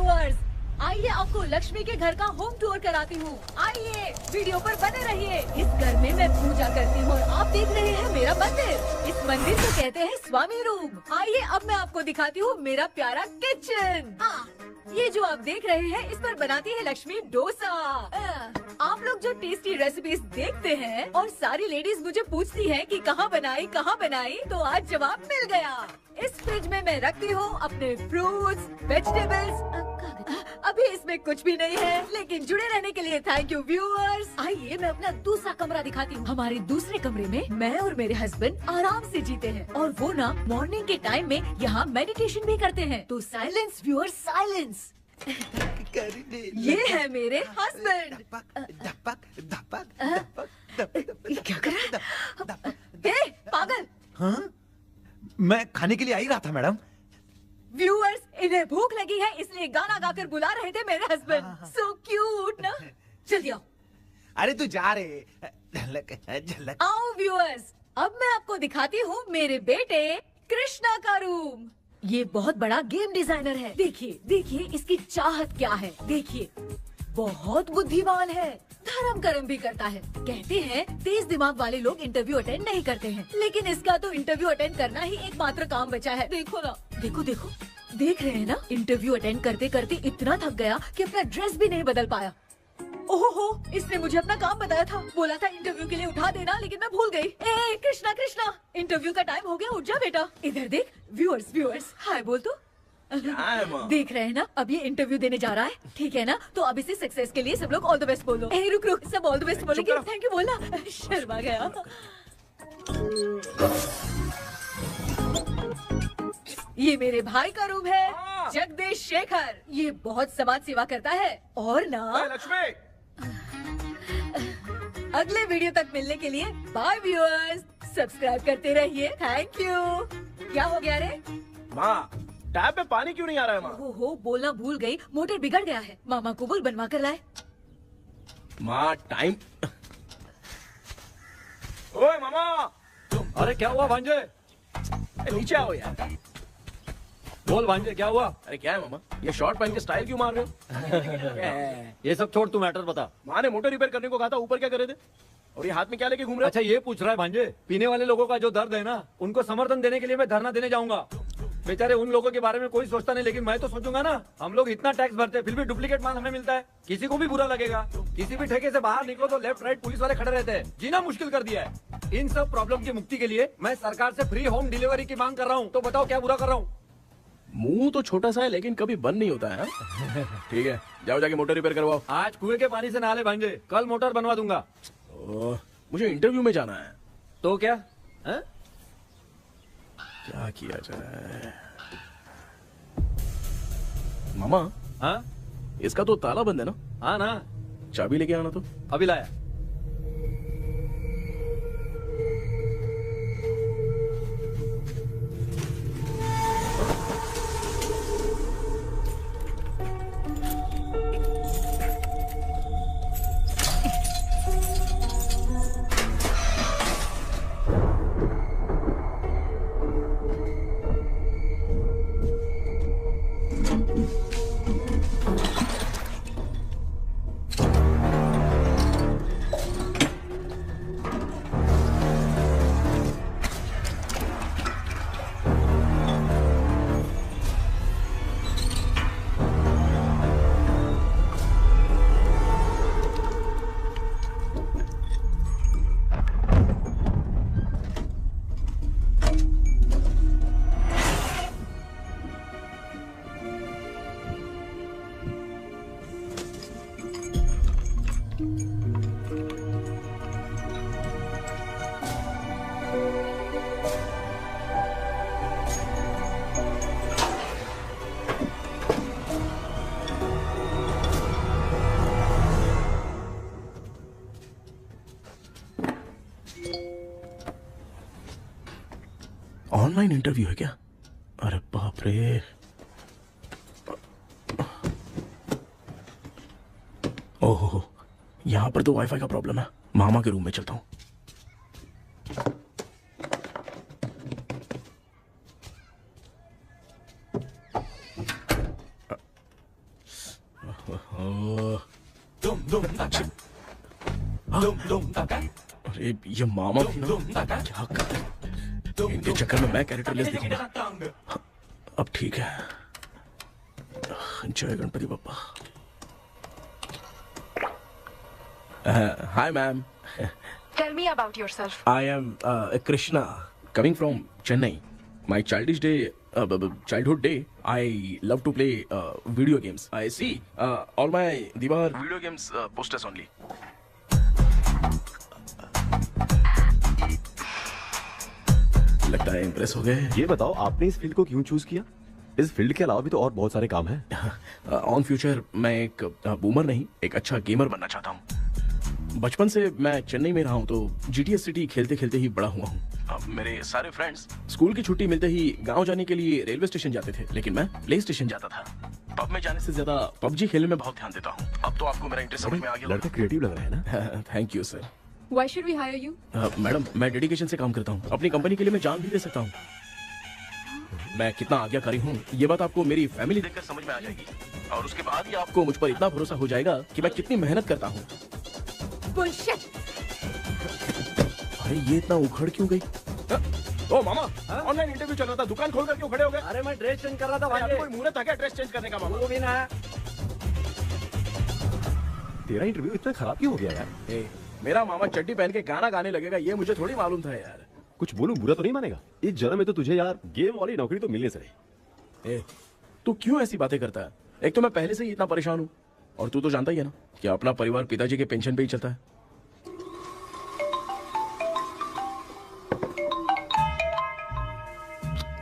Viewers, आइए आपको लक्ष्मी के घर का होम टूर कराती हूँ। आइए वीडियो पर बने रहिए। इस घर में मैं पूजा करती हूँ और आप देख रहे हैं मेरा मंदिर। इस मंदिर को कहते हैं स्वामी रूम। आइए अब मैं आपको दिखाती हूँ मेरा प्यारा किचन। हाँ, ये जो आप देख रहे हैं इस पर बनाती है लक्ष्मी डोसा। आप लोग जो टेस्टी रेसिपीज देखते हैं और सारी लेडीज मुझे पूछती हैं कि कहाँ बनाई, तो आज जवाब मिल गया। इस फ्रिज में मैं रखती हूँ अपने फ्रूट्स, वेजिटेबल्स। अभी इसमें कुछ भी नहीं है, लेकिन जुड़े रहने के लिए थैंक यू व्यूअर्स। आइए मैं अपना दूसरा कमरा दिखाती हूँ। हमारे दूसरे कमरे में मैं और मेरे हस्बैंड आराम से जीते हैं और वो ना मॉर्निंग के टाइम में यहाँ मेडिटेशन भी करते हैं। तो साइलेंस व्यूअर्स, साइलेंस। ये है मेरे हस्बैंड। क्या कर रहा है? पागल। हाँ? मैं खाने के लिए आ ही रहा था मैडम। व्यूअर्स, इन्हें भूख लगी है इसलिए गाना गाकर बुला रहे थे मेरे हस्बैंड। सो क्यूट ना। चलिए आओ। अरे तू जा रे। झलक। आओ व्यूअर्स, अब मैं आपको दिखाती हूँ मेरे बेटे कृष्णा का रूम। ये बहुत बड़ा गेम डिजाइनर है। देखिए देखिए इसकी चाहत क्या है। देखिए बहुत बुद्धिमान है, धर्म कर्म भी करता है। कहते हैं तेज दिमाग वाले लोग इंटरव्यू अटेंड नहीं करते हैं, लेकिन इसका तो इंटरव्यू अटेंड करना ही एकमात्र काम बचा है। देखो ना, देखो देखो, देख रहे हैं ना। इंटरव्यू अटेंड करते करते इतना थक गया कि अपना ड्रेस भी नहीं बदल पाया। ओहो, इसने मुझे अपना काम बताया था। बोला था इंटरव्यू के लिए उठा देना, लेकिन मैं भूल गई। ए कृष्णा कृष्णा, इंटरव्यू का टाइम हो गया, उठ जा बेटा। इधर देख। व्यूअर्स व्यूअर्स, हाय बोल तो। देख रहे हैं ना, अब ये इंटरव्यू देने जा रहा है, ठीक है ना। तो अब इसे सक्सेस के लिए सब लोग ऑल द बेस्ट बोलो। ए रुक रुक, सब ऑल द बेस्ट बोलेंगे। थैंक यू बोलना। शर्मा गया। ये मेरे भाई का रूम है, जगदीश शेखर। ये बहुत समाज सेवा करता है और ना लक्ष्मी। अगले वीडियो तक मिलने के लिए बाय व्यूअर्स। सब्सक्राइब करते रहिए। Thank you. क्या हो गया रे? माँ, टैप में पानी क्यों नहीं आ रहा है माँ? हो बोलना भूल गई, मोटर बिगड़ गया है। मामा को बोल बनवा कर लाए। माँ टाइम। ओए मामा। अरे क्या हुआ भांजे? नीचे आओ यार। बोल भांजे क्या हुआ? अरे क्या है मामा, ये शॉर्ट पहन के स्टाइल क्यों मार रहे हो? ये सब छोड़, तू मैटर बता। माँ ने मोटर रिपेयर करने को कहा था, ऊपर क्या करे थे? और ये हाथ में क्या लेके घूम रहे हो? अच्छा ये पूछ रहा है भांजे, पीने वाले लोगों का जो दर्द है ना, उनको समर्थन देने के लिए मैं धरना देने जाऊंगा। बेचारे उन लोगों के बारे में कोई सोचता नहीं, लेकिन मैं तो सोचूंगा ना। हम लोग इतना टैक्स भरते हैं, फिर भी डुप्लीकेट माल हमें मिलता है। किसी को भी बुरा लगेगा। किसी भी ठेके से बाहर निकलो तो लेफ्ट राइट पुलिस वाले खड़े रहते हैं। जीना मुश्किल कर दिया है। इन सब प्रॉब्लम की मुक्ति के लिए मैं सरकार से फ्री होम डिलीवरी की मांग कर रहा हूँ। तो बताओ क्या बुरा कर रहा हूँ? मुंह तो छोटा सा है लेकिन कभी बंद नहीं होता है। ठीक है, जाओ जाके मोटर रिपेयर करवाओ। आज कुएं के पानी से नहा ले भांजे, कल मोटर बनवा दूंगा। मुझे इंटरव्यू में जाना है। तो क्या है? क्या किया जाए? मामा। हाँ, इसका तो ताला बंद है ना? हाँ ना। चाबी लेके आना तो। अभी लाया। ऑनलाइन इंटरव्यू है क्या? अरे बाप रे। ओहो, यहाँ पर तो वाईफाई का प्रॉब्लम है। मामा के रूम में चलता हूँ। अरे ये मामा भी ना क्या कर, इनके चक्कर में मैं कैरेक्टरलेस दिखूंगा। अब ठीक है। जय Ganpati Bappa. Hi ma'am. Tell me about yourself. I am Krishna, coming from Chennai. My childhood day, I love to play video games. I see all my Diwar video games posters only. लगता है impress हो गए। ये बताओ आपने इस field को क्यों चूज किया? इस फील्ड के अलावा भी तो और बहुत सारे काम हैं। ऑन फ्यूचर मैं एक बूमर नहीं, एक अच्छा गेमर बनना चाहता हूँ। बचपन से मैं चेन्नई में रहा हूँ तो जीटीएस सिटी खेलते खेलते ही बड़ा हुआ हूँ। मेरे सारे फ्रेंड्स स्कूल की छुट्टी मिलते ही गांव जाने के लिए रेलवे स्टेशन जाते थे, लेकिन मैं प्ले स्टेशन जाता था। पब में जाने से ज्यादा पबजी खेलने में बहुत ध्यान देता हूँ। अब तो आपको मेरा इंटरेस्ट समझ में आ गया। लड़का क्रिएटिव लग रहा है ना। Thank you sir. Why should we hire you? Madam मैं डेडिकेशन से काम करता हूँ, अपनी कंपनी के लिए मैं जान भी दे सकता हूँ। मैं कितना आज्ञाकारी हूँ ये बात आपको मेरी फैमिली देखकर समझ में आ जाएगी, और उसके बाद ही आपको मुझ पर इतना भरोसा हो जाएगा कि मैं कितनी मेहनत करता हूँ। Bullshit! भाई ये इतना उखड़ क्यों गई? ओ मामा, ऑनलाइन इंटरव्यू चल रहा था, दुकान खोलकर क्यों खड़े हो गए? अरे मैं ड्रेस चेंज कर रहा था भाई भाई। कोई मुहूर्त था क्या ड्रेस चेंज करने का मामा? वो भी ना। तेरा इंटरव्यू इतना खराब क्यों हो गया यार? ए, मेरा मामा चड्डी पहन के गाना गाने लगेगा ये मुझे थोड़ी मालूम था यार। कुछ बोलूं बुरा तो नहीं मानेगा? इस जन्म में तो तुझे यार गेम वाली नौकरी तो मिलने से रही। ए, तू क्यों ऐसी बातें करता है? एक तो मैं पहले से ही इतना परेशान हूँ, और तू तो जानता ही है ना कि अपना परिवार पिताजी के पेंशन पे ही चलता है।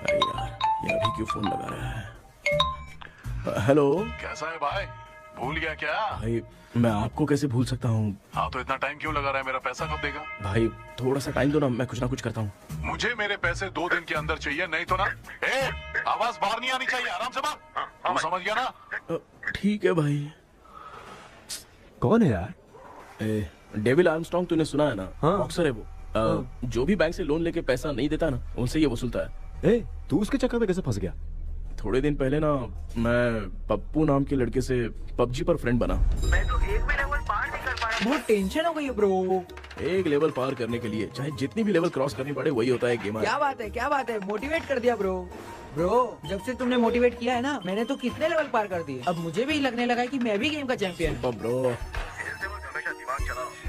अरे यार ये अभी क्यों फोन लगा रहा है? हेलो कैसा है भाई? भूल गया क्या? भाई, मैं आपको कैसे भूल सकता हूँ? हाँ तो इतना टाइम क्यों लगा रहा है? मेरा पैसा कब देगा? भाई थोड़ा सा टाइम दो ना, मैं कुछ ना कुछ करता हूँ। मुझे मेरे पैसे 2 दिन के अंदर चाहिए, नहीं तो ना आवाज बाहर नहीं आनी चाहिए। आराम से बात, तू समझ गया ना? ठीक है भाई। कौन है यार? डेविल आर्मस्ट्रॉन्ग तूने सुना है ना? हाँ। बॉक्सर है वो। जो भी बैंक से लोन लेके पैसा नहीं देता ना, उनसे ये वसूलता है। तू उसके चक्कर में कैसे फंस गया? थोड़े दिन पहले ना मैं पप्पू नाम के लड़के से पबजी पर फ्रेंड बना। मैं तो एक भी लेवल पार नहीं कर पा रहा। बहुत टेंशन हो गई है ब्रो। एक लेवल पार करने के लिए चाहे जितनी भी लेवल क्रॉस करनी पड़े, वही होता है गेमर। क्या बात है, मोटिवेट कर दिया ब्रो। जब से तुमने मोटिवेट किया है ना, मैंने तो कितने लेवल पार कर दिए। अब मुझे भी लगने लगा है कि मैं भी गेम का चैंपियन हूँ। ब्रो,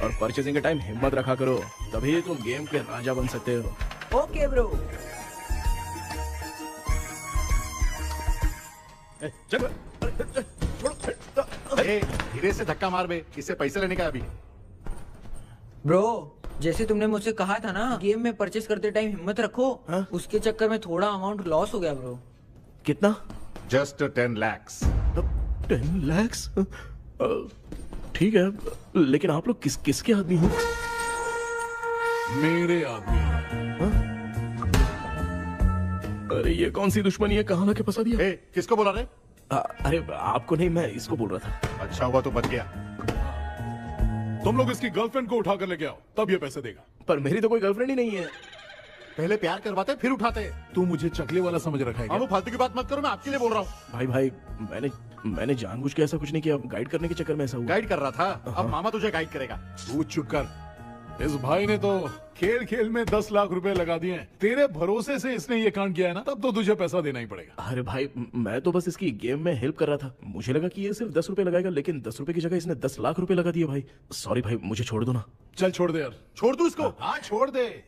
और परचेजिंग के टाइम हिम्मत रखा करो, तभी तुम गेम के राजा बन सकते हो। Okay bro. धीरे से धक्का मार बे, इससे पैसे लेने का अभी। ब्रो जैसे तुमने मुझसे कहा था ना, गेम में परचेस करते टाइम हिम्मत रखो। हाँ? उसके चक्कर में थोड़ा अमाउंट लॉस हो गया ब्रो। कितना? Just 10 lakhs। 10 lakhs? ठीक है, लेकिन आप लोग किसके आदमी हो? मेरे आदमी। अरे ये कौन सी दुश्मनी है, कहाँ लाके फंसा दिया? किसको बोला रे? अरे आपको नहीं, मैं इसको बोल रहा था। अच्छा हुआ तो बच गया। तुम लोग इसकी गर्लफ्रेंड को उठा कर लेके आओ, तब ये पैसे देगा। पर मेरी तो कोई गर्लफ्रेंड ही नहीं है। पहले प्यार करवाते फिर उठाते। तू मुझे चकले वाला समझ रखा है क्या? वो फालतू की बात मत करो, मैं आपके लिए बोल रहा हूँ। भाई मैंने जानबूझ के ऐसा कुछ नहीं किया, गाइड करने के चक्कर में ऐसा हुआ। गाइड कर रहा था, अब मामा तुझे गाइड करेगा। तू चुप कर। इस भाई ने तो खेल खेल में 10 लाख रुपए लगा दिए हैं। तेरे भरोसे से इसने ये कांड किया है ना, तब तो तुझे पैसा देना ही पड़ेगा। अरे भाई, मैं तो बस इसकी गेम में हेल्प कर रहा था। मुझे लगा कि ये सिर्फ 10 रुपए लगाएगा, लेकिन 10 रुपए की जगह इसने 10 लाख रुपए लगा दिए। भाई सॉरी भाई, मुझे छोड़ दो ना। चल छोड़ दे यार। छोड़ दू इसको? हाँ छोड़ दे,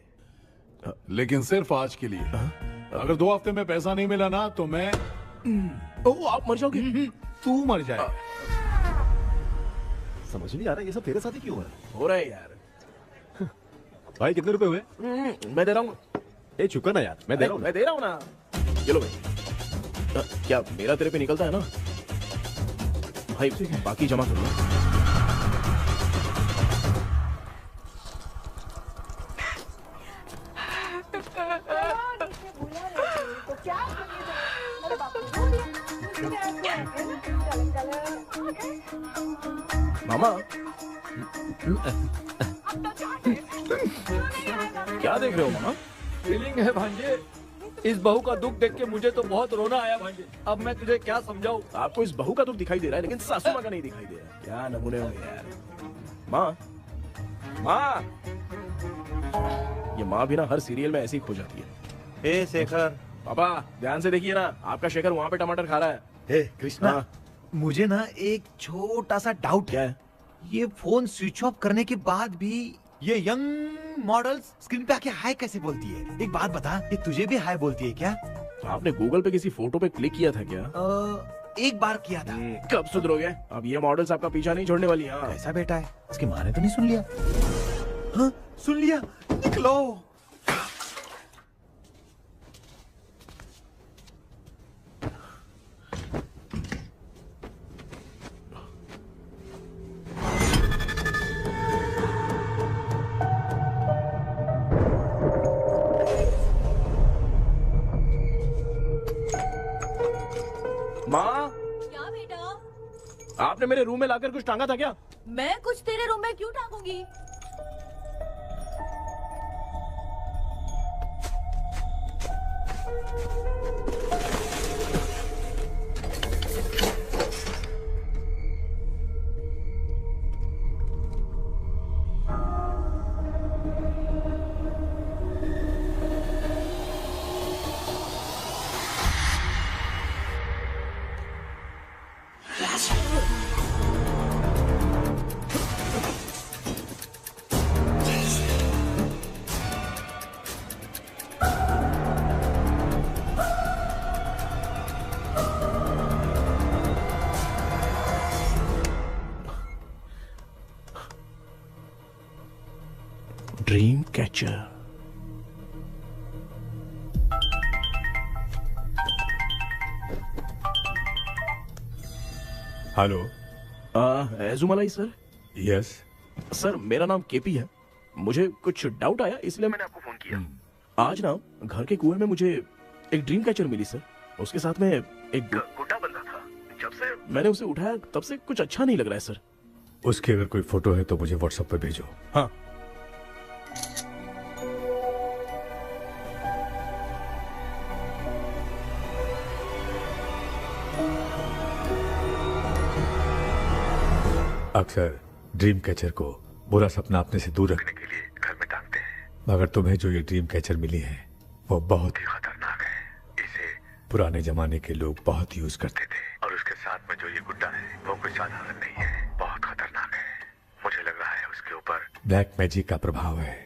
लेकिन सिर्फ आज के लिए। अगर 2 हफ्ते में पैसा नहीं मिला ना तो मैं आप मर जाओगे। तू मर जाए। समझ नहीं आ रहा ये सब तेरे साथ ही क्यों हो रहा है यार? भाई कितने रुपए हुए? मैं दे रहा हूँ। चुका ना यार, मैं दे रहा हूँ ना। चलो भाई, क्या मेरा तेरे पे निकलता है ना भाई? बाकी जमा कर लो। मामा क्या देख रहे हो मामा? फीलिंग है भांजे। इस बहू का दुख देख के मुझे तो बहुत रोना आया भाई। अब मैं तुझे क्या समझाऊं? आपको इस बहू का दुख दिखाई दे रहा है लेकिन सासू माँ का नहीं दिखाई दे रहा है। क्या नमूने हो यार। माँ, माँ, ये माँ भी ना हर सीरियल में ऐसी खो जाती है। ए शेखर। पापा ध्यान से देखिए ना, आपका शेखर वहाँ पे टमाटर खा रहा है। ए कृष्णा, हाँ। मुझे ना एक छोटा सा डाउट क्या है। है? ये फोन स्विच ऑफ करने के बाद भी ये यंग मॉडल्स स्क्रीन पे आके हाय कैसे बोलती है? एक बात बता, ये तुझे भी हाय बोलती है क्या? आपने गूगल पे किसी फोटो पे क्लिक किया था क्या? एक बार किया था। कब सुधरोगे? अब ये मॉडल्स आपका पीछा नहीं छोड़ने वाली। हाँ। कैसा बेटा है? इसकी माँ ने तो नहीं सुन लिया? हाँ, सुन लिया। निकलो। माँ, क्या बेटा? आपने मेरे रूम में लाकर कुछ टांगा था क्या? मैं कुछ तेरे रूम में क्यों टांगूंगी? Dream catcher. Hello. Ezhumalai sir. Yes. Sir मेरा नाम केपी है। मुझे कुछ डाउट आया इसलिए मैंने आपको फोन किया। आज ना घर के कुएं में मुझे एक ड्रीम कैचर मिली सर। उसके साथ में एक गुड्डा बंधा था। जब से मैंने उसे उठाया तब से कुछ अच्छा नहीं लग रहा है सर। उसकी अगर कोई फोटो है तो मुझे व्हाट्सएप पे भेजो। हाँ। अक्सर ड्रीम कैचर को बुरा सपना अपने से दूर रखने के लिए घर में टांगते हैं, मगर तुम्हें जो ये ड्रीम कैचर मिली है वो बहुत ही खतरनाक है। इसे पुराने जमाने के लोग बहुत यूज करते थे और उसके साथ में जो ये गुड्डा है वो कोई साधारण नहीं है, बहुत खतरनाक है। मुझे लग रहा है उसके ऊपर ब्लैक मैजिक का प्रभाव है,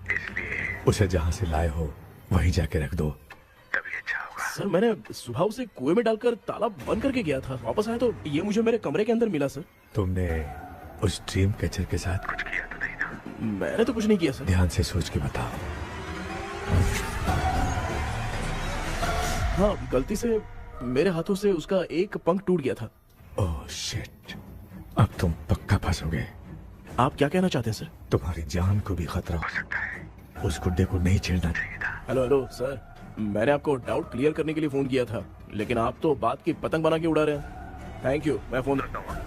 इसलिए उसे जहाँ से लाए हो वहीं जाके रख दो, तभी अच्छा होगा। सर मैंने सुबह उसे कुएं में डालकर ताला बंद करके गया था। वापस आया तो ये मुझे मेरे कमरे के अंदर मिला सर। तुमने उस ड्रीम कैचर के साथ कुछ किया तो नहीं ना? मैंने तो कुछ नहीं किया सर। ध्यान से सोच के बताओ। हाँ, गलती से मेरे हाथों से उसका एक पंख टूट गया था। ओह शिट, अब तुम पक्का फंसोगे। आप क्या कहना चाहते हैं सर? तुम्हारी जान को भी खतरा हो सकता है। उस गुड्डे को नहीं छेड़ना चाहिए था। हेलो हेलो सर, मैंने आपको डाउट क्लियर करने के लिए फोन किया था, लेकिन आप तो बात की पतंग बना के उड़ा रहे हैं। थैंक यू, मैं फोन रखता हूँ।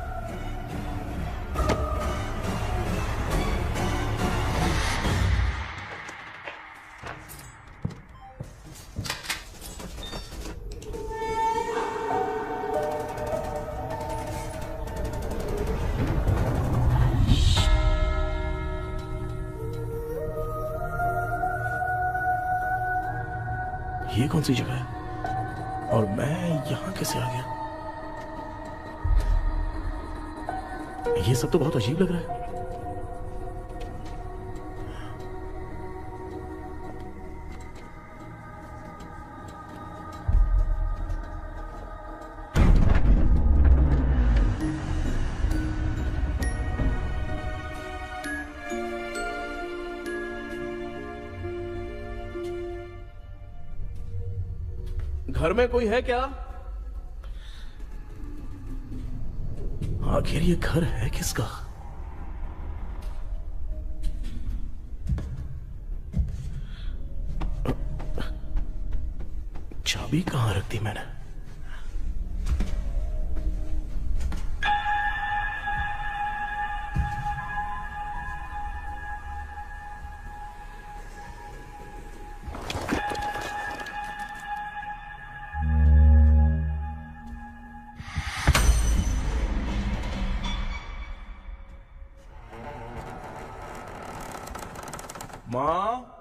ये कौन सी जगह है और मैं यहाँ कैसे आ गया? ये सब तो बहुत अजीब लग रहा है। घर में कोई है क्या? आखिर ये घर है किसका? चाबी कहां रख दी मैंने? माँ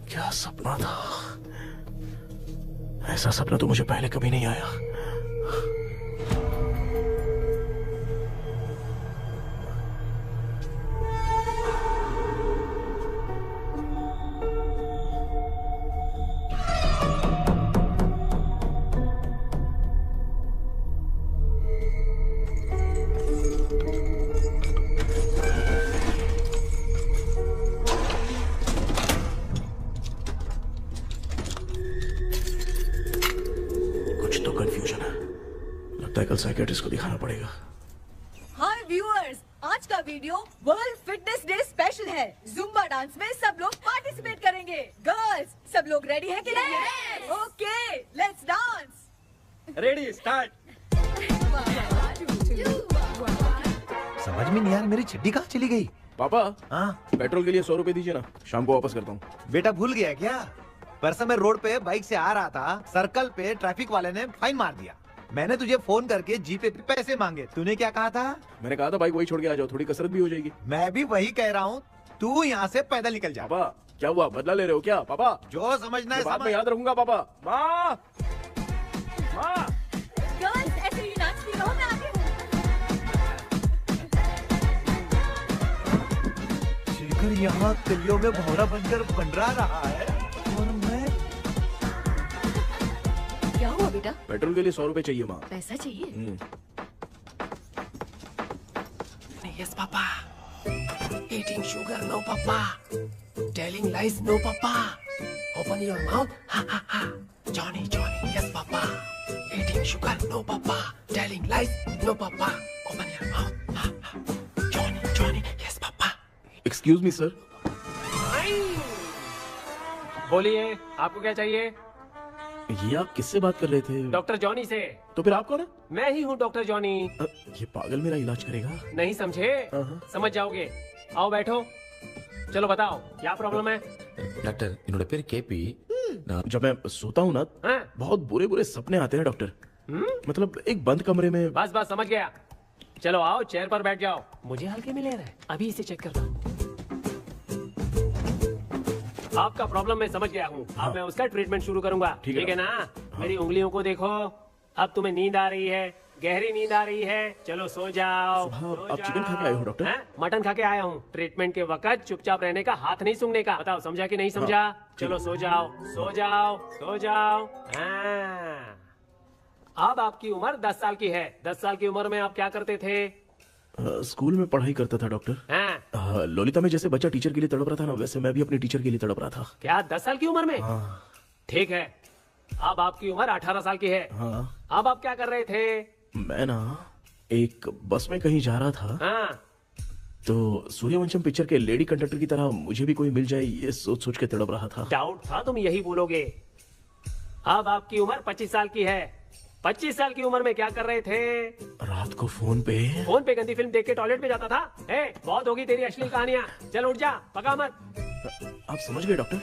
क्या सपना था। ऐसा सपना तो मुझे पहले कभी नहीं आया। कंफ्यूजन है, लगता है कल साइकियाट्रिस्ट को दिखाना पड़ेगा। हाय व्यूअर्स, आज का video world fitness day special है। जुम्बा डांस में सब लोग पार्टिसिपेट करेंगे। गर्ल्स, सब लोग रेडी हैं कि नहीं? Okay, let's dance. Ready, start. समझ में नहीं यार, मेरी चड्डी कहाँ चली गई? पापा, हाँ पेट्रोल के लिए 100 रुपए दीजिए ना, शाम को वापस करता हूँ। बेटा भूल गया क्या? परसों मैं रोड पे बाइक से आ रहा था, सर्कल पे ट्रैफिक वाले ने फाइन मार दिया। मैंने तुझे फोन करके जीपे पे पैसे मांगे, तूने क्या कहा था? मैंने कहा था बाइक वही छोड़ के आ जाओ, थोड़ी कसरत भी हो जाएगी। मैं भी वही कह रहा हूँ, तू यहाँ से पैदल निकल जा। पापा क्या हुआ, बदला ले रहे हो क्या? पापा जो समझना है बाद में समझ। याद रखूंगा। पापा, माँ माँ गर्ल्स, ऐसे ही नाचती रहो, मैं आती हूँ। शेखर यहाँ कलियों में भौरा बनकर बंडरा रहा है और मैं। क्या हुआ बेटा? पेट्रोल के लिए 100 रुपए चाहिए माँ। पैसा चाहिए? Yes, Papa. Eating sugar, no, Papa. Telling lies, no, Papa. Open your mouth, ha ha ha. Johnny, Johnny, yes, Papa. Eating sugar, no, Papa. Telling lies, no, Papa. Open your mouth, ha ha. Johnny, Johnny, yes, Papa. Excuse me sir. बोलिए, आपको क्या चाहिए? ये आप किससे बात कर रहे थे? डॉक्टर जॉनी से। तो फिर आप कौन है? मैं ही हूँ डॉक्टर जॉनी। ये पागल मेरा इलाज करेगा? नहीं समझे? समझ जाओगे। आओ बैठो। चलो बताओ क्या प्रॉब्लम है? डॉक्टर इन्होंने पेर केपी जब मैं सोता हूँ ना, बहुत बुरे बुरे सपने आते हैं डॉक्टर। मतलब एक बंद कमरे में। बस बस समझ गया। चलो आओ, चेयर पर बैठ जाओ। मुझे हल्के में ले रहा है, अभी इसे चेक करता हूँ। आपका प्रॉब्लम मैं समझ गया हूँ। अब मैं उसका ट्रीटमेंट शुरू करूंगा, ठीक है ना? मेरी उंगलियों को देखो। अब तुम्हें नींद आ रही है, गहरी नींद आ रही है। चलो सो जाओ। आप चिकन खा के आए हो डॉक्टर? मटन खा के आया हूँ। ट्रीटमेंट के वक्त चुपचाप रहने का, हाथ नहीं सूंघने का। बताओ समझा कि नहीं समझा? चलो सो जाओ, सो जाओ, सो जाओ। हाँ। अब आपकी उम्र 10 साल की है। 10 साल की उम्र में आप क्या करते थे? स्कूल में पढ़ाई करता था डॉक्टर। लोलिता में जैसे बच्चा टीचर के लिए तड़प रहा था ना, वैसे मैं भी अपने टीचर के लिए तड़प रहा था। क्या 10 साल की उम्र में? ठीक है, अब आपकी उम्र 18 साल की है। अब आप क्या कर रहे थे? मैं ना एक बस में कहीं जा रहा था, तो सूर्यवंशम पिक्चर के लेडी कंडक्टर की तरह मुझे भी कोई मिल जाए, ये सोच सोच के तड़प रहा था। डाउट था तुम यही बोलोगे। अब आपकी उम्र 25 साल की है। 25 साल की उम्र में क्या कर रहे थे? रात को फोन पे गंदी फिल्म देख के टॉयलेट में जाता था। बहुत होगी तेरी अश्लील कहानियां। चल उठ जा, पका मत। आप समझ गए डॉक्टर?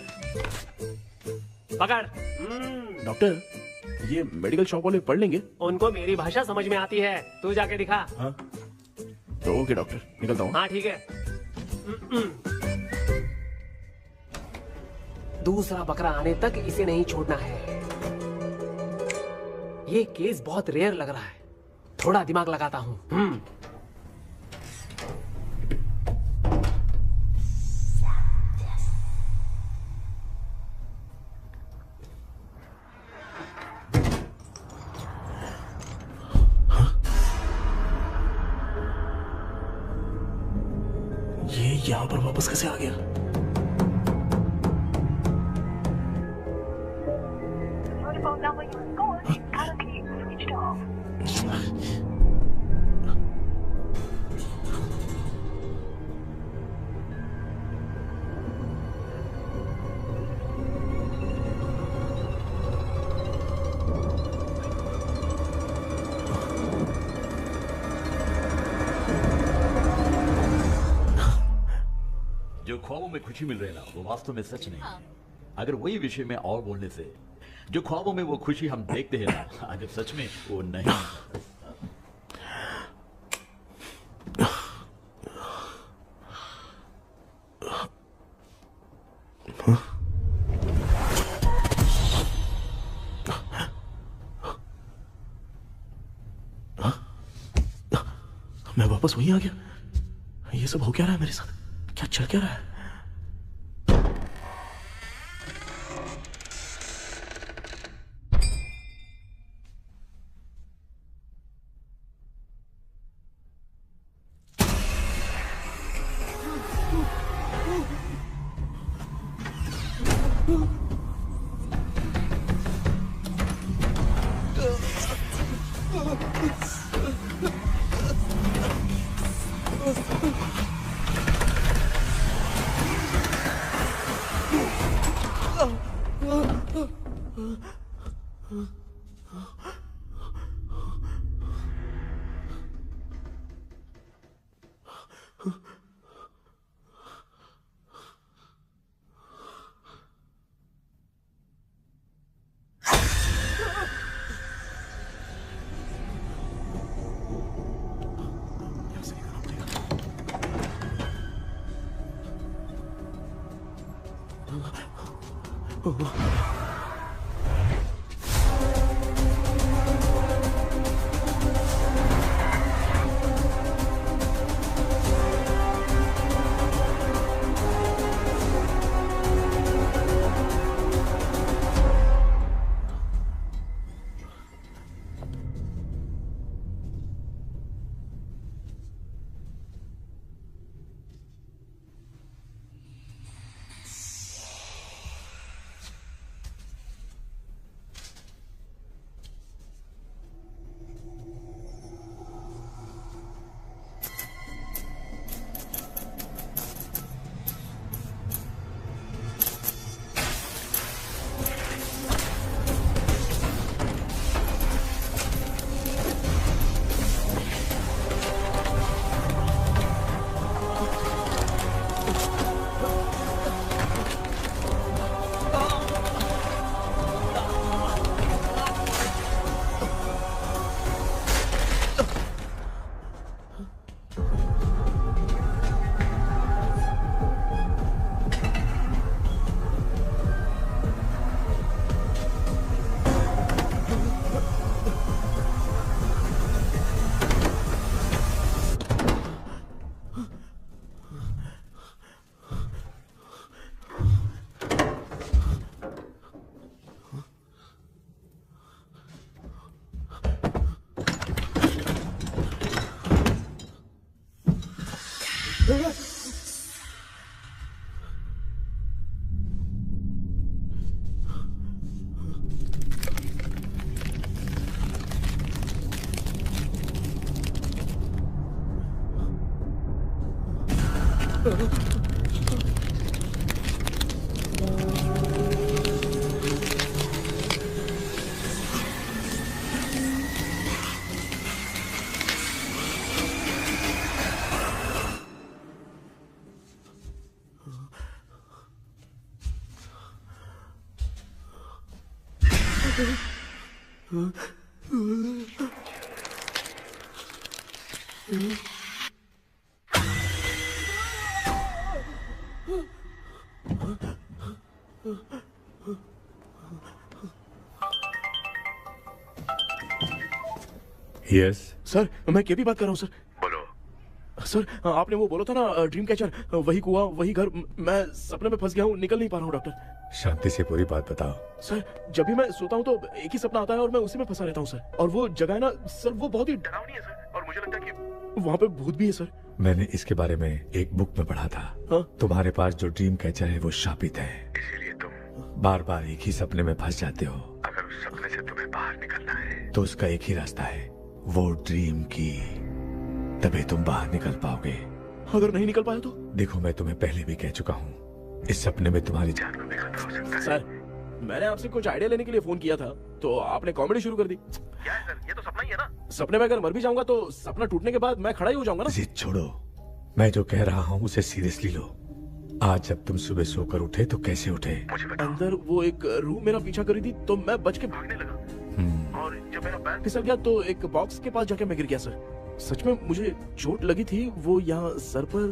पकड़। डॉक्टर, ये मेडिकल शॉप वाले पढ़ लेंगे? उनको मेरी भाषा समझ में आती है, तू जाके दिखा। तो ओके डॉक्टर, निकलता हूँ। हाँ ठीक है। दूसरा बकरा आने तक इसे नहीं छोड़ना है। ये केस बहुत रेयर लग रहा है, थोड़ा दिमाग लगाता हूँ। ये यहाँ पर वापस कैसे आ गया? जो ख्वाबों में खुशी मिल रही है ना, वो वास्तव में सच नहीं है। अगर वही विषय में और बोलने से, जो ख्वाबों में वो खुशी हम देखते हैं ना, अगर सच में वो नहीं। मैं वापस वहीं आ गया। ये सब हो क्या रहा है मेरे साथ? क्या चल क्या रहा है? यस सर मैं केपी बात कर रहा हूँ सर। बोलो सर, आपने वो बोला था ना ड्रीम कैचर, वही कुआं वही घर, मैं सपने में फंस गया हूँ, निकल नहीं पा रहा हूँ डॉक्टर। शांति से पूरी बात बताओ। सर जब भी मैं सोता हूँ तो एक ही सपना आता है और मैं उसी में फंसा रहता हूँ सर। और वो जगह है ना सर, वो बहुत ही डरावनी है सर, और मुझे लगता है कि वहाँ पे भूत भी है सर। मैंने इसके बारे में एक बुक में पढ़ा था। हाँ? तुम्हारे पास जो ड्रीम कैचर है वो शापित है, इसीलिए तुम बार बार एक ही सपने में फंस जाते हो। अगर उस सपने से तुम्हें बाहर निकलना है तो उसका एक ही रास्ता है, वो ड्रीम की, तभी तुम बाहर निकल पाओगे। अगर नहीं निकल पाया तो? देखो मैं तुम्हें पहले भी कह चुका हूँ, इस सपने में तुम्हारी जान को भी खतरा हो सकता है। सर मैंने आपसे कुछ आइडिया लेने के लिए फोन किया था तो आपने कॉमेडी शुरू कर दी। क्या है सर, ये तो सपना ही है ना। सपने में अगर मर भी जाऊंगा तो सपना टूटने के बाद मैं खड़ा ही हो जाऊंगा ना। जिद छोड़ो, मैं जो कह रहा हूँ उसे सीरियसली लो। आज जब तुम सुबह सोकर उठे तो कैसे उठे? अंदर वो एक रूह मेरा पीछा करी थी तो मैं बच के भागने लगा, और जब मेरा पैर फिसल गया तो एक बॉक्स के पास जाके मैं गिर गया सर। सच में मुझे चोट लगी थी, वो यहाँ सर पर।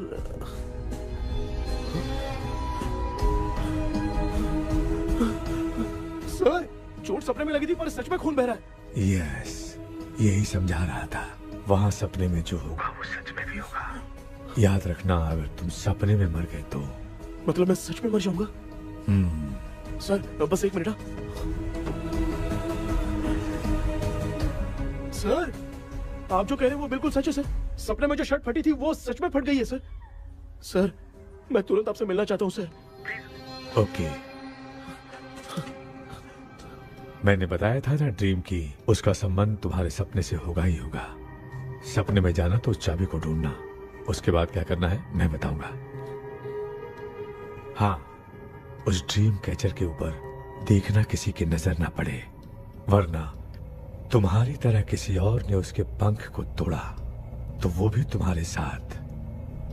सर चोट सपने में लगी थी पर सच में खून बह रहा है। यस, यही समझा रहा था, वहाँ सपने में जो होगा वो सच में भी होगा। याद रखना, अगर तुम सपने में मर गए तो मतलब मैं सच में मर जाऊंगा। सर बस एक मिनट। सर आप जो कह रहे हैं वो बिल्कुल सच है सर। सपने में जो शर्ट फटी थी वो सच में फट गई है सर। सर मैं तुरंत आपसे मिलना चाहता हूँ सर। ओके, मैंने बताया था ना ड्रीम की, उसका संबंध तुम्हारे सपने से होगा ही होगा। सपने में जाना तो उस चाबी को ढूंढना, उसके बाद क्या करना है मैं बताऊंगा। हाँ, उस ड्रीम कैचर के ऊपर देखना किसी की नजर ना पड़े, वरना तुम्हारी तरह किसी और ने उसके पंख को तोड़ा तो वो भी तुम्हारे साथ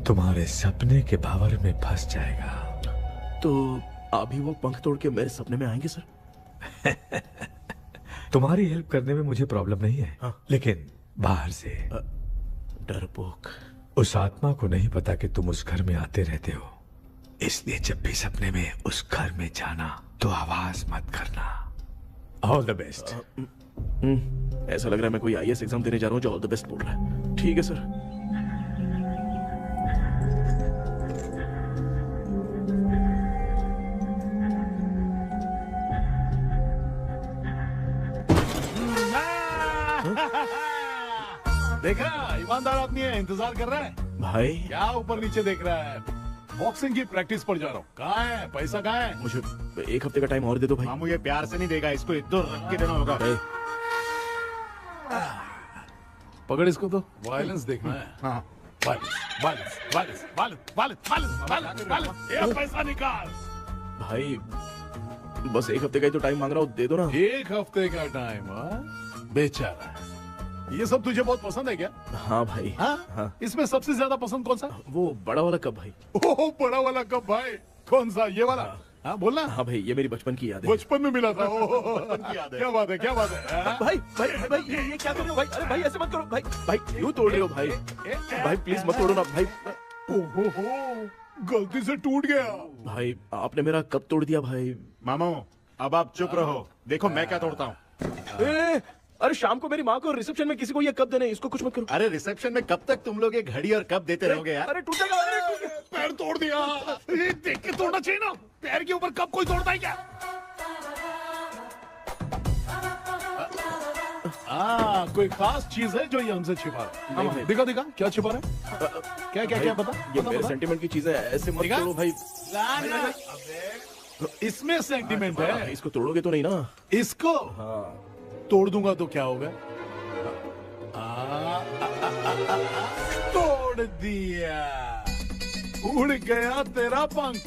तुम्हारे सपने के भावर में फंस जाएगा। तो अभी वो पंख तोड़ के मेरे सपने में आएंगे सर? तुम्हारी हेल्प करने में मुझे प्रॉब्लम नहीं है। हाँ। लेकिन बाहर से डरपोक, उस आत्मा को नहीं पता कि तुम उस घर में आते रहते हो, इसलिए जब भी सपने में उस घर में जाना तो आवाज मत करना। All the best. ऐसा लग रहा है मैं कोई आईएएस एग्जाम देने जा रहा हूँ जो ऑल द बेस्ट बोल रहा है। ठीक है सर। देखा, ईमानदार आदमी है, इंतजार कर रहा है। भाई क्या ऊपर नीचे देख रहा है? बॉक्सिंग की प्रैक्टिस पर जा रहा हूँ। कहाँ है पैसा, कहाँ है? मुझे एक हफ्ते का टाइम और दे दो भाई। मामू ये प्यार से नहीं देगा, इसको एक दो रख के देना होगा। पकड़ इसको तो। वायलेंस देखना है। हाँ, violence violence violence violence violence violence violence. ये पैसा निकाल भाई बस एक हफ्ते का ही तो टाइम मांग रहा हूँ, दे दो ना। एक हफ्ते का टाइम? बेचारा, ये सब तुझे बहुत पसंद है क्या? हाँ भाई। हाँ? इसमें सबसे ज्यादा पसंद कौन सा? वो बड़ा वाला कप भाई। ओह बड़ा वाला कप भाई, कौन सा? ये वाला? हाँ बोलना। हाँ भाई, ये मेरी बचपन की याद है। बचपन में मिला था। क्या बात है, क्या बात है। भाई भाई भाई ये क्या कर रहे हो भाई? अरे भाई ऐसे मत करो भाई। भाई क्यों तोड़ रहे हो भाई? भाई प्लीज मत तोड़ो ना भाई। ओहो, गलती से टूट गया। भाई आपने मेरा कप तोड़ दिया भाई। मामू अब आप चुप रहो, देखो मैं क्या तोड़ता हूँ। अरे शाम को मेरी माँ को रिसेप्शन में किसी को ये कप देने, इसको कुछ मत करो। अरे रिसेप्शन में कब तक तुम लोग ये घड़ी और कप देते रहोगे यार? अरे टूटेगा, अरे टूट गया। पैर तोड़ दिया। ये देख के तोड़ना चाहिए ना, पैर के ऊपर कप कोई तोड़ता है क्या? कोई खास चीज है जो ये हमसे छिपा रहा है? दिखा दिखा, क्या छिपा रहा है? क्या क्या क्या बता? ये मेरे सेंटिमेंट की चीज है, ऐसे मत करो भाई। इसमें सेंटिमेंट है। इसको तोड़ोगे तो नहीं ना? इसको तोड़ दूंगा तो क्या होगा? तोड़ दिया। उड़ गया तेरा पंख।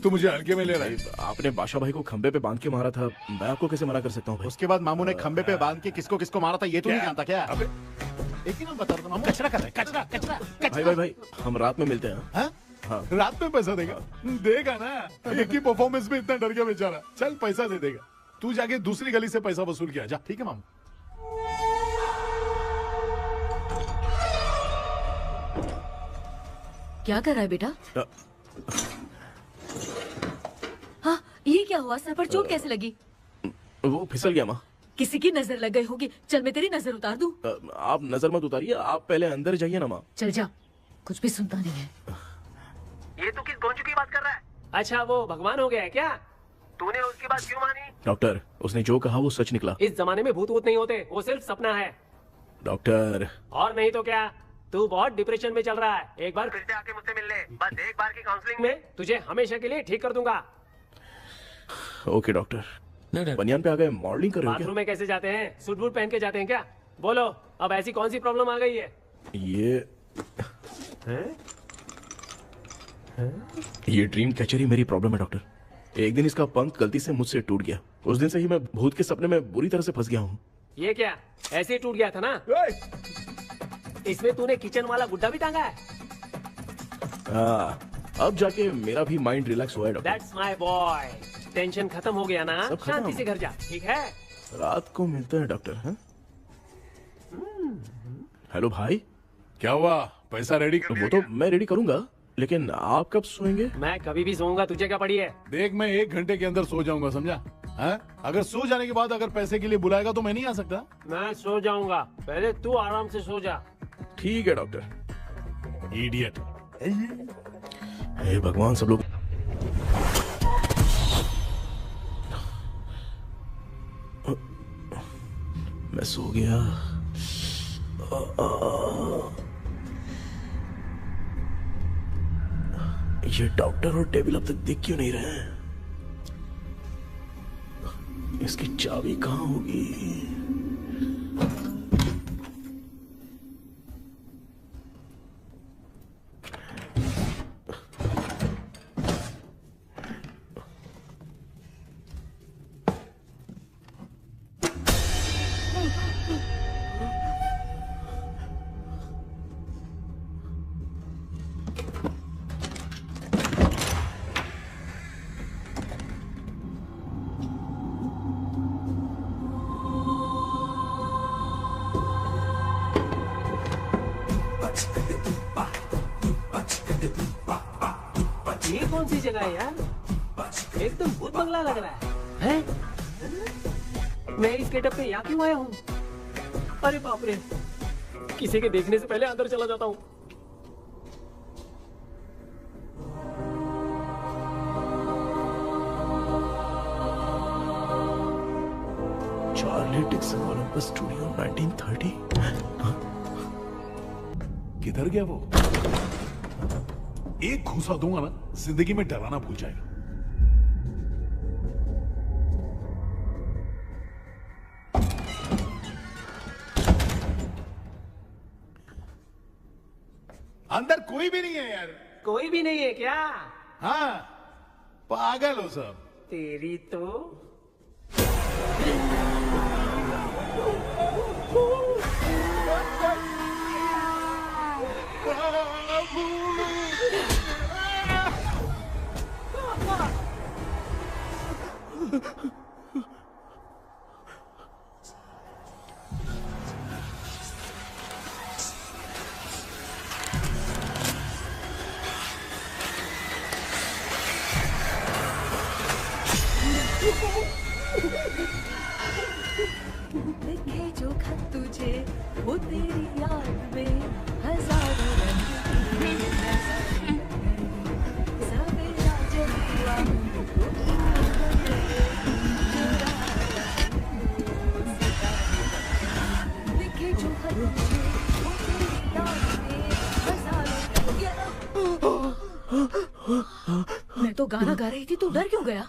तू मुझे हल्के में ले रहा है। आपने बादशाह भाई को खंबे पे बांध के मारा था, मैं आपको कैसे मना कर सकता हूँ भाई? उसके बाद मामू ने खंबे पे बांध के किसको किसको मारा था ये तो नहीं जानता क्या? एक ही नाम बता रहा था मामू। कचरा कर रहा है, कचरा कचरा भाई भाई भाई, हम रात में मिलते हैं। हाँ? रात में पैसा देगा? देगा ना, एक ही परफॉर्मेंस में इतना डर गया बेचारा। चल पैसा दे देगा, तू जाके दूसरी गली से पैसा वसूल किया जा। ठीक है मामू। क्या कर रहा है बेटा? हाँ, ये क्या हुआ? सर पर चोट कैसे लगी? वो फिसल गया माँ। किसी की नजर लग गई होगी। चल मैं तेरी नजर उतार दूं। आप नजर मत उतारिए, आप पहले अंदर जाइए ना माँ। चल जा, कुछ भी सुनता नहीं है। ये तू किस गोंचू की बात कर रहा है? अच्छा वो भगवान हो गया है क्या? तूने उसकी बात क्यों मानी? डॉक्टर, उसने जो कहा वो सच निकला। इस जमाने में भूत वूत नहीं होते, वो सिर्फ सपना है। डॉक्टर। और नहीं तो क्या, तू बहुत डिप्रेशन में चल रहा है। एक बार फिर से आके मुझसे मिल ले, बस एक बार की काउंसलिंग में तुझे हमेशा के लिए ठीक कर दूंगा। Okay doctor. बनियान पे आ गए, मॉडलिंग कर रहे हो बाथरूम में कैसे जाते हैं? सूट बूट पहन के जाते हैं क्या? बोलो, अब ऐसी कौन सी प्रॉब्लम आ गई है? ये ड्रीम कैचर ही मेरी प्रॉब्लम है डॉक्टर। एक दिन इसका पंख गलती से मुझसे टूट गया। उस दिन से ही मैं भूत के सपने में बुरी तरह से फंस गया हूँ। ये क्या ऐसे ही टूट गया था ना? इसमें तूने किचन वाला गुड्डा भी टांगा है? अब जाके मेरा भी माइंड रिलैक्स हुआ है doctor. That's my boy. Tension खत्म हो गया ना? शांति से घर जा, ठीक है? रात को मिलते हैं डॉक्टर। हाँ? हेलो भाई। क्या हुआ? पैसा रेडी कर? वो तो मैं रेडी करूंगा, लेकिन आप कब सोएंगे? मैं कभी भी सोऊंगा, तुझे क्या पड़ी है? देख, मैं 1 घंटे के अंदर सो जाऊंगा, समझा? अगर सो जाने के बाद अगर पैसे के लिए बुलाएगा तो मैं नहीं आ सकता। मैं सो जाऊंगा, पहले तू आराम से सो जा। ठीक है डॉक्टर। इडियट। हे भगवान, सब लोग मैं सो गया। ये डॉक्टर और टेबल अब तक दिख क्यों नहीं रहे हैं? इसकी चाबी कहाँ होगी? ये कौन सी जगह है यार? एकदम भूत बंगला लग रहा है। मैं इस गेटअप पे यहाँ क्यों आया हूँ? अरे बाप रे, किसी के देखने से पहले अंदर चला जाता हूँ। Charlie Dixon Olympus studio 1930। किधर गया वो? एक घूसा दूंगा ना, जिंदगी में डराना भूल जाएगा। अंदर कोई भी नहीं है यार। कोई भी नहीं है क्या? हाँ, पागल हो सब। तेरी तो लिखे जो खत तुझे वो तेरी याद में हजारों रंग की सवेरा जब हुआ लिखे जो खत तुझे वो तेरी याद में हजारों मैं तो गाना गा रही थी, तू डर क्यों गया?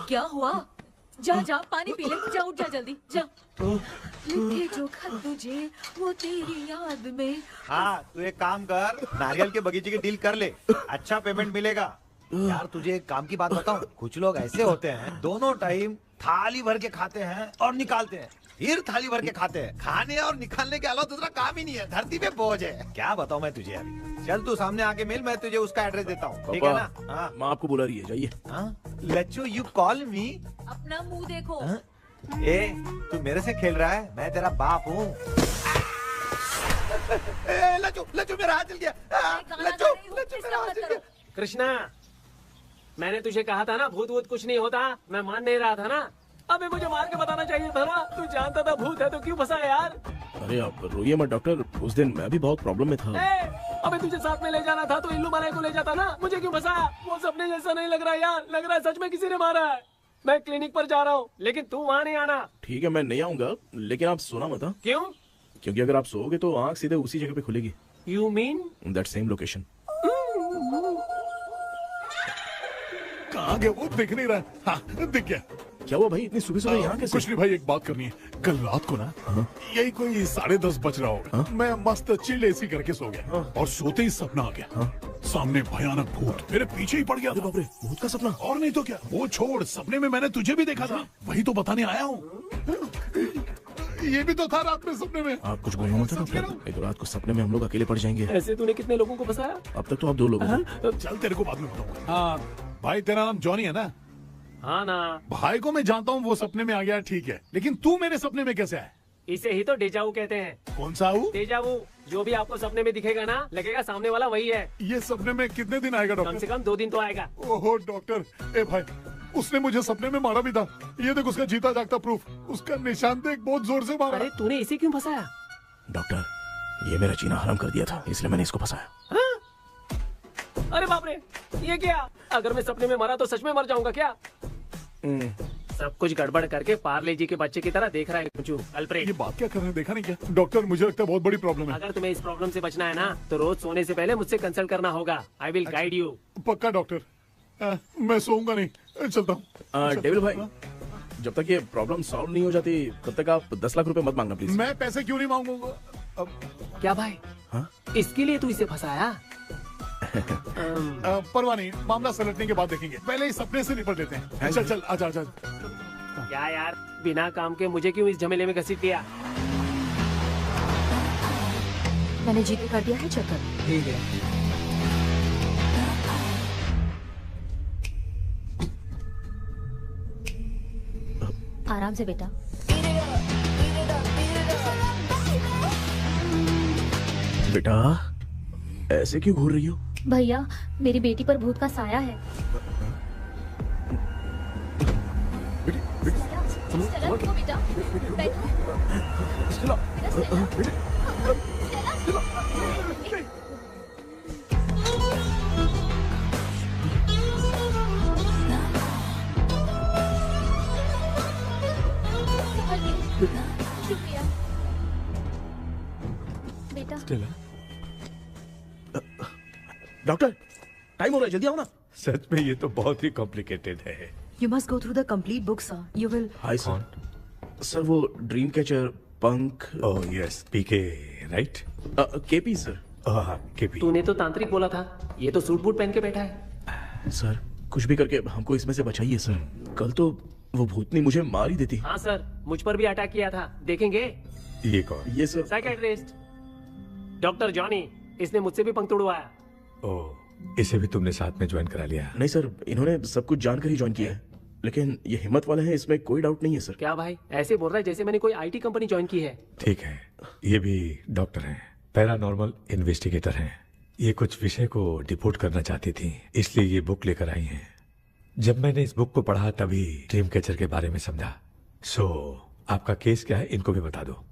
क्या हुआ? जा जा पानी पी ले, जा उठ जा जल्दी जा। लिखे जो खत तुझे वो तेरी याद में। हाँ तू एक काम कर, नारियल के बगीचे की डील कर ले, अच्छा पेमेंट मिलेगा। यार तुझे एक काम की बात बताऊं, कुछ लोग ऐसे होते हैं दोनों टाइम थाली भर के खाते हैं और निकालते हैं, फिर थाली भर के खाते हैं। खाने और निकालने के अलावा दूसरा काम ही नहीं है, धरती पे बोझ है। क्या बताऊं मैं तुझे अभी। चल तू सामने आके मिल, मैं तुझे उसका एड्रेस देता हूँ, ठीक है ना? हाँ माँ आपको बुला रही है, जाइए। लच्चू यू कॉल मी। अपना मुंह देखो। ए तू मेरे से खेल रहा है, मैं तेरा बाप हूँ। लच्चू लच्चू मेरा हाथ जल गया। लच्चू लच्चू मेरा हाथ जल गया। कृष्णा, मैंने तुझे कहा था ना भूत वूत कुछ नहीं होता, मैं मान नहीं रहा था ना। अबे मुझे मार के बताना चाहिए था ना, तू जानता था भूत है तो क्यों फंसा यार। अरे आप रोइए मत डॉक्टर, उस दिन मैं भी बहुत प्रॉब्लम में था। अबे तुझे साथ में ले जाना था तो इल्लू मलाई को ले जाता ना, मुझे क्यों फंसाया? वो सपने जैसा नहीं लग रहा यार, लग रहा है सच में किसी ने मारा है। मैं क्लिनिक पर जा रहा हूँ, लेकिन तू वहाँ नहीं आना। ठीक है मैं नहीं आऊंगा, लेकिन आप सोना मत। क्यों? क्योंकि अगर आप सोओगे तो आंख सीधे उसी जगह पे खुलेगी। You mean that same location. कहाँ गया वो, दिख नहीं रहा। हाँ दिख गया। क्या हुआ भाई, इतनी सुबह सुबह यहाँ कैसे? कुछ नहीं भाई, एक बात करनी है। कल रात को ना यही कोई 10:30 बज रहा होगा, मैं मस्त चिल एसी करके सो गया और सोते ही सपना आ गया। सामने भयानक भूत मेरे पीछे ही पड़ गया। बाप रे, भूत का सपना? और नहीं तो क्या, वो छोड़, सपने में मैंने तुझे भी देखा था, वही तो बताने आया हूँ। ये भी तो था रात में सपने में। आप कुछ बोलना मत डॉक्टर, एक रात को सपने में हम लोग अकेले पड़ जाएंगे। ऐसे तूने कितने लोगों को फंसाया? अब तक तो आप 2 लोग हो। चल तेरे को बाद में बताऊंगा। हाँ भाई, तेरा नाम जॉनी है ना? हाँ ना। भाई को मैं जानता हूँ, वो सपने में आ गया, ठीक है, लेकिन तू मेरे सपने में कैसे आया? इसे ही तो डेजावू कहते हैं। कौन सा हूँ? डेजावू, जो भी आपको सपने में दिखेगा ना, लगेगा सामने वाला वही है। ये सपने में कितने दिन आएगा डॉक्टर? कम से कम 2 दिन तो आएगा। ओहो डॉक्टर, ए भाई, उसने मुझे सपने में मारा भी था। ये देख उसका जीता जागता प्रूफ, उसका निशान देख, बहुत जोर से मारा। अरे तूने इसे क्यों फंसाया? डॉक्टर, ये मेरा जीना हराम कर दिया था, इसलिए मैंने इसको फंसाया। अरे बाप रे, ये क्या? अगर मैं सपने में मरा तो सच में मर जाऊंगा क्या? सब कुछ गड़बड़ करके पार्ले जी के बच्चे की तरह देख रहा है कुचू अल्फ्रेड। ये बात क्या कर रहे हैं, देखा नहीं क्या? डॉक्टर मुझे लगता है बहुत बड़ी प्रॉब्लम है। अगर तुम्हें इस प्रॉब्लम से बचना है ना, तो रोज सोने से पहले मुझसे कंसल्ट करना होगा। I will guide you. पक्का डॉक्टर, मैं सोऊंगा नहीं, चलता हूँ। डेविल भाई, जब तक ये प्रॉब्लम सॉल्व नहीं हो जाती तब तक आप 10 लाख रुपए मत मांगना प्लीज। मैं पैसे क्यों नहीं मांगूंगा? क्या भाई? हाँ? इसके लिए तू इसे फंसाया? परवाह नहीं, मामला सलटने के बाद देखेंगे, पहले इस सपने से निपट लेते हैं। चल चल, आजा आजा। क्या यार, बिना काम के मुझे क्यों इस झमेले में घसीट दिया? मैंने जीके कर दिया है, चेक कर। ठीक है। आराम से बेटा। बेटा ऐसे क्यों घूर रही हो? भैया मेरी बेटी पर भूत का साया है। स्टेला, उठो बेटा, बैठो। शुक्रिया बेटा। डॉक्टर टाइम हो रहा है, जल्दी आओ ना। सच में ये तो बहुत ही कॉम्प्लिकेटेड है। You must go through the complete book, sir. You will. Hi sir. Sir वो ड्रीम कैचर, पंख। ओह यस, पीके राइट? KP sir. केपी। तूने तो तांत्रिक बोला था, ये तो सूट बूट पहन के बैठा है। सर कुछ भी करके हमको इसमें से बचाइए सर, कल तो वो भूतनी मुझे मार ही देती। हाँ सर, मुझ पर भी अटैक किया था, देखेंगे? ये कौन? ये सर साइकियाट्रिस्ट डॉक्टर जॉनी, इसने मुझसे भी पंख तोड़वाया। ओह, इसे भी तुमने साथ में ज्वाइन करा लिया? नहीं सर, इन्होंने सब कुछ जानकर ही ज्वाइन किया है, लेकिन ये हिम्मत वाले हैं, इसमें कोई डाउट नहीं है सर। क्या भाई, ऐसे बोल रहा है जैसे मैंने कोई आईटी कंपनी ज्वाइन की है। ठीक है, ये भी डॉक्टर हैं, पैरानॉर्मल इन्वेस्टिगेटर हैं। ये कुछ विषय को डिपोर्ट करना चाहती थी, इसलिए ये बुक लेकर आई हैं। जब मैंने इस बुक को पढ़ा तभी ड्रीम कैचर के बारे में समझा। सो आपका केस क्या है, इनको भी बता दो।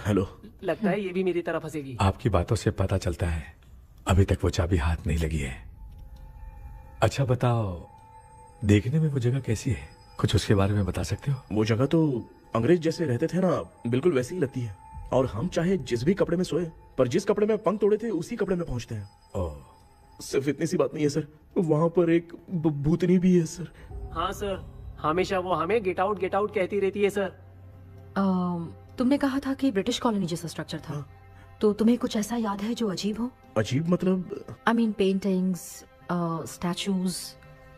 हेलो। लगता है ये भी मेरी तरह फंसेगी। आपकी बातों से पता चलता है अभी तक वो चाबी हाथ नहीं लगी है। अच्छा बताओ, देखने में वो जगह कैसी है, कुछ उसके बारे में बता सकते हो? वो जगह तो अंग्रेज जैसे रहते थे ना, बिल्कुल वैसी ही लगती है। और हम चाहे जिस भी कपड़े में सोए, पर जिस कपड़े में पंख तोड़े थे उसी कपड़े में पहुंचते हैं। ओह, सिर्फ इतनी सी बात नहीं है सर, वहाँ पर एक भूतनी भी है सर। हाँ सर, हमेशा वो हमें गेट आउट कहती रहती है सर। तुमने कहा था कि ब्रिटिश कॉलोनी जैसा स्ट्रक्चर था, तो तुम्हें कुछ ऐसा याद है जो अजीब हो? अजीब मतलब? आई मीन पेंटिंग्स, स्टैचूज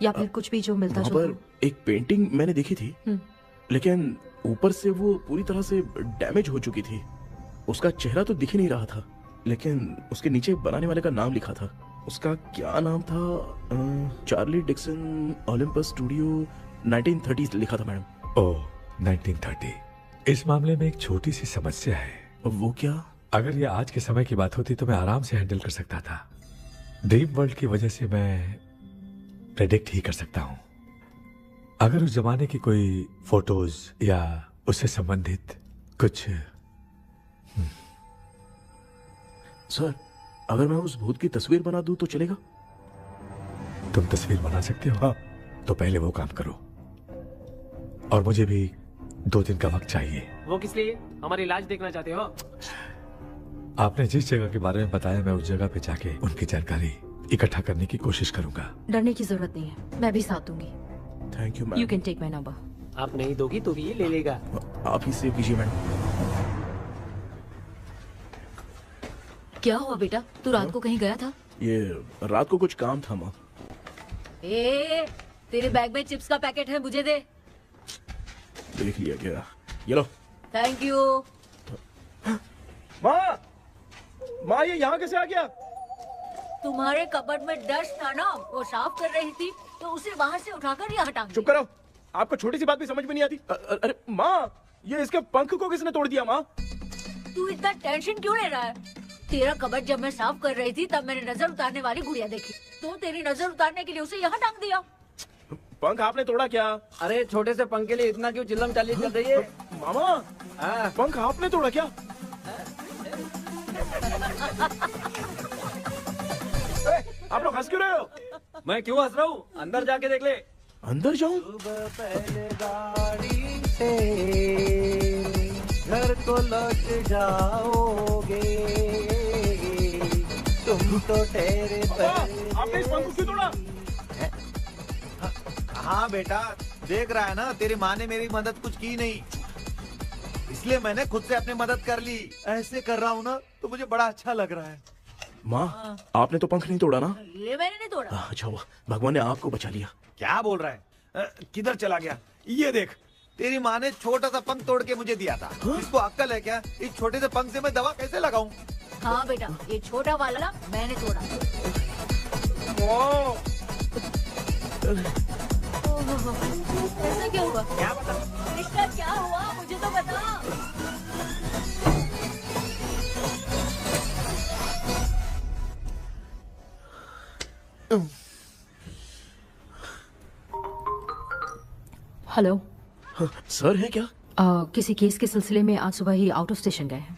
या फिर कुछ भी जो मिलता वहाँ जुलता पर एक पेंटिंग मैंने देखी थी, लेकिन ऊपर से वो पूरी तरह से डैमेज हो चुकी थी। उसका चेहरा तो दिख ही नहीं रहा था, लेकिन उसके नीचे बनाने वाले का नाम लिखा था। उसका क्या नाम था? चार्ली डिक्सन ओलंपस स्टूडियो 1930 लिखा था मैडम। ओह 1930। इस मामले में एक छोटी सी समस्या है। वो क्या? अगर ये आज के समय की बात होती तो मैं आराम से हैंडल कर सकता था। ड्रीम वर्ल्ड की वजह से मैं प्रेडिक्ट ही कर सकता हूँ। अगर उस जमाने की कोई फोटोज या उससे संबंधित कुछ। सर, अगर मैं उस भूत की तस्वीर बना दूं तो चलेगा? तुम तस्वीर बना सकते हो? हाँ। तो पहले वो काम करो, और मुझे भी 2 दिन का वक्त चाहिए। वो किस लिए? हमारी इलाज देखना चाहते हो? आपने जिस जगह के बारे में बताया, मैं उस जगह पे जाके उनकी जानकारी इकट्ठा करने की कोशिश करूंगा। डरने की जरूरत नहीं है, मैं भी साथ दूंगी। Thank you ma'am. You can take my number. आप नहीं दोगी तो भी ये ले लेगा। आप ही सेव कीजिए मैडम। क्या हुआ बेटा, तू रात को कहीं गया था? ये रात को कुछ काम था माँ। ए, तेरे बैग में चिप्स का पैकेट है, मुझे दे। देख लिया क्या? ये लो। Thank you. माँ ये यहाँ कैसे आ गया? तुम्हारे कबर्ड में डस्ट था ना, वो साफ कर रही थी तो उसे वहाँ से उठाकर यहाँ टांग दिया। चुप करो, आपको छोटी सी बात भी समझ में नहीं आती। अरे माँ, ये इसके पंख को किसने तोड़ दिया? माँ तू इतना टेंशन क्यों ले रहा है? तेरा कबर्ड जब मैं साफ कर रही थी तब मैंने नजर उतारने वाली गुड़िया देखी, तो तेरी नजर उतारने के लिए उसे यहाँ टांग दिया। पंख आपने तोड़ा क्या? अरे छोटे से पंख के लिए इतना क्यों चिल्लम चाली चल रही है? मामा, पंख आपने तोड़ा क्या? आप लोग हंस क्यों रहे हो? मैं क्यों हंस रहा हूँ? अंदर जाके देख ले। अंदर जाऊं? घर को लौट जाओगे तुम तो ठहरे। आपने इस पंख को क्यों तोड़ा? हाँ बेटा, देख रहा है ना, तेरी माँ ने मेरी मदद कुछ की नहीं, इसलिए मैंने खुद से अपनी मदद कर ली। ऐसे कर रहा हूँ ना तो मुझे बड़ा अच्छा लग रहा है। माँ, आपने तो पंख नहीं तोड़ा ना? ये मैंने नहीं तोड़ा। अच्छा हुआ, भगवान ने आपको बचा लिया। क्या बोल रहा है? किधर चला गया? ये देख, तेरी माँ ने छोटा सा पंख तोड़ के मुझे दिया था। इसको अक्ल है क्या? इस छोटे से पंख से मैं दवा कैसे लगाऊं? हाँ बेटा, ये छोटा वाला मैंने तोड़ा। ऐसा क्या हुआ? क्या बता? कृष्णा क्या हुआ, मुझे तो बता। हेलो सर है क्या? किसी केस के सिलसिले में आज सुबह ही आउट ऑफ स्टेशन गए हैं।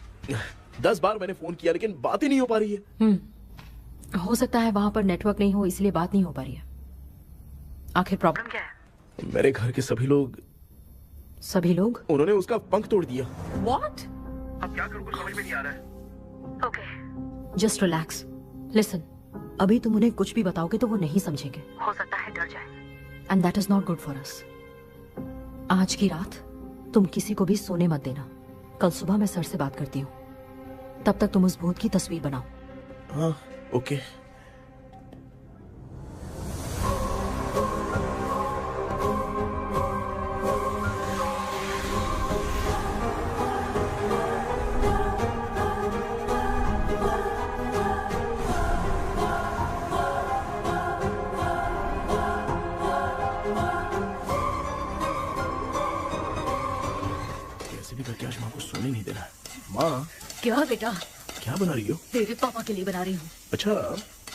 10 बार मैंने फोन किया लेकिन बात ही नहीं हो पा रही है। हो सकता है वहाँ पर नेटवर्क नहीं हो, इसलिए बात नहीं हो पा रही है। आखिर प्रॉब्लम क्या है? मेरे घर के सभी लोग उन्होंने उसका पंख तोड़ दिया। What? अब क्या करूँ, कुछ समझ में नहीं आ रहा है। Okay. Just relax. Listen. अभी तुम उन्हें कुछ भी बताओगे तो वो नहीं समझेंगे। हो सकता है डर जाए। And that is not good for us. आज की रात तुम किसी को भी सोने मत देना। कल सुबह मैं सर से बात करती हूँ। तब तक तुम उस भूत की तस्वीर बनाओ। हाँ, ओके। करके आज माँ को सोने नहीं देना है। माँ, क्या बेटा? क्या बना रही हो? तेरे पापा के लिए बना रही हूँ। अच्छा,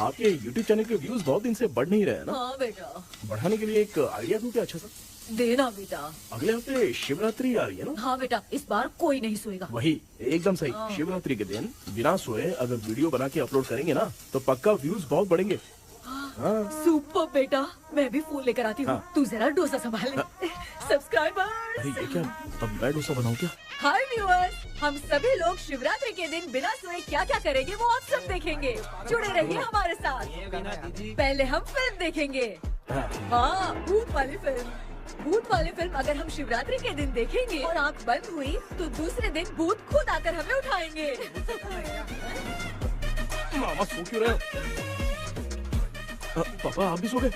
आपके YouTube चैनल के व्यूज बहुत दिन से बढ़ नहीं रहे हैं ना? हाँ बेटा। बढ़ाने के लिए एक आइडिया दूं क्या अच्छा सा? देना बेटा। अगले हफ्ते शिवरात्रि आ रही है ना? हाँ बेटा, इस बार कोई नहीं सोएगा। वही, एकदम सही। हाँ। शिवरात्रि के दिन बिना सोए अगर वीडियो बना के अपलोड करेंगे ना तो पक्का व्यूज बहुत बढ़ेंगे। हाँ। सुपर बेटा, मैं भी फोन लेकर आती हूँ। हाँ। तू जरा डोसा संभाल ले। सब्सक्राइबर्स। अरे ये क्या, अब मैं डोसा बनाऊं क्या? हाय व्यूअर्स, हम सभी लोग शिवरात्रि के दिन बिना सोए क्या क्या करेंगे वो आप सब देखेंगे। जुड़े रहिए हमारे साथ। पहले हम फिल्म देखेंगे। हाँ, भूत वाली फिल्म। भूत वाली फिल्म अगर हम शिवरात्रि के दिन देखेंगे और आँख बंद हुई तो दूसरे दिन भूत खुद आकर हमें उठाएंगे। मामा सो क्यों रहे हो? पापा आप भी सो गए?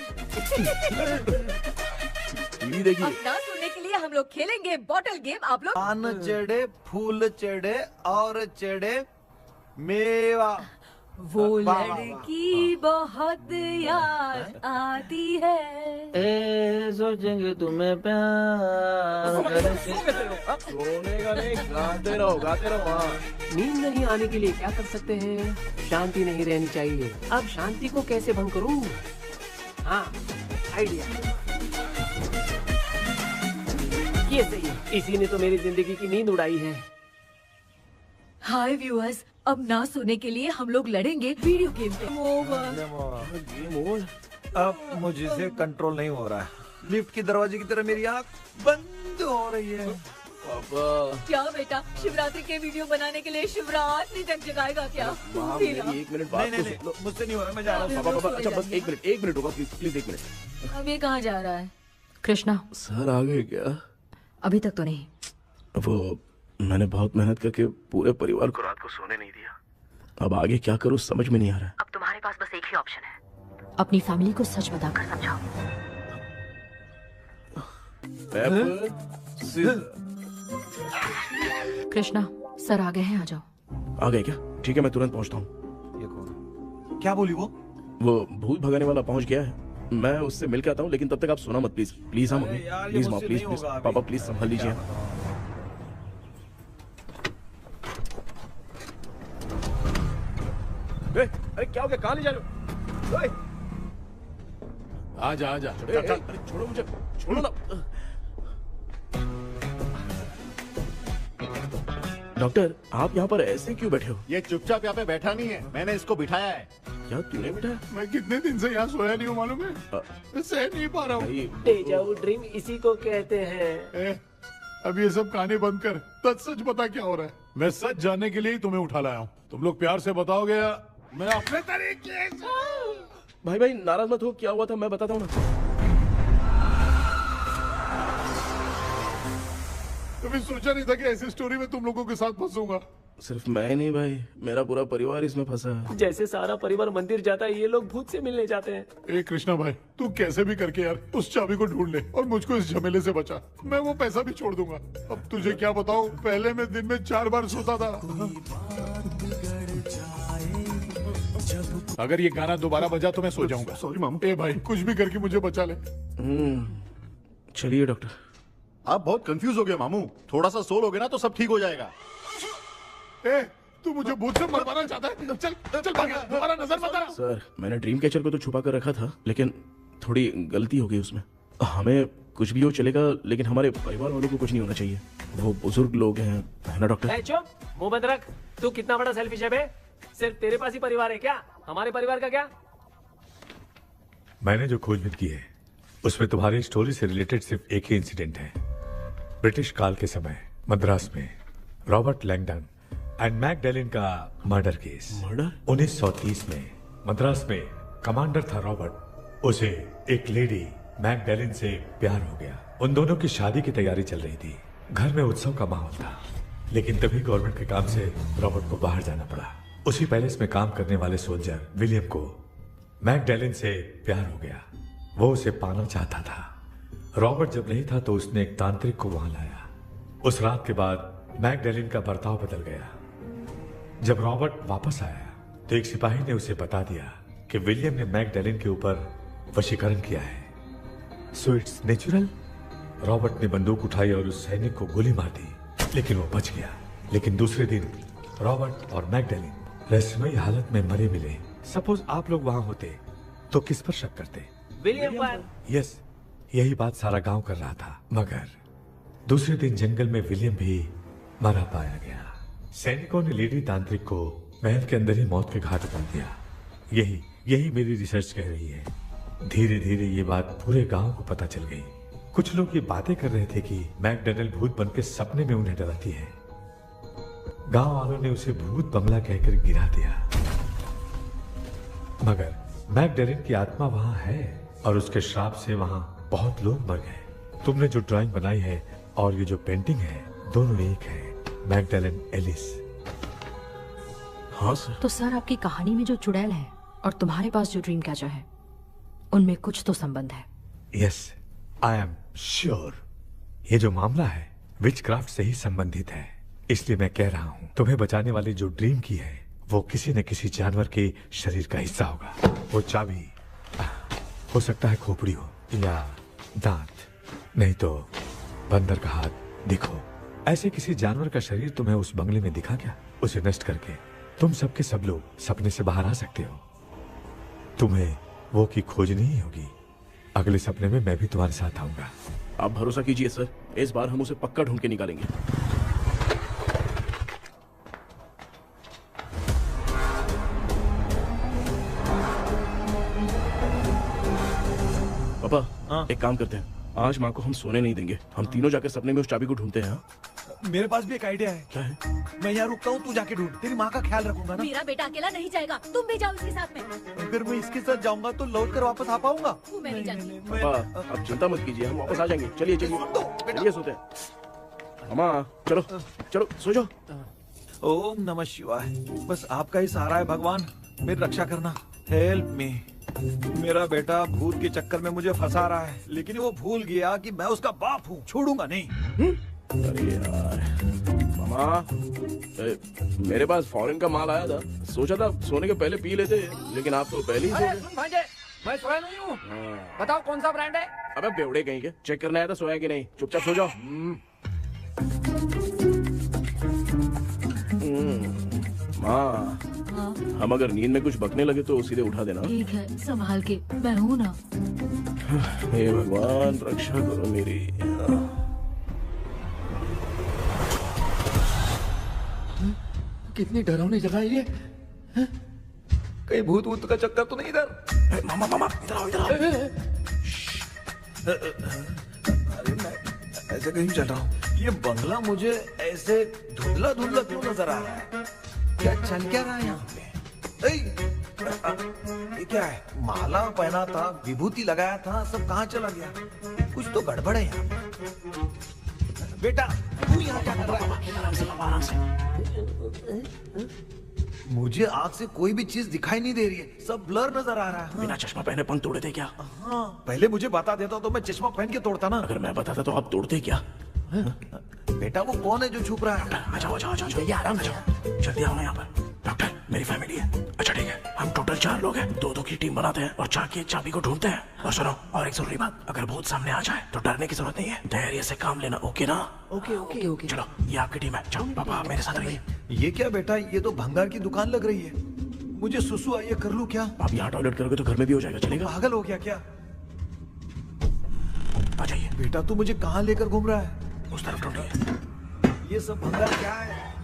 देखिए अब ना सोने के लिए हम लोग खेलेंगे बॉटल गेम। आप लोग पान चढ़े, फूल चढ़े और चढ़े मेवा। वो लड़की बहुत याद आती है। सोचेंगे तुम्हें प्यार। सोने का नहीं, गाते रहो हाँ। नींद नहीं आने के लिए क्या कर सकते हैं? शांति नहीं रहनी चाहिए। अब शांति को कैसे भंग करूं? हाँ, आइडिया। ये सही है। इसी ने तो मेरी जिंदगी की नींद उड़ाई है। हाय व्यूअर्स, अब ना सोने के लिए हम लोग लड़ेंगे वीडियो गेम पे। अब मुझसे कंट्रोल नहीं हो रहा है। लिफ्ट की दरवाजे की तरह मेरी आँख बंद हो रही है। क्या बेटा, शिवरात्रि के वीडियो बनाने के लिए शिवरात्रि तक जगाएगा क्या? एक मिनट बात तो सुन लो। मुझसे नहीं हो रहा, मैं जा रहा हूँ। पापा अच्छा बस एक मिनट होगा प्लीज 1 मिनट। अब ये कहाँ जा रहा है? कृष्णा, सर आ गए क्या? अभी तक तो नहीं। वो मैंने बहुत मेहनत करके पूरे परिवार को रात को सोने नहीं दिया। अब आगे क्या करूँ समझ में नहीं आ रहा। अब तुम्हारे पास बस एक ही ऑप्शन है। अपनी फैमिली को सच बताकर समझाओ। कृष्णा, सर आ गए हैं, आ जाओ। आ गए क्या? ठीक है, मैं तुरंत पहुंचता हूँ। ये कौन? क्या बोली वो? भूत भगाने वाला पहुंच गया है। मैं उससे मिल के आता हूँ, लेकिन तब तक आप सोना मत प्लीज। प्लीज हाँ मम्मी, प्लीज माँ, प्लीज पापा, प्लीज संभाल लीजिए। अरे क्या हो गया? कहाँ ले जा रहे हो? आजा आजा। अरे छोड़ो मुझे, छोड़ो ना। डॉक्टर, आप यहाँ पर ऐसे क्यों बैठे हो? ये चुपचाप यहाँ पे बैठा नहीं है, मैंने इसको बिठाया है। क्या तूने बिठाया? मैं कितने दिन से यहाँ सोया नहीं हूँ मालूम है? मैं सह नहीं पा रहा हूँ। डेजा वू ड्रीम इसी को कहते हैं। अब ये सब कहानी बंद कर, सच बता क्या हो रहा है। मैं सच जानने के लिए ही तुम्हें उठा लाया हूँ। तुम लोग प्यार से बताओगे या मैं अपने तरीके से? भाई नाराज मत हो, क्या हुआ था मैं बताता हूँ ना। कभी सोचा नहीं था कि ऐसी स्टोरी में तुम लोगों के साथ फंसूंगा। सिर्फ मैं नहीं भाई, मेरा पूरा परिवार इसमें फंसा है। जैसे सारा परिवार मंदिर जाता है, ये लोग भूत से मिलने जाते हैं। ए कृष्णा भाई, तू कैसे भी करके यार उस चाबी को ढूंढ ले और मुझको इस झमेले से बचा। मैं वो पैसा भी छोड़ दूंगा। अब तुझे क्या बताऊं, पहले मैं दिन में 4 बार सोता था। अगर ये गाना दोबारा बजा तो मैं सो जाऊंगा। सॉरी मामू। ए भाई, कुछ भी करके मुझे बचा ले। चलिए डॉक्टर। आप बहुत कंफ्यूज हो गए मामू, थोड़ा सा सो लोगे ना तो सब ठीक हो जाएगा। ए, तू मुझे भूत से मरवाना चाहता है? चल चल भाग, दोबारा नजर मत आना। सर, मैंने ड्रीम कैचर को तो छुपा कर रखा था, लेकिन थोड़ी गलती हो गई उसमें। हमें कुछ भी हो चलेगा, लेकिन हमारे परिवार वालों को कुछ नहीं होना चाहिए। वो बुजुर्ग लोग हैं, है ना डॉक्टर? चुप, मुंह बंद रख। तू कितना बड़ा सेल्फिश है बे? सिर्फ तेरे पास ही परिवार है क्या? हमारे परिवार का क्या? मैंने जो खोजबीन की है उसमें तुम्हारी स्टोरी से रिलेटेड सिर्फ एक ही इंसिडेंट है। ब्रिटिश काल के समय मद्रास में रॉबर्ट लैंगडन एंड मैकडैलिन का मर्डर केस। मर्डर? 1930 में मद्रास में कमांडर था रॉबर्ट। उसे एक लेडी मैकडैलिन से प्यार हो गया। उन दोनों की शादी की तैयारी चल रही थी। घर में उत्सव का माहौल था, लेकिन तभी गवर्नमेंट के काम से रॉबर्ट को बाहर जाना पड़ा। उसी पैलेस में काम करने वाले सोल्जर विलियम को मैकडैलिन से प्यार हो गया। वो उसे पाना चाहता था। रॉबर्ट जब नहीं था तो उसने एक तांत्रिक को वहां लाया। उस रात के बाद मैकडैलिन का बर्ताव बदल गया। जब रॉबर्ट वापस आया तो एक सिपाही ने उसे बता दिया कि विलियम ने मैकडैलिन के ऊपर वशीकरण किया है। So it's natural. रॉबर्ट ने बंदूक उठाई और उस सैनिक को गोली मार दी, लेकिन वो बच गया। लेकिन दूसरे दिन रॉबर्ट और मैकडैलिन रहस्यमयी हालत में मरे मिले। सपोज आप लोग वहां होते तो किस पर शक करते? विलियम पर। यस, यही बात सारा गांव कर रहा था। मगर दूसरे दिन जंगल में विलियम भी मरा पाया गया। सैनिकों ने लेडी तांत्रिक को महल के अंदर ही मौत के घाट उतार दिया। यही मेरी रिसर्च कह रही है। धीरे धीरे ये बात पूरे गांव को पता चल गई। कुछ लोग ये बातें कर रहे थे कि मैकडैलिन भूत बनकर सपने में उन्हें डराती है। गांव वालों ने उसे भूत बंगला कहकर गिरा दिया। मगर मैकडैलिन की आत्मा वहां है और उसके श्राप से वहां बहुत लोग मर गए। तुमने जो ड्राइंग बनाई है और ये जो पेंटिंग है दोनों एक है, मैगडेलन एलिस। हाँ सर। तो सर आपकी कहानी में जो चुड़ैल है और तुम्हारे पास जो ड्रीम कैचर है उनमें कुछ तो संबंध है। Yes, I am sure. ये जो मामला है विचक्राफ्ट से ही संबंधित है, इसलिए मैं कह रहा हूँ तुम्हें बचाने वाली जो ड्रीम की है वो किसी न किसी जानवर के शरीर का हिस्सा होगा। वो चाबी हो सकता है खोपड़ी हो या दांत, नहीं तो बंदर का हाथ। देखो, ऐसे किसी जानवर का शरीर तुम्हें उस बंगले में दिखा क्या? उसे नष्ट करके तुम सबके सब लोग सपने से बाहर आ सकते हो। तुम्हें वो की खोजनी ही होगी। अगले सपने में मैं भी तुम्हारे साथ आऊंगा। आप भरोसा कीजिए सर, इस बार हम उसे पक्का ढूंढ के निकालेंगे। पापा, एक काम करते हैं, आज माँ को हम सोने नहीं देंगे। हम तीनों जाकर सपने में उस चाबी को ढूंढते हैं। मेरे पास भी एक आइडिया है। क्या है? मैं यहाँ रुकता हूँ, तू जाके ढूंढ। तेरी माँ का ख्याल रखूंगा ना। मेरा बेटा अकेला नहीं जाएगा, तुम भी जाओ इसके साथ में। अगर मैं इसके साथ जाऊंगा तो लौट कर वापस आ पाऊंगा? वो मैं नहीं जानती। पापा, आप चिंता मत कीजिए, हम वापस आ जाएंगे। चलिए चलिए चलिए, सोते हैं। अम्मा चलो चलो सो जाओ। ओम नमः शिवाय। बस आपका ही सहारा है भगवान, मेरी रक्षा करना। Help me. मेरा बेटा भूत के चक्कर में मुझे फंसा रहा है, लेकिन वो भूल गया कि मैं उसका बाप हूँ। छोड़ूंगा नहीं। अरे यार मामा, मेरे पास फॉरेन का माल आया था, सोचा था सोने के पहले पी लेते, लेकिन आप तो पहले ही सो गए। भांजे, मैं सोया नहीं हूँ। बताओ कौन सा ब्रांड है? अबे बेवड़े कहीं के, चेक करना है तो सोया कि नहीं। चुपचाप सो जाओ। माँ, हम अगर नींद में कुछ बकने लगे तो सीधे उठा देना। ठीक है, संभाल के, मैं हूँ ना। हे भगवान रक्षा करो मेरी। कितनी डरावनी जगह है ये। कहीं भूत भूत का चक्कर तो नहीं इधर? मामा मामा इधर आओ, इधर आओ। अरे मैं ऐसे कहीं चल रहा हूँ। ये बंगला मुझे ऐसे धुंधला धुंधला क्यों नजर आ रहा है? क्या चल क्या रहा है यहाँ पे? ये क्या है? माला पहना था, विभूति लगाया था, सब कहाँ चला गया? कुछ तो गड़बड़ है यहाँ पे। बेटा तू यहाँ क्या कर रहा है? आराम से। मुझे आँख से कोई भी चीज दिखाई नहीं दे रही है, सब ब्लर नजर आ रहा है। बिना चश्मा पहने पंख तोड़े थे क्या? हाँ, पहले मुझे बता देता तो मैं चश्मा पहन के तोड़ता ना। अगर मैं बताता तो आप तोड़ते क्या? बेटा वो कौन है जो छुप रहा है? आ जाओ, आ जाओ, आ जाओ, ये आराम से जल्दी आओ ना यहाँ पर। डॉक्टर, मेरी फैमिली है। अच्छा ठीक है, हम टोटल 4 लोग हैं, 2-2 की टीम बनाते हैं और जाके चाबी को ढूंढते हैं। और सुनो, और एक जरूरी बात, अगर भूत सामने आ जाए तो डरने की जरूरत नहीं है, धैर्य से काम लेना। ओके ना? Okay okay okay. चलो, ये आपकी टीम है। जाओ पापा, मेरे साथ रहिए। ये क्या बेटा, ये तो भंगार की दुकान लग रही है। मुझे सुसु आई है, कर लूं क्या? आप यहाँ टॉयलेट करोगे तो घर में भी हो जाएगा, चलेगा? पागल हो गया क्या? आ जाइए। बेटा तू मुझे कहाँ लेकर घूम रहा है? उस तरफ ढूंढिए। ये सब भंगार क्या है?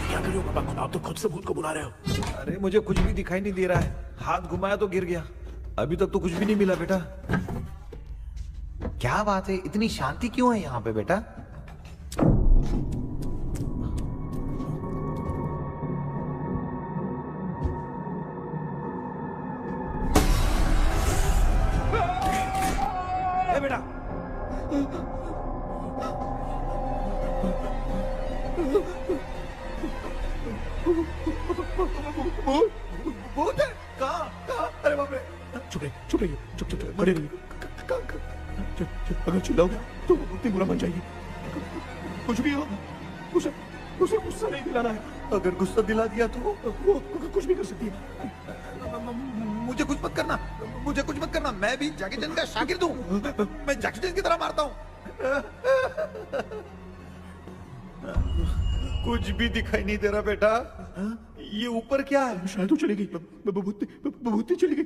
क्या कर रहे हो पापा? आप तो खुद से भूत को बुला रहे हो। अरे मुझे कुछ भी दिखाई नहीं दे रहा है, हाथ घुमाया तो गिर गया। अभी तक तो कुछ भी नहीं मिला बेटा। क्या बात है, इतनी शांति क्यों है यहाँ पे बेटा? बेटा भूत है? कहाँ? अरे बाप रे! चुप रहिए, चुप रहिए, चुप चुप खड़े रहिए। अगर चिल्लाओगे तो वो इतनी बुरा बन जाएगी। कुछ भी हो, उसे गुस्सा नहीं दिलाना है। अगर गुस्सा दिला दिया तो वो कुछ भी कर सकती है। मुझे कुछ मत करना, मुझे कुछ मत करना। मैं भी जैकी चैन का शागिर्द हूँ। मैं जैकी चैन की तरह मारता हूँ। कुछ भी दिखाई नहीं दे रहा बेटा। ये ऊपर क्या है? शायद वो चली गई, भूती चली गई।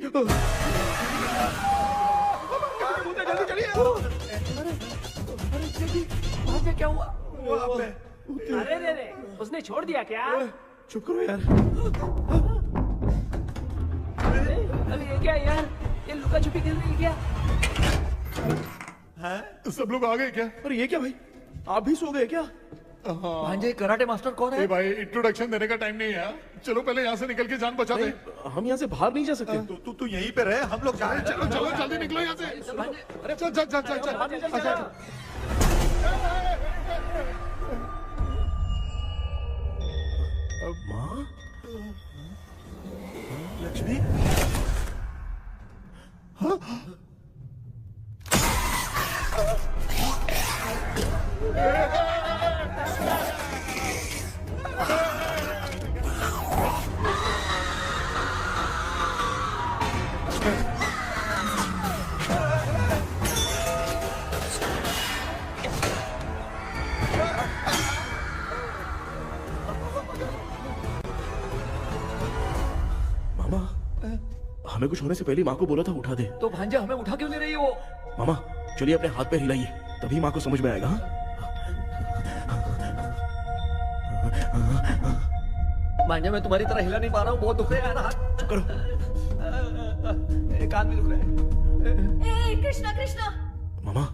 जल्दी चलिए। भांजे क्या हुआ? अरे रे, उसने छोड़ दिया क्या? चुप करो यार। अरे ये क्या यार, ये लुका छुपी खेल रही है क्या? हैं? सब लोग आ गए क्या? अरे ये क्या भाई, आप भी सो गए क्या? भांजे कराटे मास्टर कौन है? ए भाई इंट्रोडक्शन देने का टाइम नहीं है। चलो पहले यहाँ से निकल के जान बचा दे। हम यहाँ से बाहर नहीं जा सकते। तू यहीं पे रहे, हम लोग जा रहे हैं। चलो चलो जल्दी निकलो यहाँ से। चल चल चल चल चल। माँ, लक्ष्मी, मामा, हमें कुछ होने से पहले माँ को बोला था उठा दे। तो भांजे हमें उठा क्यों ले रही हो? मामा चलिए अपने हाथ पैर हिलाइए, तभी माँ को समझ में आएगा। भांजे मैं तुम्हारी तरह हिला नहीं पा रहा हूँ, बहुत दुख रहा है ना हाथ। चुप करो। कान भी दुख रहा है। ए कृष्णा कृष्णा। मामा,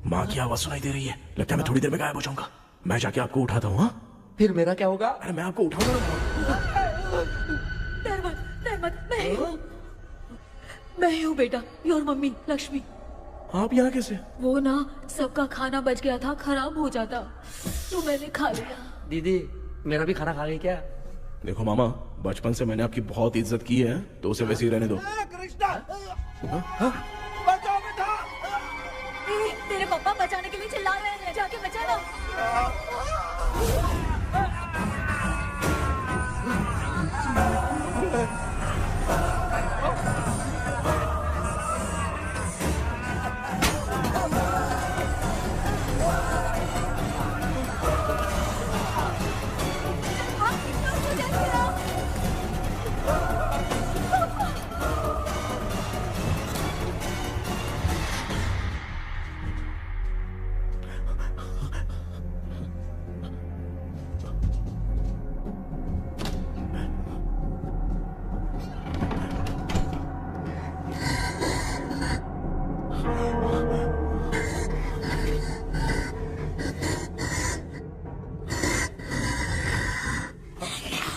माँ की आवाज सुनाई दे रही है, लगता है मैं थोड़ी देर में गायब हो जाऊंगा। मैं जाके आपको उठाता हूँ। फिर मेरा क्या होगा? अरे मैं आपको उठाऊंगा। डर मत, मैं हूँ बेटा, योर मम्मी लक्ष्मी। आप यहाँ कैसे? वो ना सबका खाना बच गया था, खराब हो जाता तो मैंने खा लिया। दीदी मेरा भी खाना खा गई क्या? देखो मामा, बचपन से मैंने आपकी बहुत इज्जत की है, तो उसे वैसे ही रहने दो। बचाओ बेटा। तेरे पापा बचाने के लिए चिल्ला रहे हैं, जाके बचा लो।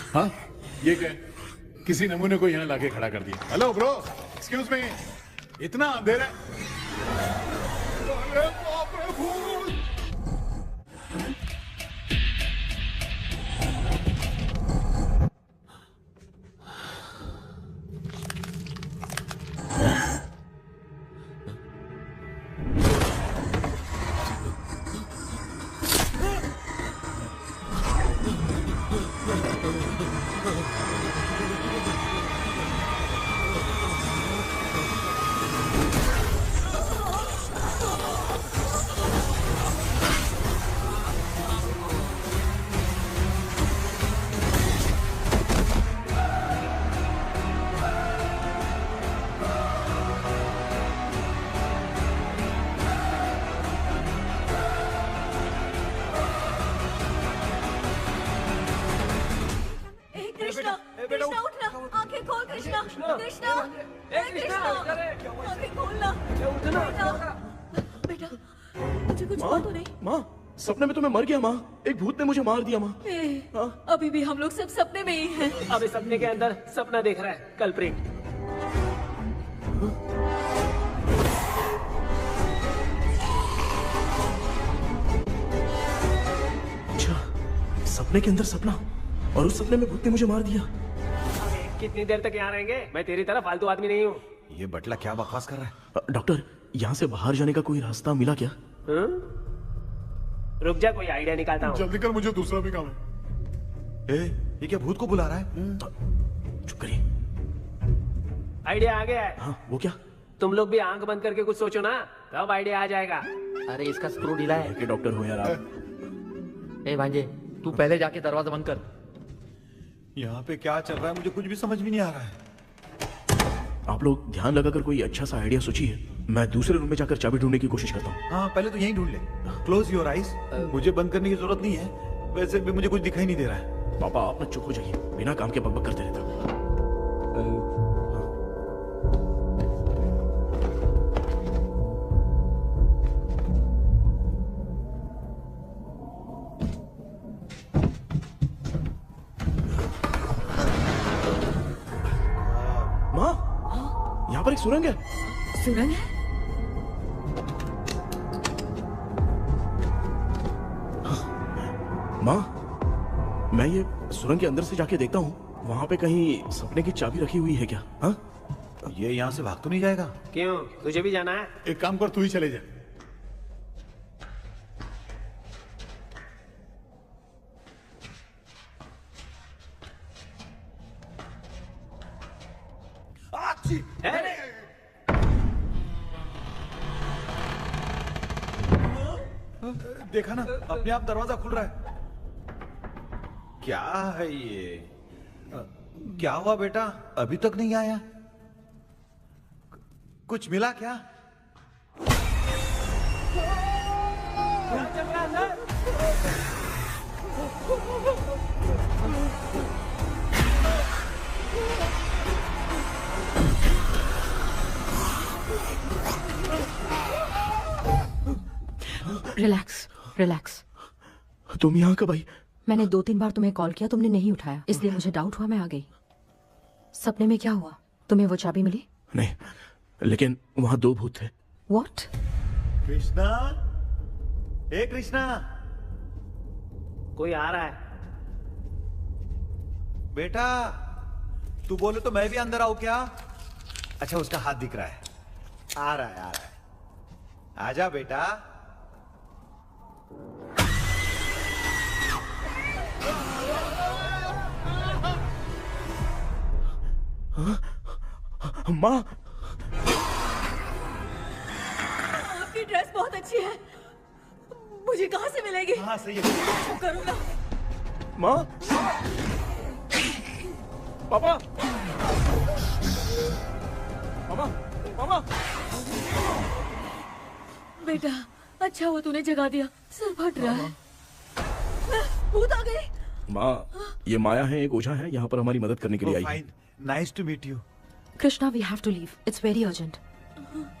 हाँ ये क्या? किसी नमूने को यहाँ लाके खड़ा कर दिया। हेलो ब्रो, एक्सक्यूज मी, इतना अंधेरा है। अरे बाप रे फूल। कृष्णा उठना, आंखें खोल कृष्णा, कृष्णा, आंखें खोलना। बेटा मुझे कुछ हुआ तो नहीं? माँ, सपने में तो मैं मर गया माँ, एक भूत ने मुझे मार दिया माँ। अभी भी हम लोग सब सपने में ही हैं। अभी सपने के अंदर सपना देख रहा है कल्प्रिट। अच्छा, सपने के अंदर सपना, और उस सपने में भूत ने मुझे मार दिया। कितनी देर तक यहाँ रहेंगे? मैं तेरी तरह फालतू आदमी नहीं हूँ। ये बटला क्या बकवास कर रहा है? डॉक्टर, यहाँ से बाहर जाने का कोई रास्ता मिला क्या? रुक जा, कोई आइडिया निकालता हूँ। जल्दी कर, मुझे दूसरा भी काम है। ये क्या भूत को बुला रहा है? चुप करिए। आइडिया आ गया है। हाँ, वो क्या? तुम लोग भी आंख बंद करके कुछ सोचो ना, तब आइडिया आ जाएगा। अरे इसका स्क्रू ढीला है। के डॉक्टर हो यार आप। ए भांजे, तू पहले जाके दरवाजा बंद कर। यहाँ पे क्या चल रहा है मुझे कुछ भी समझ में नहीं आ रहा है। आप लोग ध्यान लगाकर कोई अच्छा सा आइडिया सोचिए, मैं दूसरे रूम में जाकर चाबी ढूंढने की कोशिश करता हूँ। हाँ, पहले तो यहीं ढूंढ ले। Close your eyes. मुझे बंद करने की जरूरत नहीं है, वैसे भी मुझे कुछ दिखाई नहीं दे रहा है। पापा आप ना चुप हो जाइए, बिना काम के बकबक करते रहते हो। पर एक सुरंग है। सुरंग है? माँ, मैं ये सुरंग के अंदर से जाके देखता हूँ, वहाँ पे कहीं सपने की चाबी रखी हुई है क्या? हाँ? ये यहाँ से भाग तो नहीं जाएगा? क्यों, तुझे भी जाना है? एक काम कर, तू ही चले जा। देखा ना, अपने आप दरवाजा खुल रहा है। क्या है ये? क्या हुआ बेटा, अभी तक नहीं आया? कुछ मिला क्या? चल रहा है रिलैक्स रिलैक्स। तुम यहाँ कब आई? मैंने 2-3 बार तुम्हें कॉल किया, तुमने नहीं उठाया, इसलिए मुझे डाउट हुआ, मैं आ गई। सपने में क्या हुआ? तुम्हें वो चाबी मिली? नहीं, लेकिन वहाँ 2 भूत थे। What? कृष्णा, ए कृष्णा, कोई आ रहा है। बेटा तू बोले तो मैं भी अंदर आऊं क्या? अच्छा, उसका हाथ दिख रहा है, आ रहा है, आ रहा है। आजा बेटा। माँ, आपकी ड्रेस बहुत अच्छी है, मुझे कहाँ से मिलेगी? हाँ सही है। करूँगा। माँ, पापा, मामा, मामा। बेटा अच्छा हुआ तूने जगा दिया, सर फट रहा है। भूत आ गई। माँ, ये माया है, एक ओझा है, यहाँ पर हमारी मदद करने के लिए आई है। Nice to meet you. Krishna, we have to leave, it's very urgent.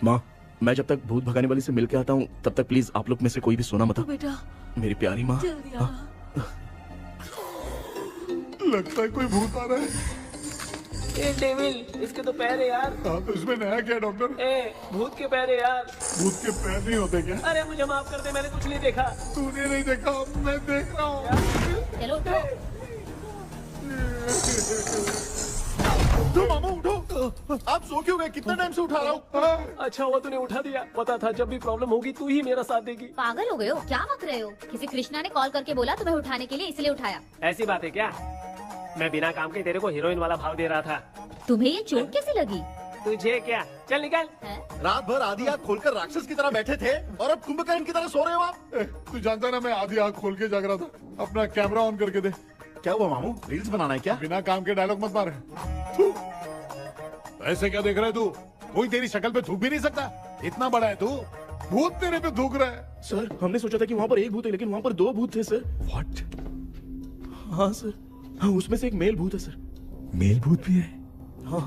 माँ, मैं जब तक भूत भगाने वाली से मिल के आता हूँ, तब तक प्लीज आप लोग में से कोई भी सोना मत। बेटा मेरी प्यारी माँ। जल्दी आ। लगता है कोई भूत आ रहा है। ए डेविल, इसके तो पैर है यार। हाँ, तो इसमें नया क्या डॉक्टर? ए, भूत के पैर है यार। भूत के पैर नहीं होते क्या? अरे मुझे माफ कर दे, मैंने कुछ नहीं देखा। तूने नहीं देखा, मैं देख रहा हूँ। चलो उठो। उठो मामा, उठो। आप सो क्यों गए? कितना टाइम से उठा रहा हूँ। अच्छा हुआ तूने उठा दिया, पता था जब भी प्रॉब्लम होगी तू ही मेरा साथ देगी। पागल हो गए हो क्या? बक रहे हो? किसी कृष्णा ने कॉल करके बोला तुम्हें उठाने के लिए, इसलिए उठाया। ऐसी बात है क्या? मैं बिना काम के तेरे को हीरोइन वाला भाव दे रहा था। तुम्हें ये चोट कैसे लगी? तुझे क्या? चल निकल। रात भर आधी आँख खोलकर राक्षस की तरह बैठे थे और अब कुंभकर्ण की तरह सो रहे हो आप। तू जानता है ना, मैं आधी आँख खोल के जाग रहा था। अपना कैमरा ऑन करके दे। क्या हुआ मामू, रील्स बनाना है क्या? बिना काम के डायलॉग मत मार। ऐसे क्या देख रहा है तू? कोई तेरी शक्ल पे थूक भी नहीं सकता, इतना बड़ा है तू। भूत तेरे पे थूक रहा है। सर, हमने सोचा था कि वहाँ पर एक भूत है, लेकिन वहाँ पर 2 भूत थे सर। व्हाट? हाँ सर, हाँ, उसमें से एक मेल भूत है सर। मेल भूत भी है? हाँ।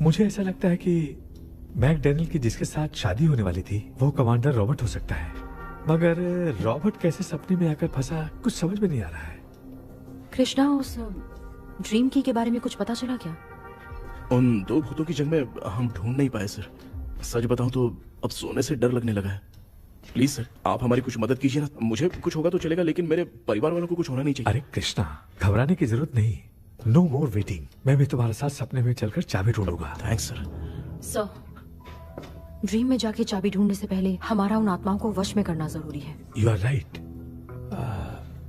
मुझे ऐसा लगता है कि मैकडैनियल की जिसके साथ शादी होने वाली थी वो कमांडर रॉबर्ट हो सकता है, मगर रॉबर्ट कैसे सपने में आकर फंसा, कुछ समझ में नहीं आ रहा है। कृष्णा, उस ड्रीम की के बारे में कुछ पता चला क्या? उन 2 भूतों की जंग में हम ढूंढ नहीं पाए सर। सच बताऊं तो अब सोने से डर लगने लगा है। प्लीज सर, आप हमारी कुछ मदद कीजिए ना। मुझे कुछ होगा तो चलेगा, लेकिन मेरे परिवार वालों को कुछ होना नहीं चाहिए। अरे कृष्णा, घबराने की जरूरत नहीं, नो मोर वेटिंग। मैं भी तुम्हारे साथ सपने में चलकर चाबी ढूंढूंगा। Thanks sir. सर, ड्रीम में जाके चाबी ढूंढने से पहले हमारा उन आत्माओं को वश में करना जरूरी है। You are right.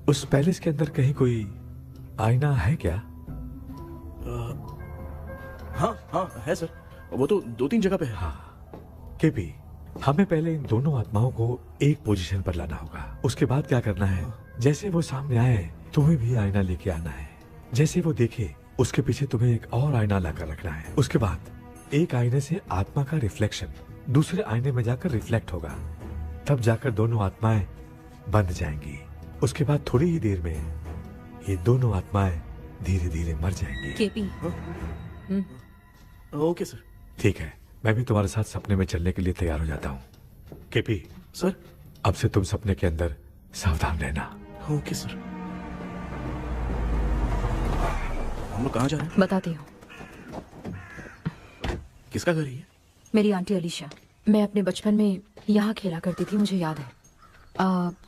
उस पैलेस के अंदर कहीं कोई आईना है क्या? हाँ हाँ है सर, वो तो 2-3 जगह पे है। हाँ केपी, हमें पहले इन दोनों आत्माओं को एक पोजीशन पर लाना होगा। उसके बाद क्या करना है, जैसे वो सामने आए तुम्हें भी आईना लेके आना है। जैसे वो देखे उसके पीछे तुम्हें एक और आईना लाकर रखना है। उसके बाद एक आईने से आत्मा का रिफ्लेक्शन दूसरे आईने में जाकर रिफ्लेक्ट होगा, तब जाकर दोनों आत्माएं बंद जाएंगी। उसके बाद थोड़ी ही देर में ये दोनों आत्माएं धीरे धीरे मर जाएंगी। KP, okay sir. ठीक है, मैं भी तुम्हारे साथ सपने में चलने के लिए तैयार हो जाता हूँ। केपी सर, अब से तुम सपने के अंदर सावधान रहना। Okay sir. हम लोग कहाँ जा रहे हैं? बताती हूँ। किसका घर है ये? मेरी आंटी अलीशा। मैं अपने बचपन में यहाँ खेला करती थी, मुझे याद है।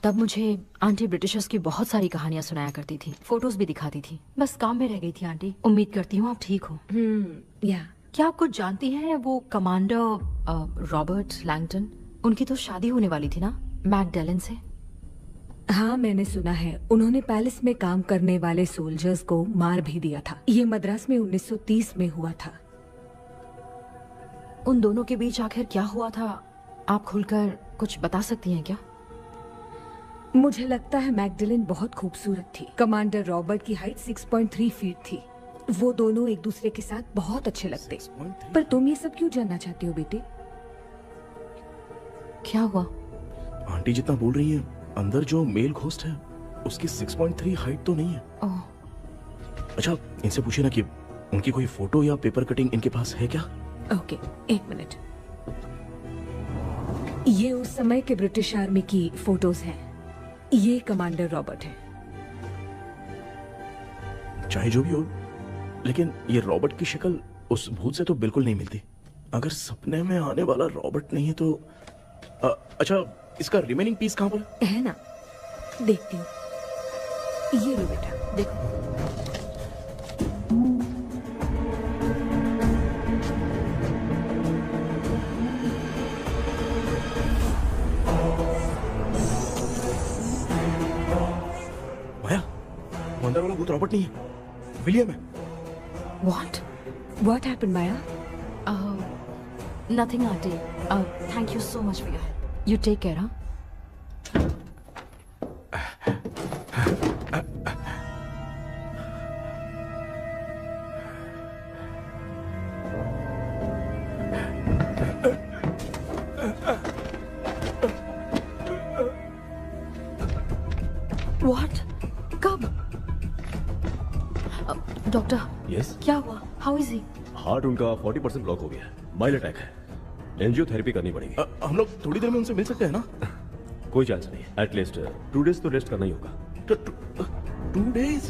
तब मुझे आंटी ब्रिटिशर्स की बहुत सारी कहानियां सुनाया करती थी, फोटोज भी दिखाती थी। बस काम में रह गई थी आंटी। उम्मीद करती हूँ आप ठीक हो। क्या आप कुछ जानती हैं वो कमांडर रॉबर्ट लैंगटन? उनकी तो शादी होने वाली थी ना मैकडेलन से। हाँ, मैंने सुना है उन्होंने पैलेस में काम करने वाले सोल्जर्स को मार भी दिया था। ये मद्रास में 1930 में हुआ था। उन दोनों के बीच आखिर क्या हुआ था, आप खुलकर कुछ बता सकती हैं क्या? मुझे लगता है मैकडेलन बहुत खूबसूरत थी। कमांडर रॉबर्ट की हाइट 6.3 फीट थी। वो दोनों एक दूसरे के साथ बहुत अच्छे लगते। पर तुम ये सब क्यों जानना चाहती हो बेटे? क्या हुआ? आंटी जितना बोल रही है, अंदर जो मेल घोस्ट है उसकी 6.3 हाइट तो नहीं है। अच्छा, इनसे पूछिए ना कि उनकी कोई फोटो या पेपर कटिंग इनके पास है क्या? ओके, एक मिनट। ये उस समय के ब्रिटिश आर्मी की फोटोज हैं। ये कमांडर रॉबर्ट है। चाहे जो भी हो, लेकिन ये रॉबर्ट की शक्ल उस भूत से तो बिल्कुल नहीं मिलती। अगर सपने में आने वाला रॉबर्ट नहीं है तो अच्छा, इसका रिमेनिंग पीस कहाँ पर है? ना, देखती हूँ। ये लो बेटा, देखो। माया, अंदर वाला भूत रॉबर्ट नहीं है, विलियम है। What happened, Maya? Nothing, auntie. Thank you so much for your help. You take care, huh? What? कब? डॉक्टर। यस। क्या हुआ? How is he? हार्ट उनका 40% ब्लॉक हो गया है। माइल्ड अटैक है। एंजियोथेरेपी करनी पड़ेगी। हम लोग थोड़ी देर में उनसे मिल सकते हैं ना? कोई चांस नहीं। एटलीस्ट 2 डेज तो रेस्ट करना ही होगा। 2 डेज?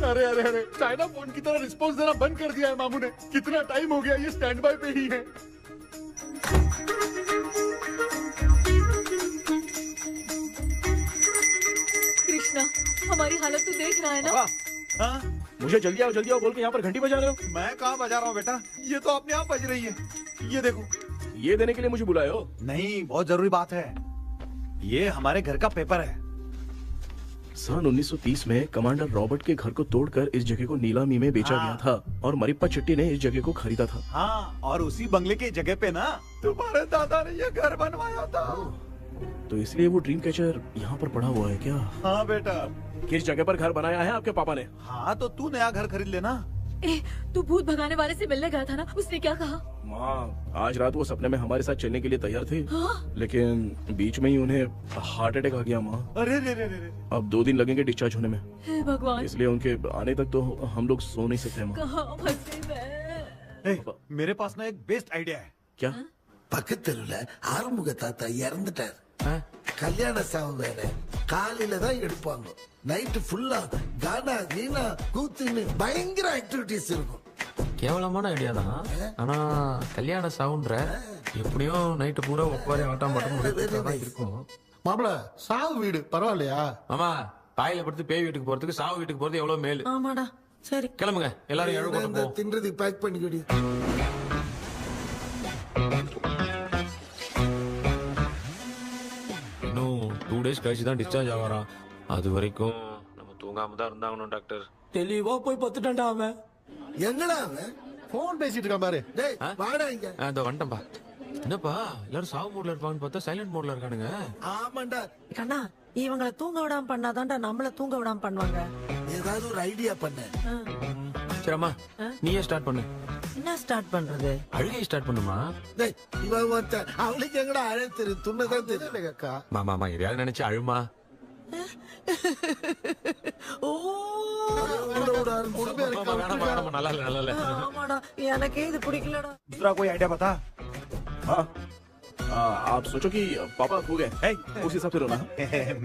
अरे अरे अरे, चाइना फोन की तरह रिस्पॉन्स देना बंद कर दिया है मामू ने। कितना टाइम हो गया ये स्टैंड बाय पे ही है। कृष्णा, हमारी हालत तो देख रहा है ना? हाँ? मुझे जल्दी आओ बोल के यहाँ पर घंटी बजा रहे हो। मैं कहाँ बजा रहा हूँ बेटा, ये तो अपने आप बज रही है। ये देखो। ये देने के लिए मुझे बुलाए हो? नहीं, बहुत जरूरी बात है। ये हमारे घर का पेपर है। सन 1930 में कमांडर रॉबर्ट के घर को तोड़कर इस जगह को नीलामी में बेचा गया था और मरिप्पा चिट्टी ने इस जगह को खरीदा था। हाँ, और उसी बंगले की जगह पे ना तुम्हारे दादा ने ये घर बनवाया था। तो इसलिए वो ड्रीम कैचर यहाँ पर पड़ा हुआ है क्या? हाँ बेटा। किस जगह पर घर बनाया है आपके पापा ने? हाँ, तो तू नया घर खरीद लेना। तू भूत भगाने वाले से मिलने गया था ना, उसने क्या कहा? माँ, आज रात वो सपने में हमारे साथ चलने के लिए तैयार थे। हाँ? लेकिन बीच में ही उन्हें हार्ट अटैक आ गया माँ। अरे रे रे रे। अब 2 दिन लगेंगे डिस्चार्ज होने में। हे भगवान। इसलिए उनके आने तक तो हम लोग सो नहीं सकते माँ। कहाँ फंसे मैं? मेरे पास ना एक बेस्ट आइडिया है। क्या? பக்கத்தெருவுல ஆறுமுக தாத்தா இறந்துட்டார். கல்யாண சாவு வேற. காலையில தான் எடுப்பாங்க. நைட் ஃபுல்லா கானா கீனா கூத்துன்னு பயங்கர ஆக்டிவிட்டிஸ் இருக்கும். கேவலமான ஐடியா தான். ஆனா கல்யாண சாவுன்ற எப்படியும் நைட்டு பூரா ஒப்பாரி ஆட்டம் மட்டும் இருக்கும். மாப்பிள, சாவு வீடு பரவாயில்லையா? மாமா, பாயில படுத்து பேய் வீட்டுக்கு போறதுக்கு சாவு வீட்டுக்கு போறது எவ்வளவு மேலு. ஆமாடா. சரி, கிளம்புங்க, எல்லாரும் எழு கொண்டு போ. தின்றதுக்கு பேக் பண்ணிக்கடி. இன்னும் 2 டேஸ் கழிச்சு தான் டிஸ்சார்ஜ் ஆவாராம். அது வரைக்கும் நம்ம தூங்காம தான் இருந்தாகணும் டாக்டர். தெளிவா போய் பத்துட்டான்டா அவன். எங்கடா அவன்? போன் பேசிட்டு இருக்கான் பாரு. டேய், வாடா இங்க. இதோ வந்துட்டேன்பா. என்னப்பா எல்லாரும் சாவு மோட்ல இருப்பாங்கன்னு பார்த்தா சைலண்ட் மோட்ல இருக்கானுங்க. ஆமாண்டா. கண்ணா, இவங்களை தூங்க விடாம பண்ணாதான்டா நம்மள தூங்க விடாம பண்ணுவாங்க. ஏதாவது ஒரு ஐடியா பண்ண. சரிம்மா, நீயே ஸ்டார்ட் பண்ணு. என்ன ஸ்டார்ட் பண்றது? அழுகை ஸ்டார்ட் பண்ணுமா? டேய், இவன் ஒருத்த அவளுக்கு எங்கடா அழ தெரியும்? துண்ணதான் தெரியல அக்கா. மாமா எதையாவது நினைச்சு அழுமா. நல்லா இல்ல. ஆமாடா, எனக்கே இது பிடிக்கலடா. दूसरा कोई आइडिया बता। हाँ, आप सोचो कि पापा खो गए, उस हिसाब से रोना।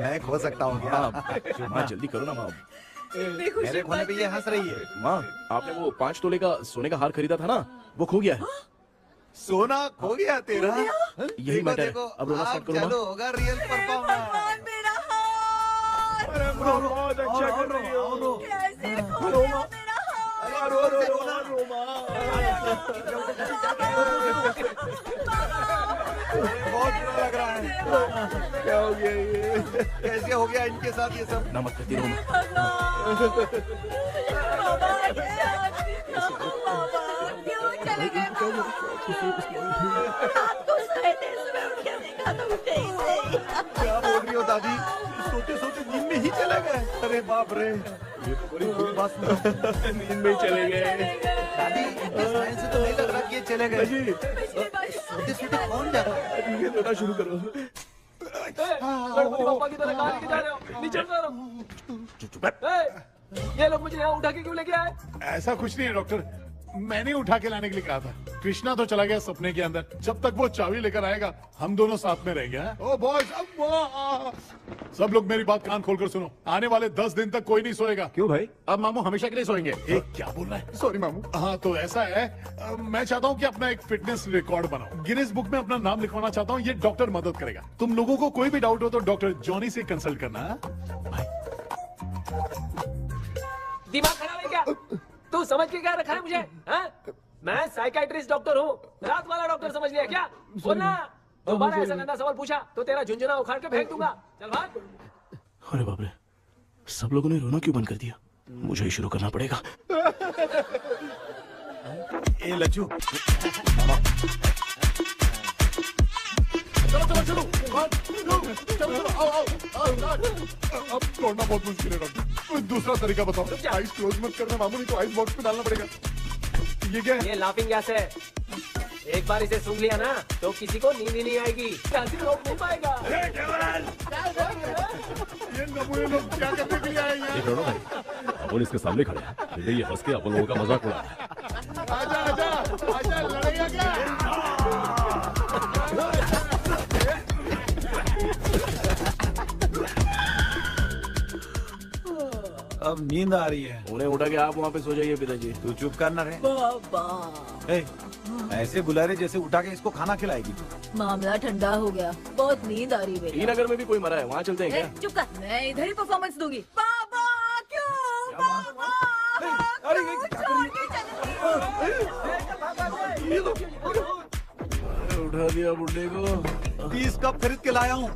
मैं खो सकता हूँ क्या? माँ जल्दी करो ना माँ। मेरे खोने पे ये हंस रही है। माँ, आपने वो 5 तोले का सोने का हार खरीदा था ना, वो खो गया है। सोना खो गया तेरा? यही मैटर है। अब रोना स्टार्ट करो चलो होगा रियल परफॉर्मेंस। बहुत अच्छा कर रही हो। बहुत बुरा लग रहा है। क्या हो गया ये? कैसे हो गया इनके साथ ये सब? ना मत करती रो। क्या बोल रही हो दादी? सोते सोते नींद में ही चले गए? अरे बाप रे, ये तो बड़ी बुरी बात सुना। नींद में ही चले गए। दादी, इस लाइन से तो नहीं लग रहा कि ये चले गए। सोते सोते कौन जाता है? ठीक है, रोना शुरू करो। गणपति बाप्पा की तरह कहाँ लेके जा रहे हो? नीचे उतारो। ये लोग मुझे यहाँ उठा के क्यों लेके आए? ऐसा कुछ नहीं है डॉक्टर, मैंने उठा के लाने के लिए कहा था। कृष्णा तो चला गया सपने के अंदर, जब तक वो चाबी लेकर आएगा हम दोनों साथ में रहेंगे। ओ बॉयज, सब लोग मेरी बात कान खोलकर सुनो, आने वाले 10 दिन तक कोई नहीं सोएगा। क्यों भाई? अब मामू हमेशा के लिए सोएंगे। एक क्या बोल रहा है? सॉरी मामू। हाँ तो ऐसा है, मैं चाहता हूँ कि अपना एक फिटनेस रिकॉर्ड बनाओ, गिनीज बुक में अपना नाम लिखवाना चाहता हूँ। ये डॉक्टर मदद करेगा। तुम लोगों को कोई भी डाउट हो तो डॉक्टर जॉनी से कंसल्ट करना। दिमाग खराब है क्या? तू समझ के क्या रखा है मुझे? हाँ? मैं साइकाइट्रिस्ट डॉक्टर हूँ, रात वाला डॉक्टर समझ लिया क्या? बोलना, दोबारा ऐसा गंदा सवाल पूछा तो तेरा झुंझुना उखाड़ के फेंक दूंगा। चल भाग। अरे बाप रे, सब लोगों ने रोना क्यों बंद कर दिया? मुझे ही शुरू करना पड़ेगा। ए लज्जू, चलो चलो चलो, आओ। अब तोड़ना बहुत मुश्किल है डॉक्टर, दूसरा तरीका बताओ। आइस क्लोज मत करना मामू, नहीं तो आइस बॉक्स में डालना पड़ेगा। ये क्या है? ये लाफिंग गैस है। एक बार इसे सूंघ लिया ना तो किसी को नींद ही नहीं आएगी, हंसी रोक नहीं पाएगा। ये नमूने लोग क्या करने के लिए आए हैं? देख रहे हो ना भाई, अपन इसके सामने खड़े हैं, फिर ये हंस के अपन लोगों का मजाक उड़ा रहा है। आजा, लड़ेगा क्या? अब नींद आ रही है। उन्हें उठा के आप वहाँ पे सो जाइए पिताजी। तू चुप करना रे। ऐसे बुला रहे जैसे उठा के इसको खाना खिलाएगी। मामला ठंडा हो गया, बहुत नींद आ रही है। श्रीनगर में भी कोई मरा है, वहाँ चलते हैं क्या? चुप कर, मैं इधर ही परफॉर्मेंस दूंगी। बाबा क्यों? बाबा उठा दिया बुड्ढे को। 30 कप खरीद के लाया हूँ।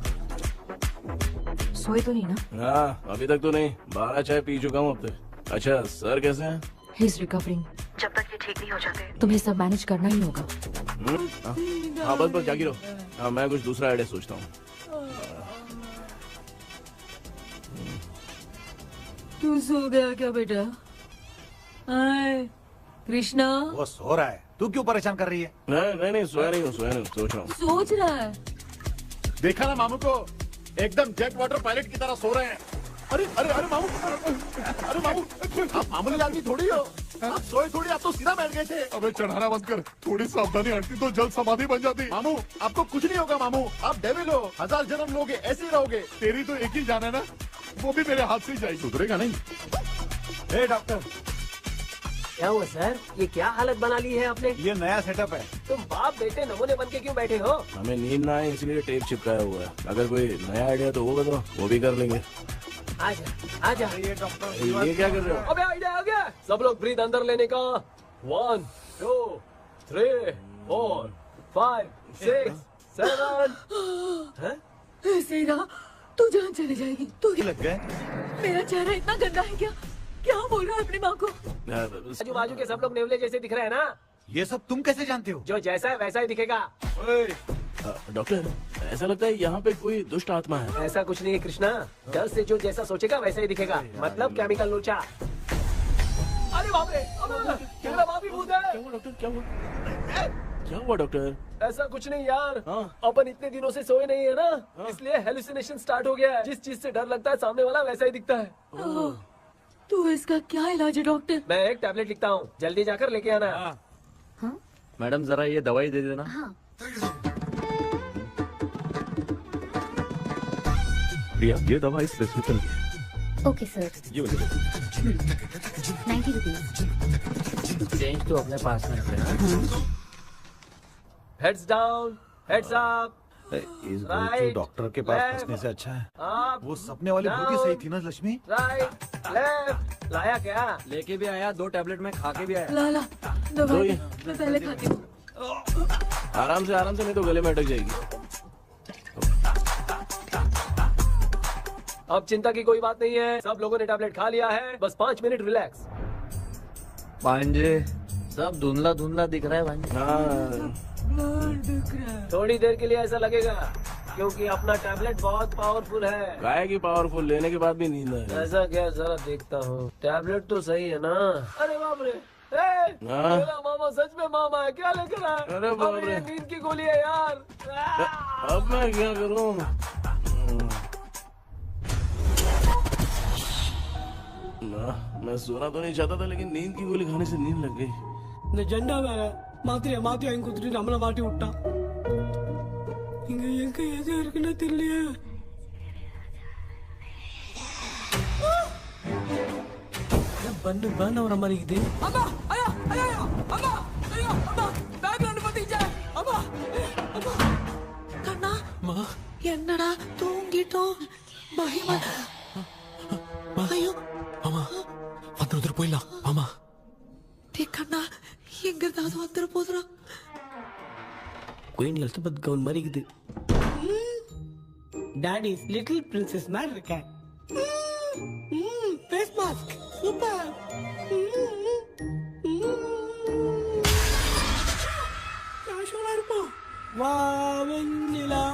सोए तो नहीं ना? हाँ, अभी तक तो नहीं, 12 चाय पी चुका हूँ अब तक। अच्छा, सर कैसे हैं? He is recovering. जब तक ये ठीक नहीं हो जाते तुम्हें सब मैनेज करना ही होगा। हाँ बस जागी रहो। हाँ, मैं कुछ दूसरा आइडिया सोचता हूँ। तू सो गया क्या बेटा? कृष्णा, वो सो रहा है, तू क्यों परेशान कर रही है? नहीं, सोया नहीं हूँ, सोच रहा हूँ। सोच रहा है। देखा ना मामू को, एकदम जेट वाटर पायलट की तरह सो रहे हैं। अरे मामू, अरे मामू, आप मामूली आदमी थोड़ी हो, आप सोए थोड़ी, आप तो सीधा बैठ गए थे। अबे चढ़ाना बंद कर, थोड़ी सावधानी हटती तो जल्द समाधि बन जाती। मामू, आपको कुछ नहीं होगा मामू, आप डेविल हो, 1000 जन्म लोगे, ऐसे ही रहोगे। तेरी तो एक ही जान है ना, वो भी मेरे हाथ से ही जाएगी। सुधरेगा नहीं। ए डॉक्टर, क्या हुआ सर? ये क्या हालत बना ली है आपने? ये नया सेटअप है। तुम बाप बेटे नमूने बन के क्यों बैठे हो? हमें नींद ना आए इसलिए टेप चिपकाया हुआ है। अगर कोई नया आइडिया तो वो बताओ, वो भी कर लेंगे। आजा। ये डॉक्टर, ये क्या कर रहे हो? अबे आइडिया आ गया। सब लोग ब्रीथ अंदर लेने का। 1 2 3 4 5 6 7। ऐसे ना तू जान चली जाएगी। तू लग गए? मेरा चेहरा इतना गंदा है क्या? क्या बोल रहा है अपनी माँ को? आजू बाजू के सब लोग नेवले जैसे दिख रहे हैं ना। ये सब तुम कैसे जानते हो? जो जैसा है वैसा ही दिखेगा। डॉक्टर, ऐसा लगता है यहाँ पे कोई दुष्ट आत्मा है। ऐसा कुछ नहीं है कृष्णा, डर से जो जैसा सोचेगा वैसा ही दिखेगा, मतलब केमिकल लोचा। अरे बाप रे, मेरा बाप ही भूत है। क्या हुआ डॉक्टर, क्या हुआ? क्या हुआ डॉक्टर? ऐसा कुछ नहीं यार, अपन इतने दिनों से सोए नहीं है ना, इसलिए हेलुसिनेशन स्टार्ट हो गया है। जिस चीज से डर लगता है सामने वाला वैसा ही दिखता है। तो इसका क्या इलाज है डॉक्टर? मैं एक टैबलेट लिखता हूँ, जल्दी जाकर लेके आना। मैडम जरा ये दवाई दे देना। प्रिया, ये दवा इस प्रेस्क्रिप्शन की है। Okay sir. ये वाली 90 रुपीज। चेंज तो अपने पास में है। Heads down, heads up. इस गोचू डॉक्टर के पास फंसने से अच्छा है। वो सपने वाली बूटी सही थी ना लक्ष्मी? Right, left. लाया क्या? लेके भी आया, 2 टैबलेट में खा के भी आया। ला ला दवाई मैं पहले खाती हूँ। आराम से नहीं तो गले में अटक जाएगी। अब चिंता की कोई बात नहीं है, सब लोगों ने टैबलेट खा लिया है, बस 5 मिनट रिलैक्स। भांजे सब धुंधला धुंधला दिख रहा है भांजे। थोड़ी देर के लिए ऐसा लगेगा क्योंकि अपना टैबलेट बहुत पावरफुल है। गाय की पावरफुल, लेने के बाद भी नींद है। ऐसा क्या, जरा देखता हूँ। टैबलेट तो सही है ना? अरे बाप रे, मेरा मामा सच में मामा है, क्या लेकर आया? अरे बाप रे, नींद की गोली है यार। अब मैं क्या करूँ? मैं सोना तो नहीं चाहता था, लेकिन नींद की गोली खाने से नींद लग गई। நிஜண்டா வேற மாத்திரையா மாத்தி வாங்கி கொடுத்துட்டு நம்மள மாட்டி விட்டான். இங்க எங்க எது இருக்குன்னு தெரியலையே. பண்ண வர மாதிரி இருக்குது. அம்மா ஐயா ஐயா அம்மா ஐயா அம்மா பேக்ரவுண்ட் பத்திச்சே அம்மா அம்மா கண்ணா மா என்னடா தூங்கிட்டோம் பயமா ஐயோ மாமா வந்துட்டு போயிடலாம் மாமா. கண்ணா எங்க இருந்தாவது வந்துட போதுரா. குயின் எலிசபெத் கவுன் மாதிரி இருக்குது. டாடி லிட்டில் பிரின்சஸ் மாதிரி இருக்கேன். Face mask super. காஷோலா இருப்போம். வா வெண்ணிலா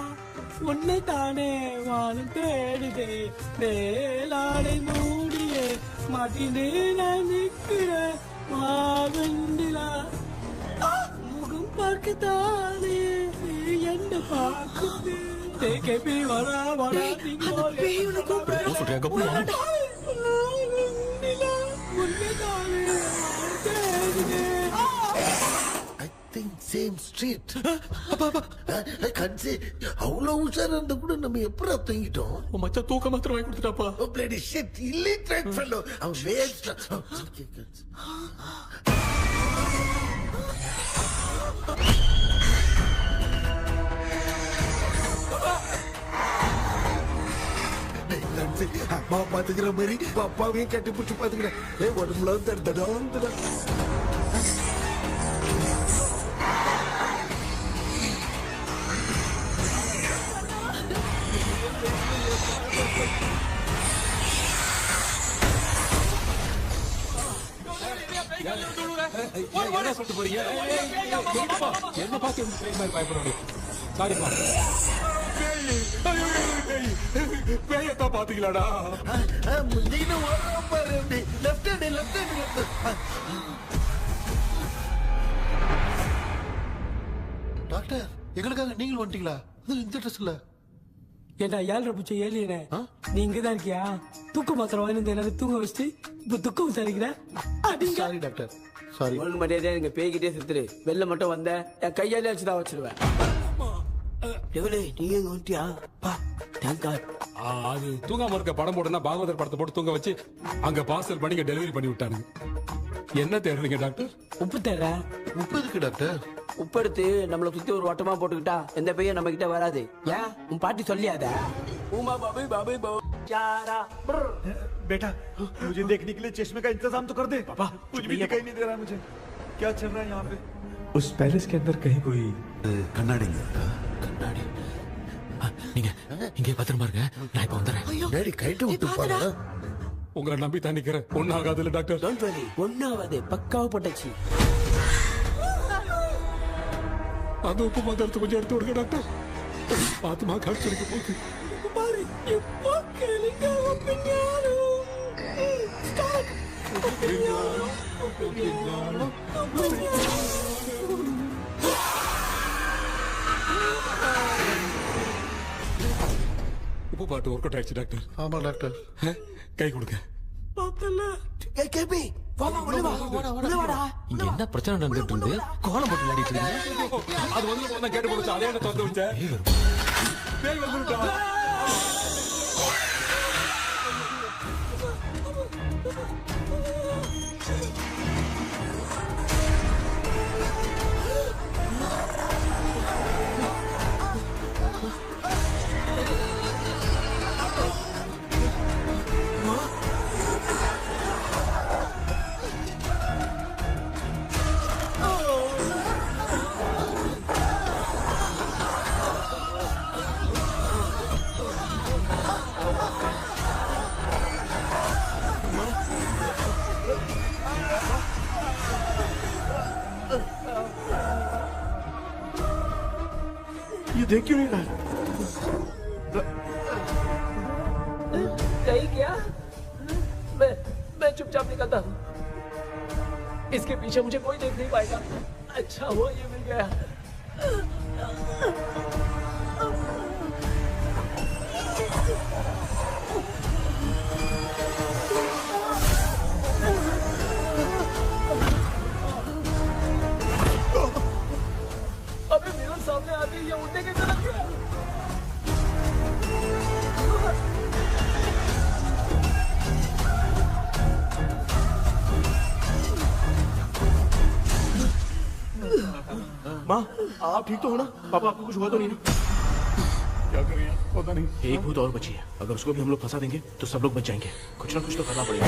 உன்னை தானே வானம் தேடுதே மேலாடை மூடியே மாட்டினே நான் நிற்கிறேன். வெண்ணிலா முகம் பார்க்கத்தானே என்ன பார்க்குது. தேக்கே வரா வரா சேம் ஸ்ட்ரீட் கன்சி அவ்வளவு உஷாரா இருந்தா கூட நம்ம எப்படா தூங்கிட்டோம்? மச்சா தூக்க மாத்திரம் வாங்கி கொடுத்துட்டாப்பா. Bloody shit illiterate fellow. அவன் வேஸ்ட். அம்மா பாத்துக்கிற மாதிரி அப்பாவையும் கட்டி பிடிச்சி பாத்துக்கிறேன். உடம்புல தடா என்ன சொல்லிட்டு போறீங்க? என்ன பார்த்து பயப்படாது. சாரிப்பா. பேயத்தான் பாத்தீங்களாடா? டாக்டர் எங்களுக்காக நீங்கள் வந்துட்டீங்களா? இந்த ட்ரெஸ் இல்ல ஏண்டா 7 பூச்சி ஏலியனே, நீ இங்கதான் இருக்கியா? தூக்க மாத்திரம் வாங்கி எல்லாரும் தூங்க வச்சுட்டு இப்ப துக்கம் விசாரிக்கிற. Sorry doctor, sorry. ஒழுங்கு மரியாதையா நீங்க பேய்கிட்டே செத்துரு. வெளில மட்டும் வந்த என் கையாலே வச்சுதான் வச்சிருவேன். எவ்வளவு நீங்க எங்க வந்துட்டியா? அது தூங்காம இருக்க படம் போடுனா பாகவதர் படத்தை போட்டு தூங்க வச்சு அங்க பார்சல் பண்ணி டெலிவரி பண்ணி விட்டானுங்க. என்ன தேடுறீங்க டாக்டர்? உப்பு தேடுற. உப்பு இருக்கு டாக்டர். உப்பு எடுத்து நம்மள சுத்தி ஒரு வட்டமா போட்டுக்கிட்டா எந்த பையன் நம்ம கிட்ட வராது. ஏன் உன் பாட்டி சொல்லியாத? உமா பாபு பாபு चारा बेटा मुझे देखने के लिए चश्मे का इंतजाम तो कर दे। पापा कुछ भी दिखाई नहीं दे रहा है मुझे, क्या चल रहा है यहाँ पे? उस पैलेस के अंदर कहीं कोई கண்ணாடி கண்ணாடி நீங்க இங்கே பத்திரமா இருங்க, நான் இப்ப வந்துடுறேன். டேடி கைட்டு விட்டு போறா. உங்களை நம்பி தான் நிக்கிறேன். ஒன்னாகாதுல டாக்டர்? டோன்ட் வரி, ஒன்னாவது பக்காவா போட்டாச்சு. அந்த உப்பு மாத்திரத்தை கொஞ்சம் எடுத்து விடுங்க டாக்டர். பாத்துமா கழிச்சிருக்க போகுது. பாரு இப்போ கேளுங்க. உப்பு பாட்டு ஒர்க் அவுட் ஆயிடுச்சு டாக்டர். ஆமா டாக்டர். கை கொடுங்க. கேபி வாடா வாடா. இங்க என்ன பிரச்சனை நடந்துட்டு இருந்து கோலம் போட்டு விளையாடிட்டு இருக்கீங்க? அது வந்து போனா கேட்டு போச்சு. அதே என்ன தந்து வச்சேன். பேய் வந்துட்டா. ये देख क्यों नहीं रहा है? नहीं क्या? मैं चुपचाप निकलता हूँ। इसके पीछे मुझे कोई देख नहीं पाएगा। अच्छा हुआ ये मिल गया। अबे मिरर सामने आते ही ये उड़ने की तरफ गया। माँ, आप ठीक तो हो ना? पापा आपको कुछ हुआ तो नहीं ना? क्या करें? पता नहीं। एक भूत और बची है। अगर उसको भी हम लोग फंसा देंगे तो सब लोग बच जाएंगे। कुछ ना कुछ तो करना पड़ेगा।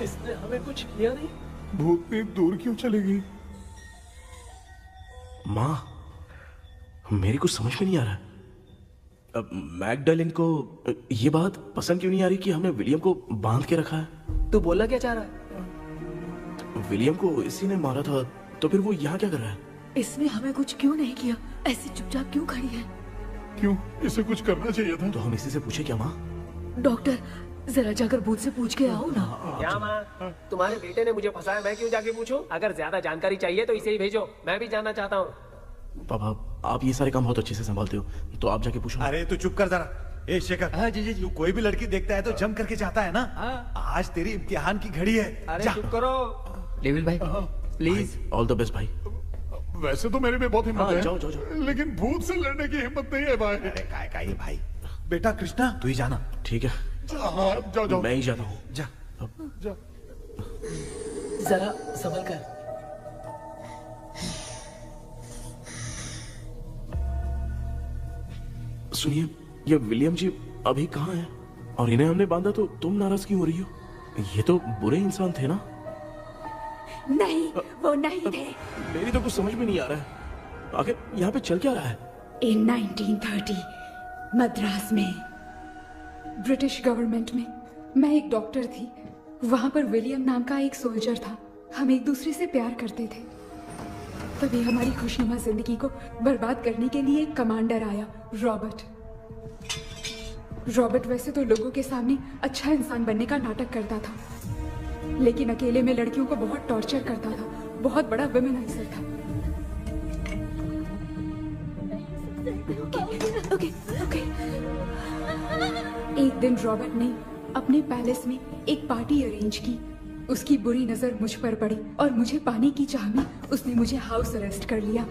इसने हमें कुछ किया नहीं। भूतनी दूर क्यों चली गई? माँ, मेरी कुछ समझ में नहीं आ रहा। अब मैगडालिन को ये बात पसंद क्यों नहीं आ रही कि हमने विलियम को बांध के रखा है? तू बोलना क्या चाह रहा है? विलियम को इसी ने मारा था, तो फिर वो यहाँ क्या कर रहा है? इसने हमें कुछ क्यों नहीं किया? ऐसी चुपचाप क्यों खड़ी है? क्यों? इसे कुछ करना चाहिए था। तो हम इसी से पूछे क्या माँ? डॉक्टर, जरा जाकर भूत से पूछ के आओ ना। क्या माँ? तुम्हारे बेटे ने मुझे फंसाया, मैं क्यों जाके पूछूं? अगर ज्यादा जानकारी चाहिए तो इसे ही भेजो, मैं भी जानना चाहता हूँ। पापा, आप ये सारे काम बहुत अच्छे से संभालते हो, तो आप जाके पूछो। अरे तू चुप कर जरा। ए शेखर, हाँ जी जी, तू कोई भी लड़की देखता है तो जम करके जाता है ना? आज तेरी इम्तिहान की घड़ी है। अरे चुप करो। लेविल भाई, प्लीज। ऑल द बेस्ट भाई। वैसे तो मेरे में बहुत हिम्मत है, जाओ, जाओ, जाओ। लेकिन भूत से लड़ने की हिम्मत नहीं है भाई। अरे काय का ये भाई। बेटा कृष्णा, तू ही जाना। ठीक है, हाँ, जाओ जाओ। मैं ही जाता हूँ। जा। जा। जरा संभल कर। सुनिए, ये विलियम जी अभी कहाँ है? और इन्हें हमने बांधा तो तुम नाराज क्यों हो रही हो? ये तो बुरे इंसान थे ना? नहीं, वो नहीं थे। मेरी तो कुछ समझ में नहीं आ रहा है। आखिर यहाँ पे चल क्या रहा है? इन 1930 मद्रास में ब्रिटिश गवर्नमेंट में मैं एक डॉक्टर थी। वहां पर विलियम नाम का एक सोल्जर था। हम एक दूसरे से प्यार करते थे। तभी हमारी खुशनुमा जिंदगी को बर्बाद करने के लिए एक कमांडर आया, रॉबर्ट। रॉबर्ट वैसे तो लोगों के सामने अच्छा इंसान बनने का नाटक करता था, लेकिन अकेले में लड़कियों को बहुत टॉर्चर करता था। बहुत बड़ा वुमेनाइजर था। ओके। एक दिन रॉबर्ट ने अपने पैलेस में एक पार्टी अरेंज की। उसकी बुरी नजर मुझ पर पड़ी और मुझे पाने की चाह में उसने मुझे हाउस अरेस्ट कर लिया।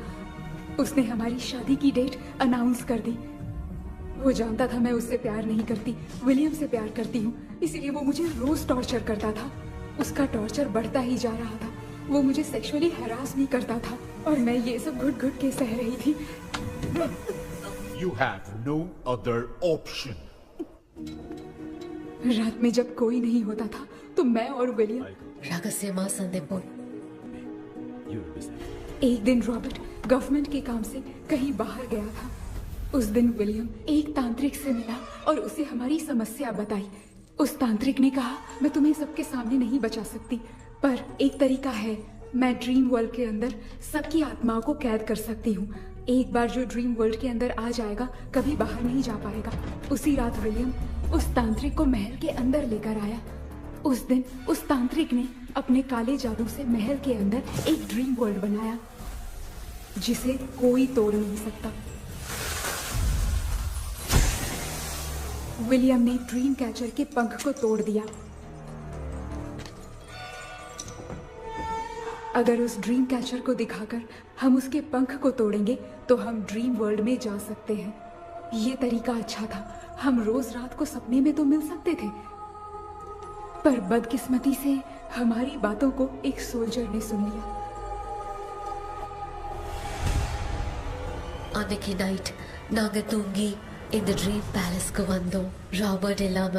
उसने हमारी शादी की डेट अनाउंस कर दी। वो जानता था मैं उससे प्यार नहीं करती, विलियम से प्यार करती हूँ, इसीलिए वो मुझे रोज टॉर्चर करता था। उसका टॉर्चर बढ़ता ही जा रहा था। वो मुझे सेक्सुअली हैरास भी करता था और मैं ये सब घुट घुट के सह रही थी। You have no other option. रात में जब कोई नहीं होता था तो मैं और विलियम रहस्यमा संदेपुर। एक दिन रॉबर्ट गवर्नमेंट के काम से कहीं बाहर गया था। उस दिन विलियम एक तांत्रिक से मिला और उसे हमारी समस्या बताई। उस तांत्रिक ने कहा, मैं तुम्हें सबके सामने नहीं बचा सकती, पर एक तरीका है। मैं ड्रीम वर्ल्ड के अंदर सबकी आत्माओं को कैद कर सकती हूँ। एक बार जो ड्रीम वर्ल्ड के अंदर आ जाएगा कभी बाहर नहीं जा पाएगा। उसी रात विलियम उस तांत्रिक को महल के अंदर लेकर आया। उस दिन उस तांत्रिक ने अपने काले जादू से महल के अंदर एक ड्रीम वर्ल्ड बनाया जिसे कोई तोड़ नहीं सकता। विलियम ने ड्रीम कैचर के पंख को तोड़ दिया। अगर उस ड्रीम कैचर को दिखाकर हम उसके पंख को तोड़ेंगे तो हम ड्रीम वर्ल्ड में जा सकते हैं। ये तरीका अच्छा था, हम रोज रात को सपने में तो मिल सकते थे, पर बदकिस्मती से हमारी बातों को एक सोल्जर ने सुन लिया। அன்னைக்கு நைட் நாங்க தூங்கி இந்த ட்ரீம் பேலஸ்க்கு வந்தோம். ராபர்ட் இல்லாம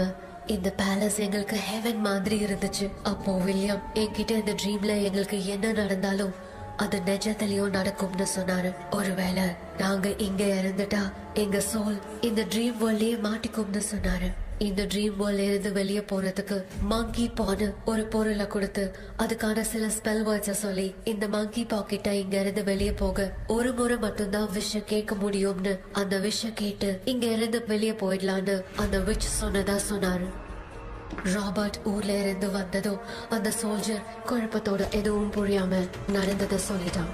இந்த பேலஸ் எங்களுக்கு ஹெவன் மாதிரி இருந்துச்சு. அப்போ வில்லியம் என்கிட்ட இந்த ட்ரீம்ல எங்களுக்கு என்ன நடந்தாலும் அது நிஜத்திலயும் நடக்கும்னு சொன்னாரு. ஒருவேளை நாங்க இங்க இறந்துட்டா எங்க சோல் இந்த ட்ரீம் வேர்ல்ட்லயே மாட்டிக்கும்னு சொன்னாரு. இந்த ட்ரீம் வேர்ல்ட்ல இருந்து வெளியே போறதுக்கு மங்கி பான்னு ஒரு பொருளை கொடுத்து அதுக்கான சில ஸ்பெல் வேர்ட்ஸை சொல்லி இந்த மங்கி பாக்கெட்டை இங்க இருந்து வெளியே போக ஒரு முறை மட்டும்தான் விஷயம் கேட்க முடியும்னு அந்த விஷயம் கேட்டு இங்க இருந்து வெளியே போயிடலான்னு அந்த விச் சொன்னதா சொன்னாரு. ராபர்ட் ஊர்ல இருந்து வந்ததும் அந்த சோல்ஜர் குழப்பத்தோட எதுவும் புரியாம நடந்ததை சொல்லிட்டான்.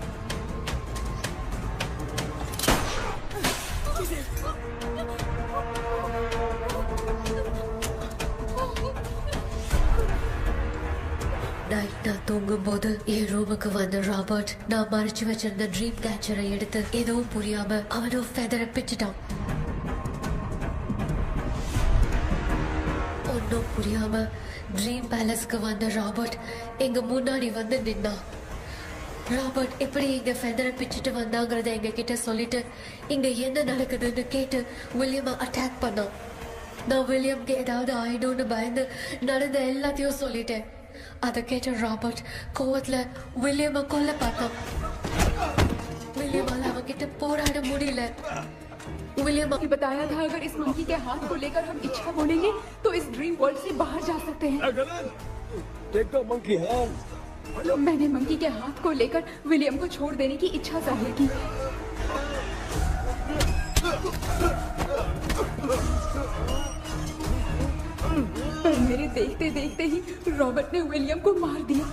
நைட் நான் தூங்கும் போது என் ரூமுக்கு வந்த ராபர்ட் நான் மறைச்சு வச்சிருந்த ட்ரீம் கேச்சரை எடுத்து எதுவும் புரியாம அவனும் ஃபெதரை பிச்சுட்டான். ஒன்னும் புரியாம ட்ரீம் பேலஸ்க்கு வந்த ராபர்ட் எங்க முன்னாடி வந்து நின்னான். ராபர்ட் எப்படி இங்க ஃபெதரை பிச்சுட்டு வந்தாங்கிறத எங்க கிட்ட சொல்லிட்டு இங்க என்ன நடக்குதுன்னு கேட்டு வில்லியமை அட்டாக் பண்ணான். நான் வில்லியம்க்கு ஏதாவது ஆயிடும்னு பயந்து நடந்த எல்லாத்தையும் சொல்லிட்டேன். அதை கேட்ட ராபர்ட் கோவத்துல வில்லியமை கொல்ல பார்த்தான். வில்லியமால அவன்கிட்ட போராட முடியல. विलियम ने बताया था अगर इस मंकी के हाथ को लेकर हम इच्छा बोलेंगे तो इस ड्रीम वर्ल्ड से बाहर जा सकते हैं। मैंने मंकी के हाथ को लेकर विलियम को छोड़ देने की इच्छा जाहिर की। पर मेरे देखते देखते ही रॉबर्ट ने विलियम को मार दिया।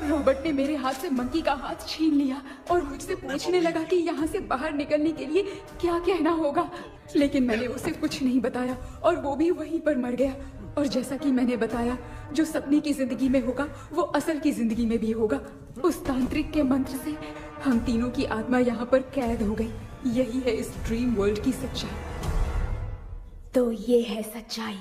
रॉबर्ट ने मेरे हाथ से मंकी का हाथ छीन लिया और मुझसे पूछने लगा कि यहाँ से बाहर निकलने के लिए क्या कहना होगा, लेकिन मैंने उसे कुछ नहीं बताया और वो भी वहीं पर मर गया। और जैसा कि मैंने बताया, जो सपने की जिंदगी में होगा वो असल की जिंदगी में भी होगा। उस तांत्रिक के मंत्र से हम तीनों की आत्मा यहाँ पर कैद हो गई। यही है इस ड्रीम वर्ल्ड की सच्चाई। तो ये है सच्चाई।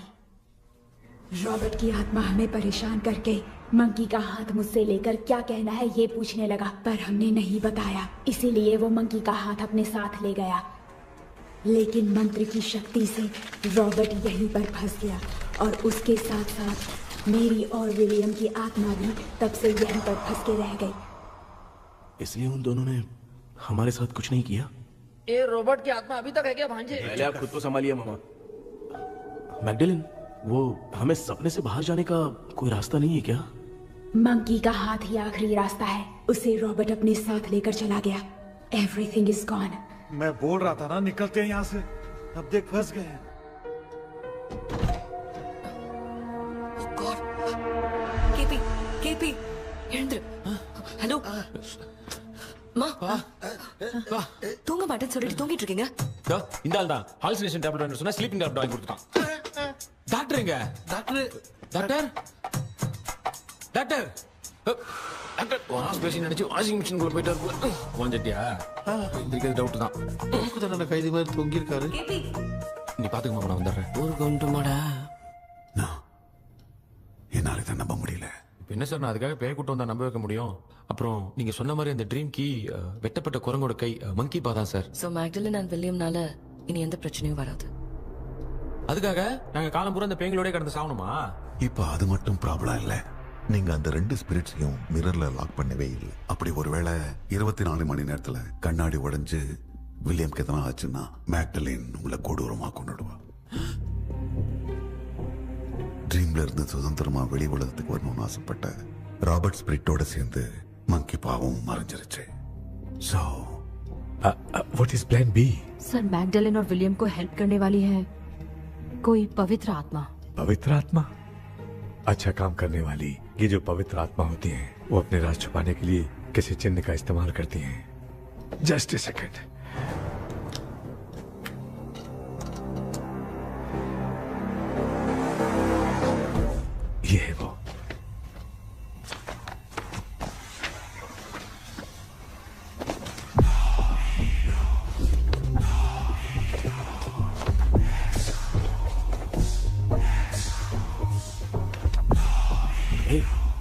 रॉबर्ट की आत्मा हमें परेशान करके मंकी का हाथ मुझसे लेकर क्या कहना है ये पूछने लगा, पर हमने नहीं बताया, इसीलिए वो मंकी का हाथ अपने साथ ले गया। लेकिन मंत्र की शक्ति से रॉबर्ट यहीं पर फंस गया और उसके साथ साथ मेरी और विलियम की आत्मा भी तब से यहीं पर फंस के रह गई। इसलिए उन दोनों ने हमारे साथ कुछ नहीं किया। ये रॉबर्ट की आत्मा अभी तक है क्या भांजे? पहले आप खुद को संभालिए मामा। मैगडेलिन, वो हमें सपने से बाहर जाने का कोई रास्ता नहीं है क्या? मंकी का हाथ ही आखिरी रास्ता है। उसे रॉबर्ट अपने साथ लेकर चला गया। Everything is gone. मैं बोल रहा था ना निकलते हैं यहाँ से, अब देख फंस गए। கேபி கேபி எழுந்துரு. ஹலோ மா, தூங்க மாட்டேன்னு சொல்லிட்டு தூங்கிட்டு இருக்கீங்க. இந்த ஆள் தான் ஹாலுசினேஷன் டேப்லெட் வேணும் சொன்னா ஸ்லீப்பிங் டேப்லெட் வாங்கி கொடுத்துட்டான். டாக்டர் எங்க? டாக்டர் டாக்டர் டாக்டர் டாக்டர் பேசி நினைச்சு வாஷிங் மிஷின் கூட போயிட்டாரு. வாஞ்சிட்டியா? இந்த டவுட் தான். கைதி மாதிரி தொங்கி இருக்காரு. நீ பாத்துக்க மாமா, நான் வந்துடுறேன். ஊருக்கு வந்துட்டுமாடா? என்னால இதை நம்ப முடியல. இப்போ என்ன சார், நான் அதுக்காக பேய் கூட்டம் வந்தா நம்ப வைக்க முடியும்? அப்புறம் நீங்க சொன்ன மாதிரி அந்த ட்ரீம் கீ வெட்டப்பட்ட குரங்கோட கை மங்கி பா தான் சார். சோ மேக்டலின் அண்ட் வில்லியம்னால இனி எந்த பிரச்சனையும் வராது. அதுக்காக நாங்க காலம் பூரா அந்த பேய்களோட கடந்து சாவணுமா? இப்ப அது மட்டும் ப்ராப்ளம் இல்ல, நீங்க அந்த ரெண்டு ஸ்பிரிட்ஸையும் மிரர்ல லாக் பண்ணவே இல்லை. அப்படி ஒருவேளை 24 மணி நேரத்துல கண்ணாடி உடைஞ்சு வில்லியம்க்கு எதனா ஆச்சுன்னா மேக்டலின் உங்களை கொடூரமா கொண்டுடுவா. ட்ரீம்ல இருந்து சுதந்திரமா வெளி உலகத்துக்கு வரணும்னு ஆசைப்பட்ட ராபர்ட் ஸ்பிரிட்டோட சேர்ந்து மங்கி பாவம் மறைஞ்சிருச்சு. So what is plan B? Sir Magdalene और विलियम को हेल्प करने वाली है कोई पवित्र आत्मा। पवित्र आत्मा? अच्छा काम करने वाली ये जो पवित्र आत्मा होती हैं, वो अपने राज छुपाने के लिए किसी चिन्ह का इस्तेमाल करती हैं। Just a second. है वो।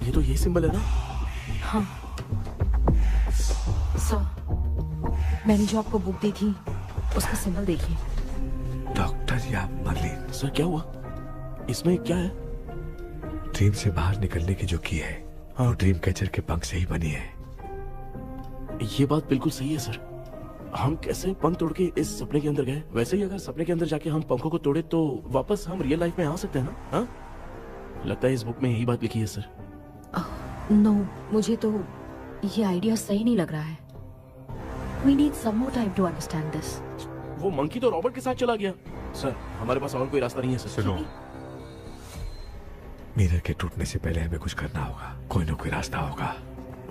ये तो ये सिंबल है ना? हाँ सर, मैंने जो आपको बुक दी थी उसका सिंबल देखिए। डॉक्टर या मर्लिन। सर क्या हुआ? इसमें क्या है? ड्रीम से बाहर निकलने की जो की है वो ड्रीम कैचर के पंख से ही बनी है। ये बात बिल्कुल सही है सर। हम कैसे पंख तोड़ के इस सपने के अंदर गए, वैसे ही अगर सपने के अंदर जाके हम पंखों को तोड़े तो वापस हम रियल लाइफ में आ सकते हैं ना? हाँ, लगता है इस बुक में यही बात लिखी है सर। नो, मुझे तो ये आइडिया सही नहीं लग रहा है। We need some more time to understand this. वो मंकी तो रॉबर्ट के साथ चला गया। सर हमारे पास और कोई रास्ता नहीं है सर। सुनो, मिरर के टूटने से पहले हमें कुछ करना होगा। कोई ना कोई रास्ता होगा।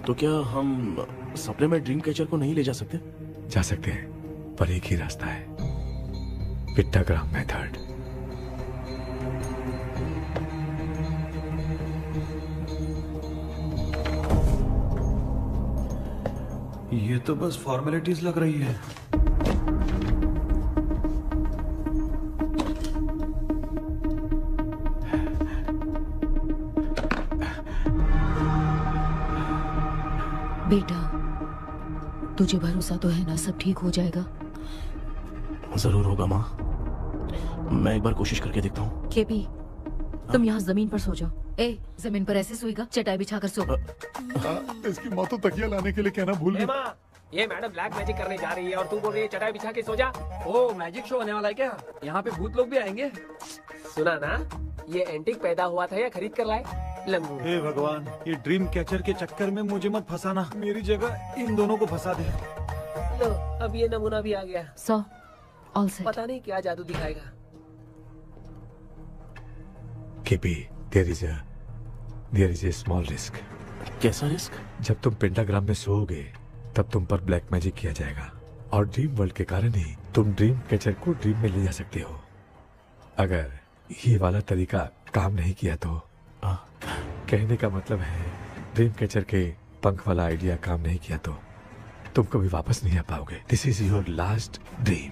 तो क्या हम सपने में ड्रीम कैचर को नहीं ले जा सकते? जा सकते हैं, पर एक ही रास्ता है, पिट्टाग्राम मेथड। ये तो बस फॉर्मेलिटीज लग रही है। बेटा, तुझे भरोसा तो है ना सब ठीक हो जाएगा? जरूर होगा माँ, मैं एक बार कोशिश करके देखता हूँ। केपी, तुम यहाँ जमीन पर सो जाओ। ए, जमीन पर ऐसे सोएगा? चटाई बिछाकर सो। इसकी माँ तो तकिया लाने के लिए कहना भूल गई। ये मैडम ब्लैक मैजिक करने जा रही है और तू बोल रही है चटाई बिछा के सो जा। ओ, मैजिक शो होने वाला है क्या? यहाँ पे भूत लोग भी आएंगे। सुना ना, ये एंटीक पैदा हुआ था या खरीद कर लाए? लंगू। हे भगवान, ये ड्रीम कैचर के चक्कर में मुझे मत फंसाना। मेरी जगह इन दोनों को फंसा दे। लो, अब ये नमूना भी आ गया। सो, ऑल सेट। पता नहीं क्या जादू दिखाएगा। KP, there is a small risk। कैसा रिस्क? जब तुम पेंटाग्राम में सोओगे तब तुम पर ब्लैक मैजिक किया जाएगा और ड्रीम वर्ल्ड के कारण ही तुम ड्रीम कैचर को ड्रीम में ले जा सकते हो। अगर ये वाला तरीका काम नहीं किया तो कहने का मतलब है ड्रीम कैचर के पंख वाला आइडिया काम नहीं किया तो तुम कभी वापस नहीं आ पाओगे। This is your last dream.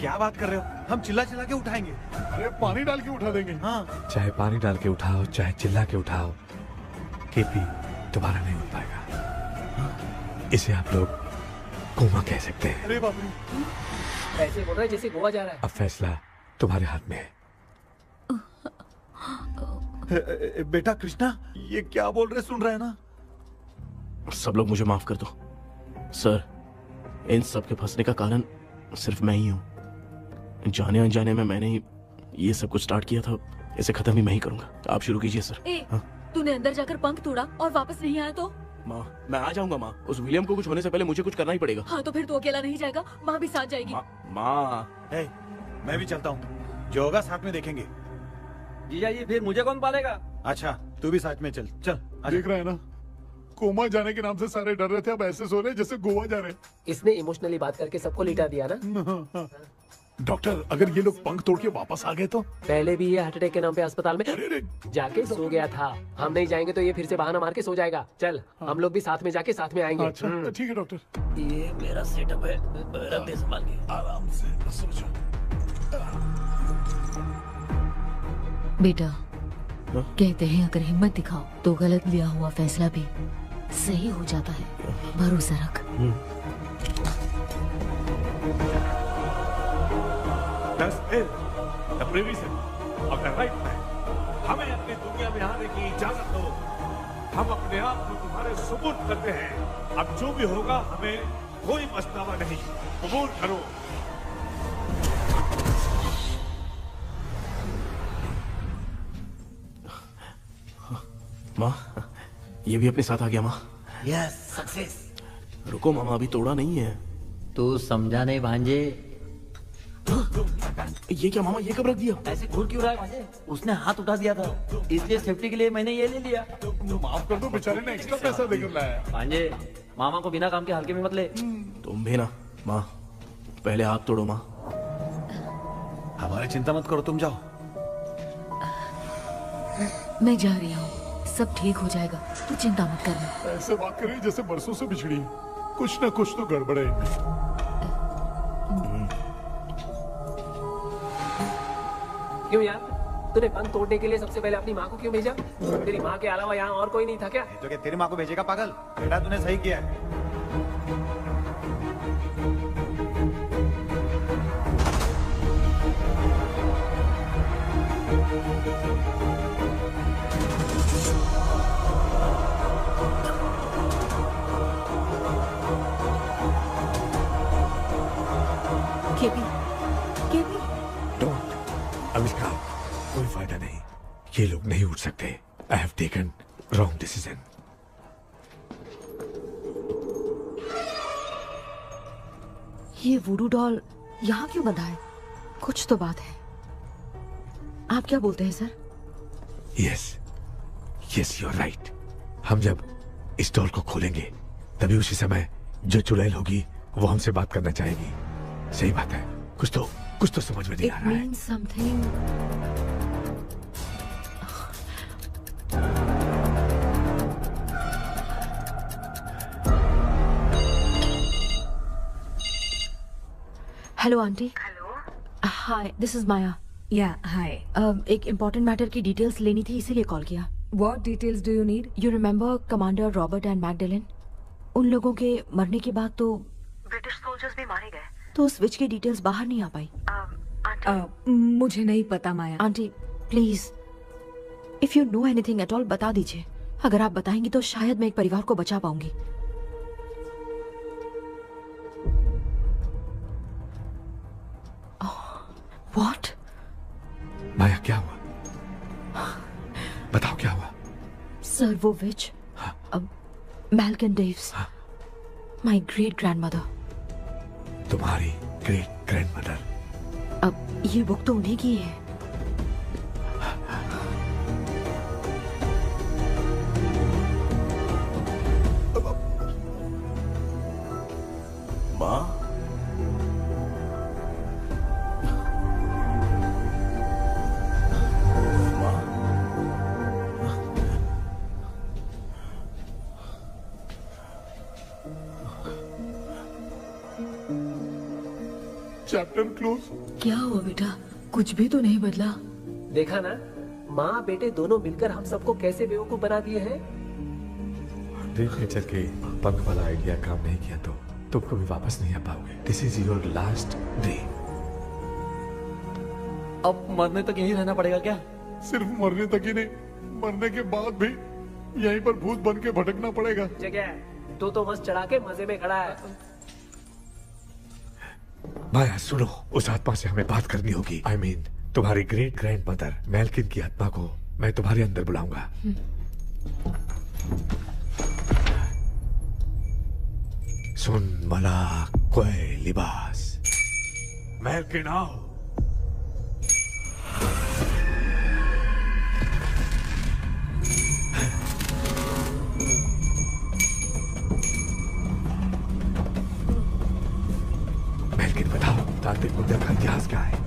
क्या बात कर रहे हो? हम चिल्ला चिल्ला के उठाएंगे। अरे पानी डाल के उठा देंगे। हाँ, चाहे पानी डाल के उठाओ, चाहे चिल्ला के उठाओ, केपी दोबारा नहीं उठ पाएगा। इसे आप लोग कोमा कह सकते हैं। अरे बाप रे, ऐसे बोल रहा है जैसे गोवा जा रहा है। अब फैसला तुम्हारे हाथ में है। बेटा कृष्णा, ये क्या बोल रहे, सुन रहे हैं ना? सब लोग मुझे माफ कर दो सर। इन सब के फंसने का कारण सिर्फ मैं ही हूँ। जाने अनजाने में मैंने ही ये सब कुछ स्टार्ट किया था, इसे खत्म भी मैं ही करूंगा। आप शुरू कीजिए सर। ए, तूने अंदर जाकर पंख तोड़ा और वापस नहीं आया तो? माँ, मैं आ जाऊंगा माँ। उस विलियम को कुछ होने से पहले मुझे कुछ करना ही पड़ेगा। हाँ, तो फिर तू अकेला नहीं जाएगा, माँ भी साथ जाएगी। माँ, मैं भी चलता हूँ, जो होगा साथ में देखेंगे। जीजा जी, फिर मुझे कौन पालेगा? अच्छा, तू भी साथ में चल। चल देख रहा है ना, कोमा जाने के नाम से सारे डर रहे थे, अब ऐसे सो रहे जैसे गोवा जा रहे। इसने इमोशनली बात करके सबको लिटा दिया ना। डॉक्टर, अगर ये लोग पंख तोड़ के वापस आ गए तो? पहले भी ये हार्ट अटैक के नाम पे अस्पताल में जाके सो गया था। हम नहीं जाएंगे तो ये फिर से बहाना मार के सो जाएगा। चल, हम लोग भी साथ में जाके साथ में आएंगे। अच्छा, ठीक है डॉक्टर। ये मेरा सेटअप है, रख दे संभाल के। आराम से सो जाओ। बेटा, कहते हैं अगर हिम्मत दिखाओ तो गलत लिया हुआ फैसला भी सही हो जाता है। भरोसा रख। हमें अपनी दुनिया में आने की इजाजत दो। हम अपने आप को तुम्हारे सुपुर्द करते हैं। अब जो भी होगा हमें कोई पछतावा नहीं। कबूल करो। माँ, ये भी अपने साथ आ गया। माँ, यस, सक्सेस। रुको मामा, अभी तोड़ा नहीं है। तू समझा नहीं भांजे। ये क्या मामा, ये कब रख दिया? ऐसे घूर क्यों रहा है भांजे? उसने हाथ उठा दिया था, इसलिए सेफ्टी के लिए मैंने ये ले लिया। माफ कर दो, बेचारे ने एक्स्ट्रा पैसा देकर लाया। भांजे, मामा को बिना काम के हल्के में मत ले। तुम भी ना। माँ, पहले हाथ तोड़ो। माँ, हमारी चिंता मत करो, तुम जाओ। मैं जा रही हूँ, सब ठीक हो जाएगा, तू चिंता मत करना। ऐसे बात कर रही जैसे बरसों से बिछड़ी है। कुछ ना कुछ तो गड़बड़ है इनमें। क्यों यार, तूने बंद तोड़ने के लिए सबसे पहले अपनी माँ को क्यों भेजा? तेरी माँ के अलावा यहाँ और कोई नहीं था क्या? तो क्या तेरी माँ को भेजेगा पागल? बेटा तूने सही किया है। केपी, केपी, डोंट, अविष्का, कोई फायदा नहीं, ये लोग नहीं उठ सकते। I have taken wrong decision. ये वुडू डॉल यहाँ क्यों बंधा है? कुछ तो बात है। आप क्या बोलते हैं sir? Yes, yes, you are right. हम जब इस डॉल को खोलेंगे तभी उसी समय जो चुड़ैल होगी वो हमसे बात करना चाहेगी। सही बात है, कुछ तो समझ में नहीं आ रहा है। It means something. Hello aunty. Hello, hi, this is Maya. Yeah hi. एक इम्पोर्टेंट मैटर की डिटेल्स लेनी थी, इसीलिए कॉल किया। What details do you need? You remember commander Robert and Magdalene? उन लोगों के मरने के बाद तो ब्रिटिश सोल्जर्स भी मारे गए। तो स्विच की डिटेल्स बाहर नहीं आ पाई। मुझे नहीं पता Maya. Aunty please, if you know anything at all बता दीजिए। अगर आप बताएंगी तो शायद मैं एक परिवार को बचा पाऊंगी। व्हाट? माया क्या हुआ? बताओ क्या हुआ? सर वो विच, मैल्कन डेव्स, माय ग्रेट ग्रैंडमदर। तुम्हारी ग्रेट ग्रैंडमदर? अब ये बुक तो उन्हीं की है। माँ, चैप्टर क्लोज। क्या हुआ बेटा? कुछ भी तो नहीं बदला। देखा ना, माँ बेटे दोनों मिलकर हम सबको कैसे बेवकूफ बना दिए हैं। ड्रीम कैचर के पंख वाला आइडिया काम नहीं किया तो तुम कभी वापस नहीं आ पाओगे। This is your last dream. अब मरने तक यहीं रहना पड़ेगा क्या? सिर्फ मरने तक ही नहीं, मरने के बाद भी यहीं पर भूत बन के भटकना पड़ेगा। जगह तो मस्त चढ़ा के मजे में खड़ा है। माया सुनो, उस आत्मा से हमें बात करनी होगी। I mean, तुम्हारी ग्रेट ग्रैंड मदर मैल्किन की आत्मा को मैं तुम्हारे अंदर बुलाऊंगा। सुन मला कोई लिबास, मैल्किन आओ। मैल्किन बताओ, तांत्रिक मुद्दा का इतिहास क्या है?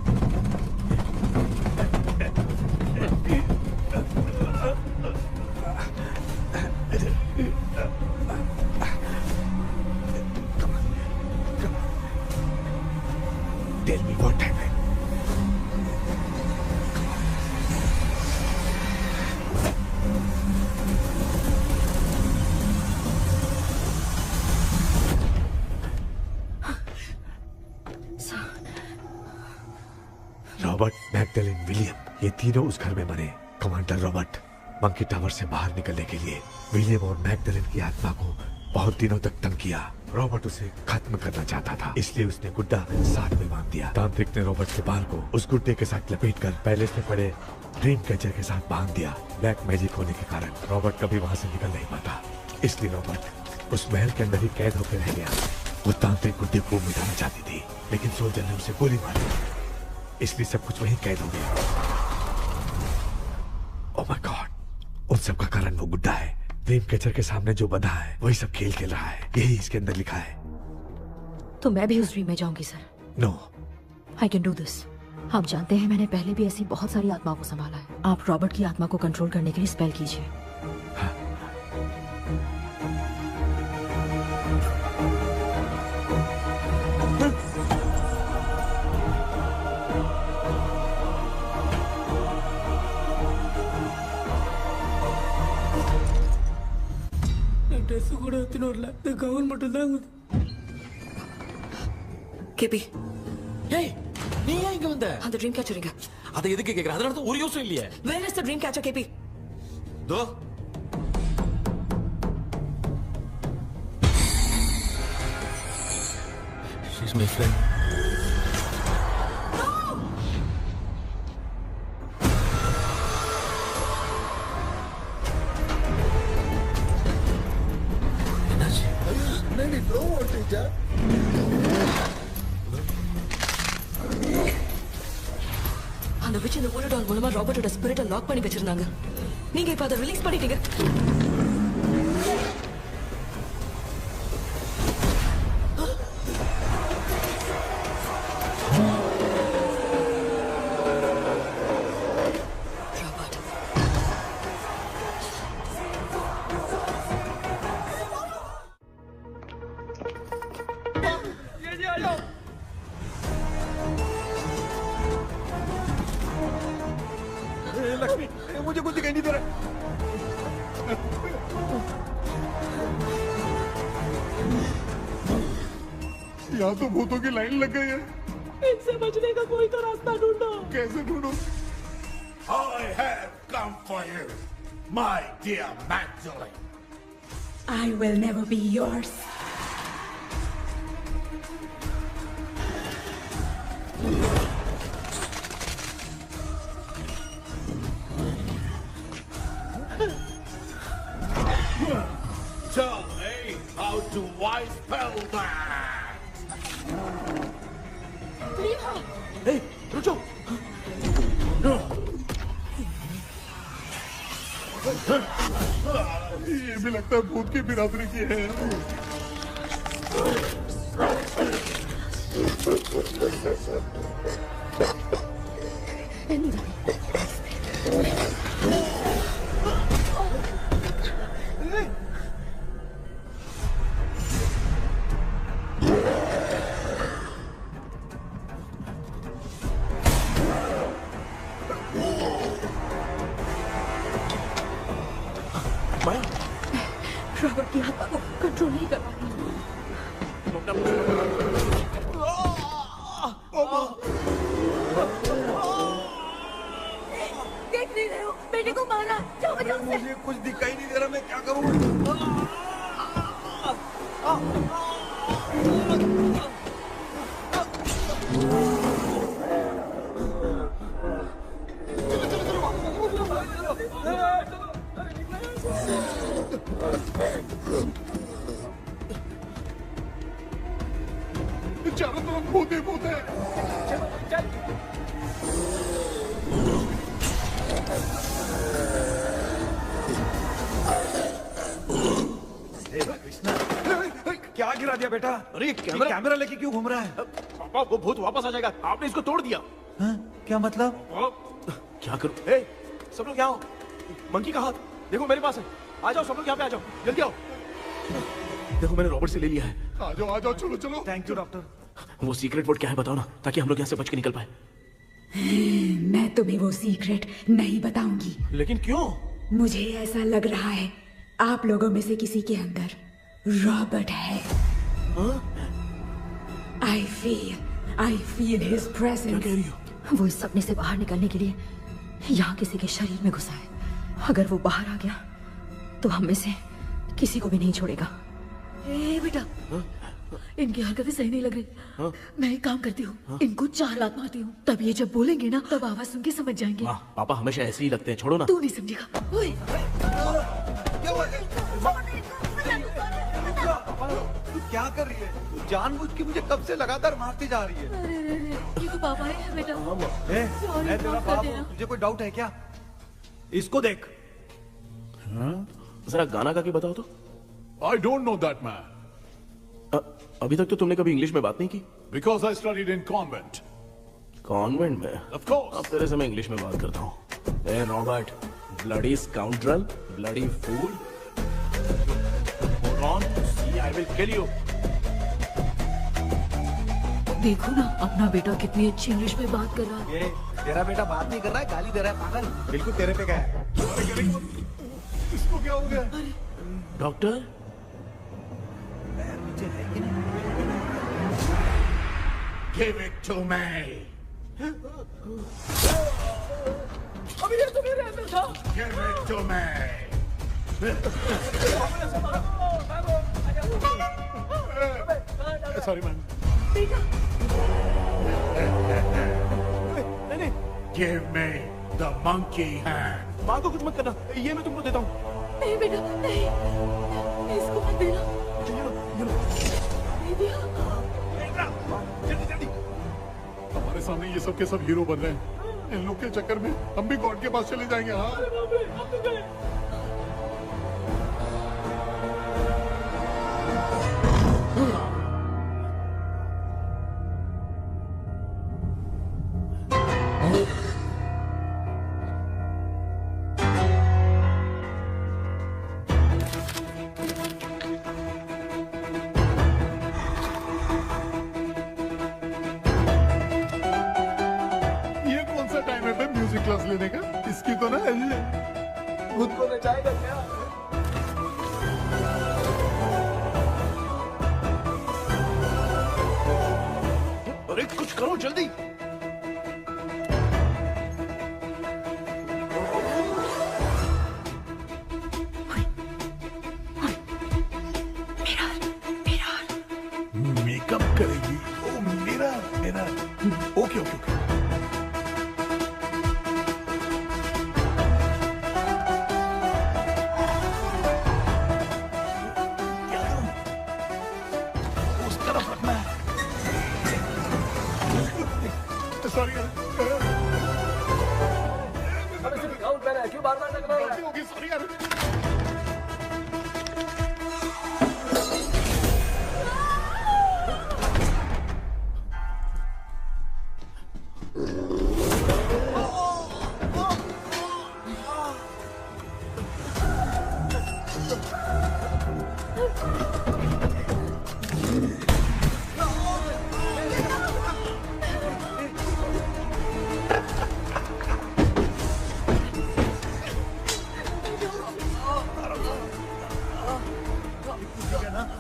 Tell me what happened. Robert, Magdalene, William, ये तीनों उस घर में मरे। कमांडर रॉबर्ट मंकी टावर से बाहर निकलने के लिए विलियम और मैगडेलिन की आत्मा को बहुत दिनों तक तंग किया। रॉबर्ट उसे खत्म करना चाहता था, इसलिए उसने गुड्डा साथ में बांध दिया। तांत्रिक ने रॉबर्ट के बाल को उस गुड्डे के साथ लपेटकर पैलेस में पड़े ड्रीम कैचर के साथ बांध दिया। ब्लैक मैजिक होने के कारण रॉबर्ट कभी वहां से निकल नहीं पाता, इसलिए रॉबर्ट उस महल के अंदर ही कैद होकर रह गया। वो तांत्रिक गुड्डे को मिटाना चाहती थी, लेकिन सोल्जर ने उसे गोली मारी, इसलिए सब कुछ वहीं कैद हो गया। ओह माय गॉड, उन सब का कारण वो गुड्डा है। ड्रीम कैचर के सामने जो बंधा है वही सब खेल खेल रहा है, यही इसके अंदर लिखा है। तो मैं भी उस ड्रीम में जाऊंगी sir. No, I can do this. आप जानते हैं मैंने पहले भी ऐसी बहुत सारी आत्माओं को संभाला है। आप रॉबर्ट की आत्मा को कंट्रोल करने के लिए स्पेल कीजिए। ட்ரெஸ் கூட எடுத்துன்னு வரல. இந்த கவுன் மட்டும் தான். கேபி, ஏய் நீ ஏன் இங்க வந்த? அந்த ட்ரீம் கேச்சர் எங்க? அதை எதுக்கு கேக்குற? அதனால தான் ஒரு யோசனை இல்லையே. Where is the dream catcher, கேபி? Though she's my friend. नहीं दो टीचर அந்த witch இந்த ஒரு டால் மூலமா ராபர்ட்டோட ஸ்பிரிட்டை லாக் பண்ணி வச்சிருந்தாங்க. நீங்க இப்ப அதை ரிலீஸ் பண்ணிட்டீங்க. लक्ष्मी, मुझे कुछ दिखाई नहीं दे रहा। यहाँ तो भूतों की लाइन लग गई है। इनसे बचने का कोई तो रास्ता ढूंढो। कैसे ढूंढो? I have come for you, my dear Magdalene. I will never be yours. Tell me how to wipe spell that. Hey, रुको। ये भी लगता है भूत की बिरादरी की है। रॉबर्ट की आत्मा को कंट्रोल नहीं कर पा रही। देख नहीं रहे हो? बेटे को मारा। जाओ बचाओ उसे। मुझे कुछ दिखाई नहीं दे रहा, मैं क्या करूं? चारों तरफ भूत ही भूत है। क्या गिरा दिया बेटा? अरे कैमरा लेके क्यों घूम रहा है? पापा वो भूत वापस आ जाएगा। आपने इसको तोड़ दिया। हाँ? क्या मतलब? क्या करूं? ए, सब लोग यहाँ आओ। मंकी का हाथ देखो मेरे पास है। आ जाओ सब लोग यहाँ पे आ जाओ। जल्दी आओ। देखो मैंने रॉबर्ट से ले लिया है। आ जाओ चलो चलो। Thank you doctor. वो सीक्रेट वर्ड क्या है बताओ ना, ताकि हम लोग यहाँ से बच के निकल पाए। मैं तुम्हें वो सीक्रेट नहीं बताऊंगी। लेकिन क्यों? मुझे ऐसा लग रहा है आप लोगों में से किसी के अंदर रॉबर्ट है। I feel his presence. क्या कह रही हो? वो इस सपने से बाहर निकलने के लिए यहाँ किसी के शरीर में घुसा है। अगर वो बाहर आ गया तो हम में से किसी को भी नहीं छोड़ेगा। ए बेटा, इनकी हरकतें सही नहीं लग रही। मैं एक काम करती हूँ, इनको 4 लात मारती हूँ, तब ये जब बोलेंगे ना तब आवाज सुन के समझ जाएंगे। पापा हमेशा ऐसे ही लगते हैं, छोड़ो ना। तू नहीं समझेगा। ओए, तू क्या कर रही है? जानबूझ के मुझे कब से लगातार मारती जा रही है। अरे ये तो पापा है बेटा। मैं तेरा बाप हूँ, तुझे कोई डाउट है क्या? इसको देख। जरा गाना गा के बताओ तो। I don't know that man. अभी तक तो तुमने कभी इंग्लिश में बात नहीं की। Because I studied in convent. Convent में? Of course. अब तेरे से मैं इंग्लिश में बात करता हूँ। ए Robert, bloody scoundrel, bloody fool. Hold on, see, I will kill you. देखो ना अपना बेटा कितनी अच्छी इंग्लिश में बात कर रहा है। ये तेरा बेटा बात नहीं कर रहा है, गाली दे रहा है पागल। बिल्कुल तेरे पे क्या है? इसको क्या हो गया? Doctor? Give it to me. अभी ये तो मेरे अंदर था। Give it to me. Sorry man. Give me the monkey hand. माँ को कुछ मत करना, ये मैं तुमको देता हूँ। नहीं बेटा नहीं, इसको मत देना। नहीं दिया। हमारे सामने ये सब के सब हीरो बन रहे हैं। इन लोग के चक्कर में हम भी गॉड के पास चले जाएंगे। हाँ क्लास लेने का। इसकी तो ना खुद को नचाएगा क्या? अरे कुछ करो जल्दी। मेकअप करेगी? ओ मेरा मेरा ओके ओके ओके। सॉरी यार, क्यों बार-बार लग रहा है? सॉरी यार।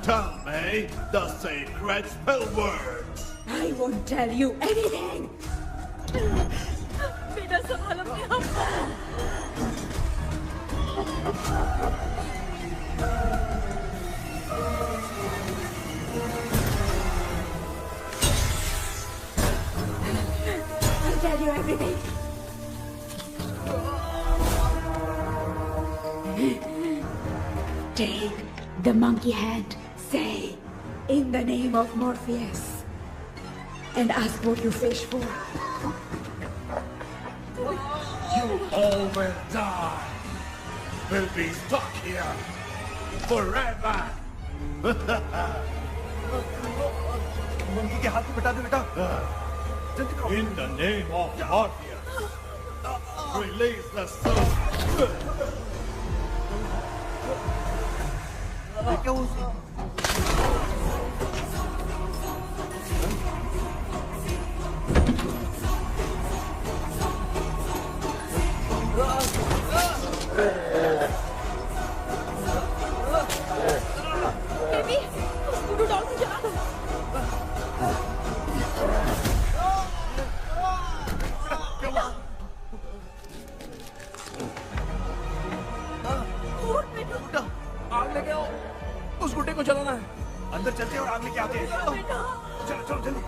Tell me the sacred spell words. I won't tell you anything. बेटा संभाल अपने आप को। I'll tell you everything. Take the monkey hand. Say, in the name of Morpheus, and ask what you fish for. You all will die. We'll be stuck here forever. Monkey के हाथ में बता दे बेटा। In the name of Morpheus, release the soul. क्या वो baby, scooter doll से चला दो। आग लेके आओ, उस गुड्डे को चलाना है। अंदर चलते हैं और आग लेके आते हैं। चलो चलो जल्दी।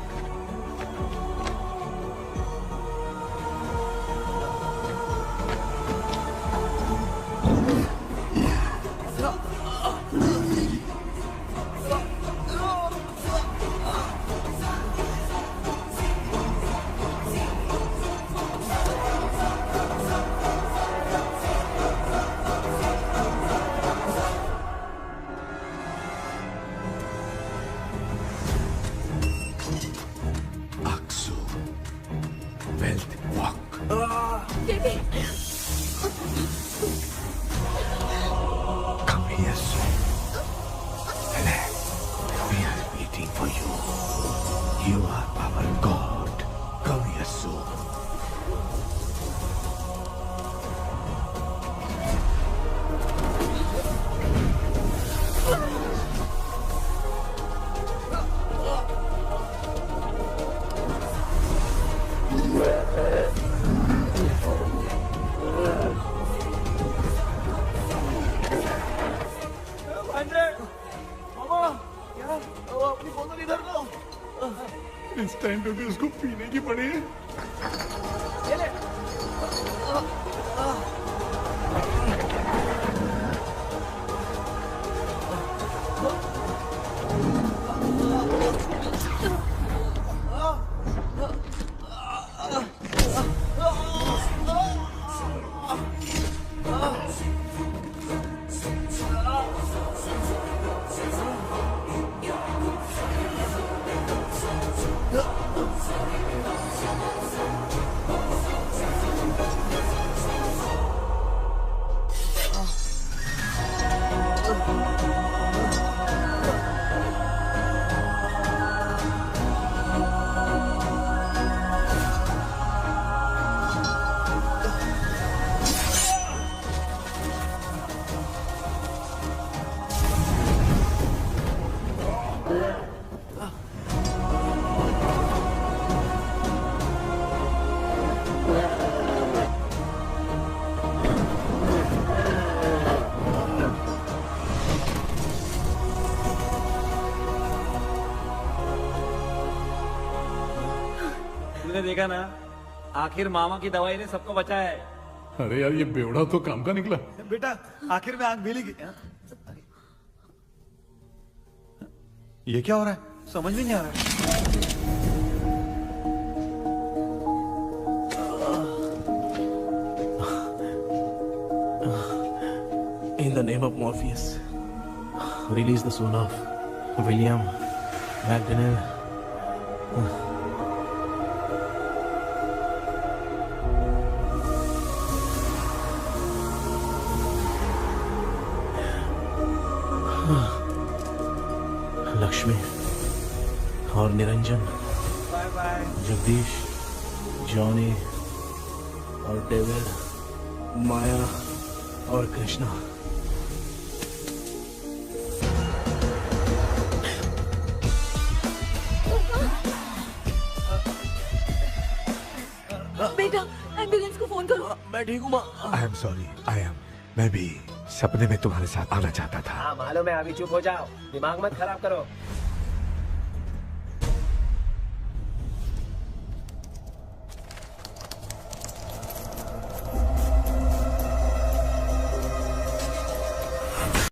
You are our God. Come here soon. अपनी बोतल इधर लो। इस टाइम पे भी उसको पीने की पड़ी है। तुमने देखा ना, आखिर मामा की दवाई ने सबको बचाया है। अरे यार ये बेवड़ा तो काम का निकला। बेटा आखिर में आंख मिली गई। ये क्या हो रहा है? समझ में नहीं आ रहा है। In the name of Morpheus, release the soul of William Magdalene. Lakshmi और Niranjan, bye bye. Jagdish, Johnny और डेविड, माया और कृष्णा। बेटा एम्बुलेंस को फोन करो। मैं ठीक हूँ माँ। I am sorry. मैं भी सपने में तुम्हारे साथ आना चाहता था। हाँ मालूम है, अभी चुप हो जाओ, दिमाग मत खराब करो।